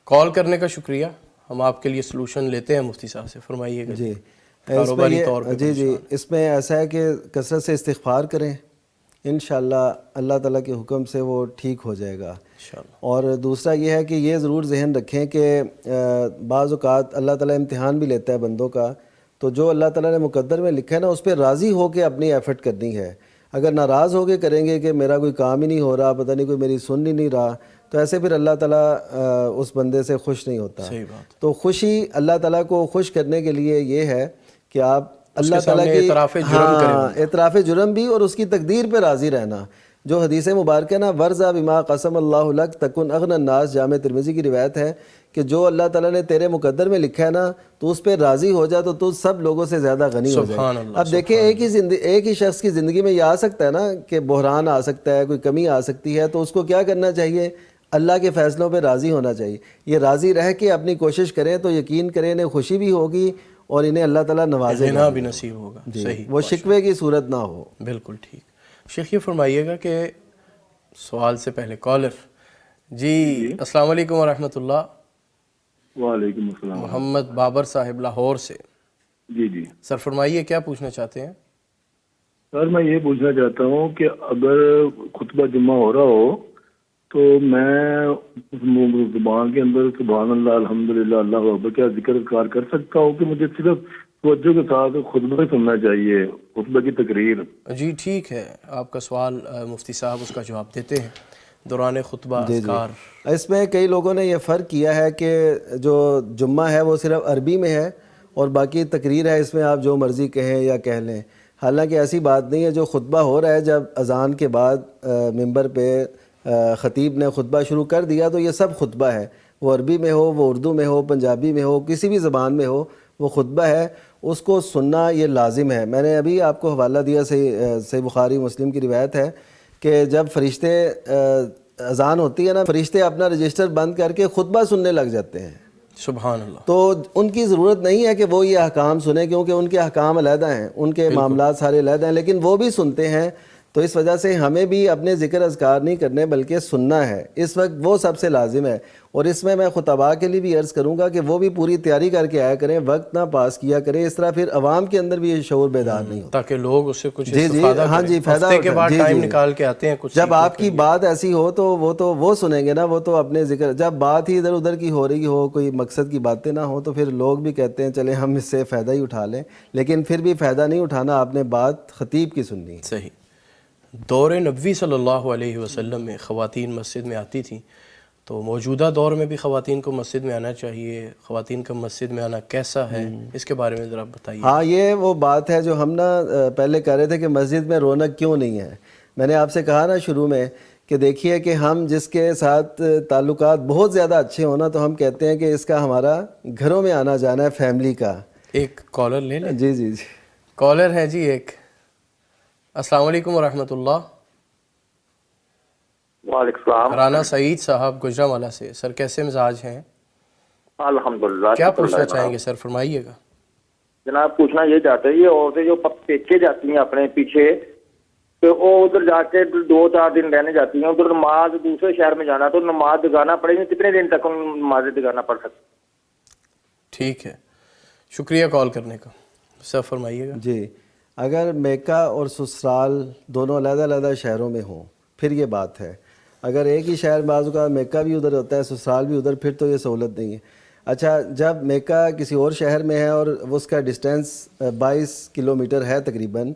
کال کرنے کا شکریہ. ہم آپ کے لیے سلوشن لیتے ہیں مفتی صاحب سے. فرمائیے گا. جی کاروباری طور پہ جی اس میں ایسا ہے کہ کثرت سے استغفار کریں، انشاءاللہ اللہ تعالیٰ کے حکم سے وہ ٹھیک ہو جائے گا. اور دوسرا یہ ہے کہ یہ ضرور ذہن رکھیں کہ بعض اوقات اللہ تعالیٰ امتحان بھی لیتا ہے بندوں کا، تو جو اللہ تعالیٰ نے مقدر میں لکھا ہے نا اس پہ راضی ہو کے اپنی ایفرٹ کرنی ہے. اگر ناراض ہو کے کریں گے کہ میرا کوئی کام ہی نہیں ہو رہا، پتہ نہیں کوئی میری سن ہی نہیں رہا، تو ایسے پھر اللہ تعالیٰ اس بندے سے خوش نہیں ہوتا. تو خوشی اللہ تعالیٰ کو خوش کرنے کے لیے یہ ہے کہ آپ اللہ تعالیٰ کی اعتراف جرم بھی اور اس کی تقدیر پہ راضی رہنا. جو حدیث مبارکہ نا ورزا بما قسم اللہ لک تکن اغنى الناس، جامع ترمذی کی روایت ہے کہ جو اللہ تعالیٰ نے تیرے مقدر میں لکھا ہے نا تو اس پہ راضی ہو جا تو تو سب لوگوں سے زیادہ غنی ہو جائے. اب دیکھیں ایک ہی شخص کی زندگی میں یہ آ سکتا ہے نا کہ بحران آ سکتا ہے، کوئی کمی آ سکتی ہے، تو اس کو کیا کرنا چاہیے؟ اللہ کے فیصلوں پہ راضی ہونا چاہیے. یہ راضی رہ کے اپنی کوشش کریں تو یقین کریں انہیں خوشی بھی ہوگی اور انہیں اللہ تعالیٰ نوازے گا بھی نصیب ہوگا. صحیح، وہ شکوے کی صورت نہ ہو. بالکل ٹھیک. شیخ یہ فرمائیے گا کہ سوال سے پہلے کالر جی السلام علیکم ورحمۃ اللہ. وعلیکم السلام. محمد بابر صاحب لاہور سے. جی سر فرمائیے کیا پوچھنا چاہتے ہیں؟ سر میں یہ پوچھنا چاہتا ہوں کہ اگر خطبہ جمعہ ہو رہا ہو تو میں زبان کے اندر سبحان اللہ الحمدللہ اللہ اکبر کیا ذکر اذکار کر سکتا ہوں کہ مجھے صرف توجہ کے ساتھ خطبہ سننا چاہیے، خطبہ کی تقریر؟ جی ٹھیک ہے، آپ کا سوال مفتی صاحب اس کا جواب دیتے ہیں. دوران خطبہ اذکار اس میں کئی لوگوں نے یہ فرق کیا ہے کہ جو جمعہ ہے وہ صرف عربی میں ہے اور باقی تقریر ہے اس میں آپ جو مرضی کہیں یا کہہ لیں. حالانکہ ایسی بات نہیں ہے. جو خطبہ ہو رہا ہے جب اذان کے بعد ممبر پہ خطیب نے خطبہ شروع کر دیا تو یہ سب خطبہ ہے، وہ عربی میں ہو، وہ اردو میں ہو، پنجابی میں ہو، کسی بھی زبان میں ہو، وہ خطبہ ہے، اس کو سننا یہ لازم ہے. میں نے ابھی آپ کو حوالہ دیا، صحیح بخاری مسلم کی روایت ہے کہ جب فرشتے اذان ہوتی ہے نا، فرشتے اپنا رجسٹر بند کر کے خطبہ سننے لگ جاتے ہیں. سبحان اللہ. تو ان کی ضرورت نہیں ہے کہ وہ یہ احکام سنیں کیونکہ ان کے احکام علیحدہ ہیں، ان کے معاملات سارے علیحدہ ہیں، لیکن وہ بھی سنتے ہیں تو اس وجہ سے ہمیں بھی اپنے ذکر اذکار نہیں کرنے بلکہ سننا ہے. اس وقت وہ سب سے لازم ہے. اور اس میں خطباء کے لیے بھی عرض کروں گا کہ وہ بھی پوری تیاری کر کے آیا کریں, وقت نہ پاس کیا کریں. اس طرح پھر عوام کے اندر بھی یہ شعور بیدار نہیں ہوتا, تاکہ لوگ اس سے کچھ استفادہ ہاں جی فائدہ ہفتے کے بعد ٹائم نکال کے آتے ہیں کچھ. جب آپ کی بات ایسی ہو تو وہ سنیں گے نا, وہ تو اپنے ذکر, جب بات ہی ادھر ادھر کی ہو رہی ہو, کوئی مقصد کی باتیں نہ ہو, تو پھر لوگ بھی کہتے ہیں چلیں ہم اس سے فائدہ ہی اٹھا لیں, لیکن پھر بھی فائدہ نہیں اٹھانا, آپ نے بات خطیب کی سننی ہے. صحیح. دور نبوی صلی اللہ علیہ وسلم میں خواتین مسجد میں آتی تھیں, تو موجودہ دور میں بھی خواتین کو مسجد میں آنا چاہیے. خواتین کا مسجد میں آنا کیسا ہے, اس کے بارے میں ذرا بتائیے. ہاں یہ وہ بات ہے جو ہم پہلے کہہ رہے تھے کہ مسجد میں رونق کیوں نہیں ہے. میں نے آپ سے کہا نا شروع میں کہ دیکھیے کہ ہم جس کے ساتھ تعلقات بہت زیادہ اچھے ہونا, تو ہم کہتے ہیں کہ اس کا ہمارا گھروں میں آنا جانا ہے, فیملی کا. ایک کالر لے لیں. جی جی جی کالر ہے جی ایک. السلام علیکم ورحمۃ اللہ. وعلیکم السلام. رانا سعید صاحب گجرانوالہ سے. سر کیسے مزاج ہیں؟ الحمدللہ. کیا پوچھنا چاہیں گے سر, فرمائیے گا. جناب پوچھنا یہ چاہتے ہیں, یہ عورتیں جو پیچھے جاتی ہیں اپنے پیچھے, تو وہ ادھر جا کے 2-4 دن رہنے جاتی ہیں, ادھر نماز دوسرے شہر میں جانا, تو نماز دگانا پڑے گی, کتنے دن تک نماز دگانا پڑ سکتی؟ ٹھیک ہے, شکریہ کال کرنے کا. سر فرمائیے گا. جی, اگر میکہ اور سسرال دونوں علیحدہ علیحدہ شہروں میں ہوں پھر یہ بات ہے. اگر ایک ہی شہر بعض کا میکہ بھی ادھر ہوتا ہے, سسرال بھی ادھر, پھر تو یہ سہولت نہیں ہے. اچھا, جب میکہ کسی اور شہر میں ہے اور اس کا ڈسٹینس 22 کلومیٹر ہے تقریباً,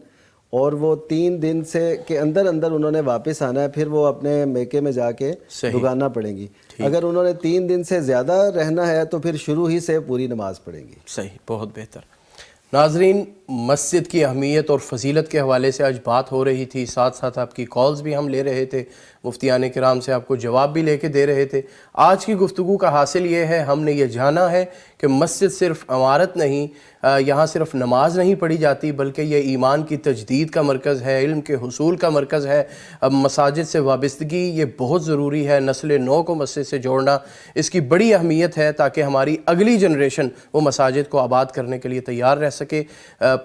اور وہ 3 دن سے کے اندر انہوں نے واپس آنا ہے, پھر وہ اپنے میکے میں جا کے دگانا پڑیں گی. اگر انہوں نے 3 دن سے زیادہ رہنا ہے تو پھر شروع ہی سے پوری نماز پڑھیں گی. صحیح, بہت بہتر. ناظرین, مسجد کی اہمیت اور فضیلت کے حوالے سے آج بات ہو رہی تھی, ساتھ ساتھ آپ کی کالز بھی ہم لے رہے تھے, مفتیان کرام سے آپ کو جواب بھی لے کے دے رہے تھے. آج کی گفتگو کا حاصل یہ ہے, ہم نے یہ جانا ہے کہ مسجد صرف عمارت نہیں, یہاں صرف نماز نہیں پڑھی جاتی, بلکہ یہ ایمان کی تجدید کا مرکز ہے, علم کے حصول کا مرکز ہے. اب مساجد سے وابستگی یہ بہت ضروری ہے, نسل نو کو مسجد سے جوڑنا اس کی بڑی اہمیت ہے, تاکہ ہماری اگلی جنریشن وہ مساجد کو آباد کرنے کے لیے تیار رہ سکے.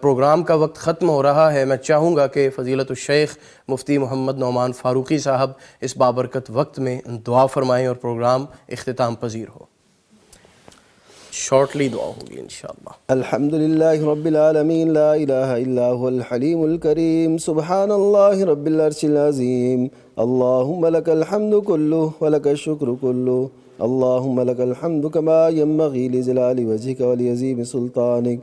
پروگرام کا وقت ختم ہو رہا ہے. میں چاہوں گا کہ فضیلت الشیخ مفتی محمد نعمان فاروقی صاحب اس بابرکت وقت میں دعا فرمائیں اور پروگرام اختتام پذیر ہو. شارٹلی دعا ہوگی انشاءاللہ. الحمدللہ رب العالمین, لا الہ الا هو الحلیم الکریم, سبحان اللہ رب العرش العظیم, اللہم لک الحمد کلہ ولک الشکر کلہ, اللہم لک الحمد کما ینبغی لجلال وجہک ولعظیم سلطانک.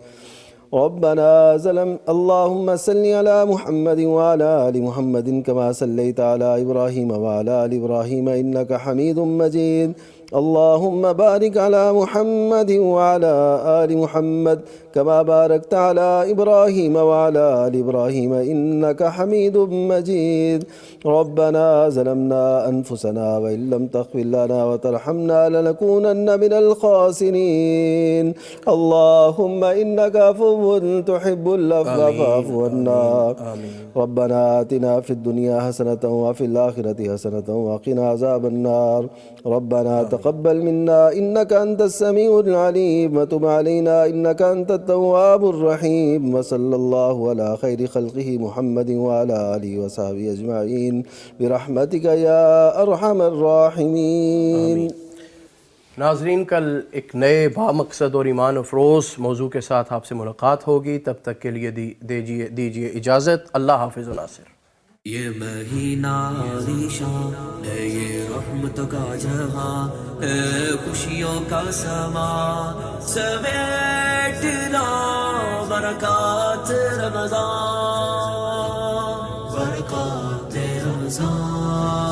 ربنا ظلم اللهم صل على محمد وعلى آل محمد كما صليت على إبراهيم وعلى آل إبراهيم إنك حميد مجيد. اللهم بارك على محمد وعلى آل محمد كما باركت على إبراهيم وعلى آل إبراهيم إنك حميد مجيد. ربنا ظلمنا أنفسنا وإن لم تغفر لنا وترحمنا لنكونن من الخاسرين. اللهم إنك عفو تحب العفو فاعف عنا. ربنا آتنا في الدنيا حسنة وفي الآخرة حسنة وقنا عذاب النار. ربنا تقبل منا إنك أنت السميع العليم وتب علينا إنك أنت التواب الرحيم. وصلى الله على خير خلقه محمد وعلى آله وصحبه أجمعين برحمتك يا أرحم الراحمين. ناظرین, کل ایک نئے بامقصد اور ایمان افروز موضوع کے ساتھ آپ سے ملاقات ہوگی. تب تک کے لیے دیجیے اجازت. اللہ حافظ و ناصر. یہ مہینہ عالیشان ہے, یہ رحمت کا جہاں ہے, خوشیوں کا سما سمیٹنا برکات رمضان, برکات رمضان.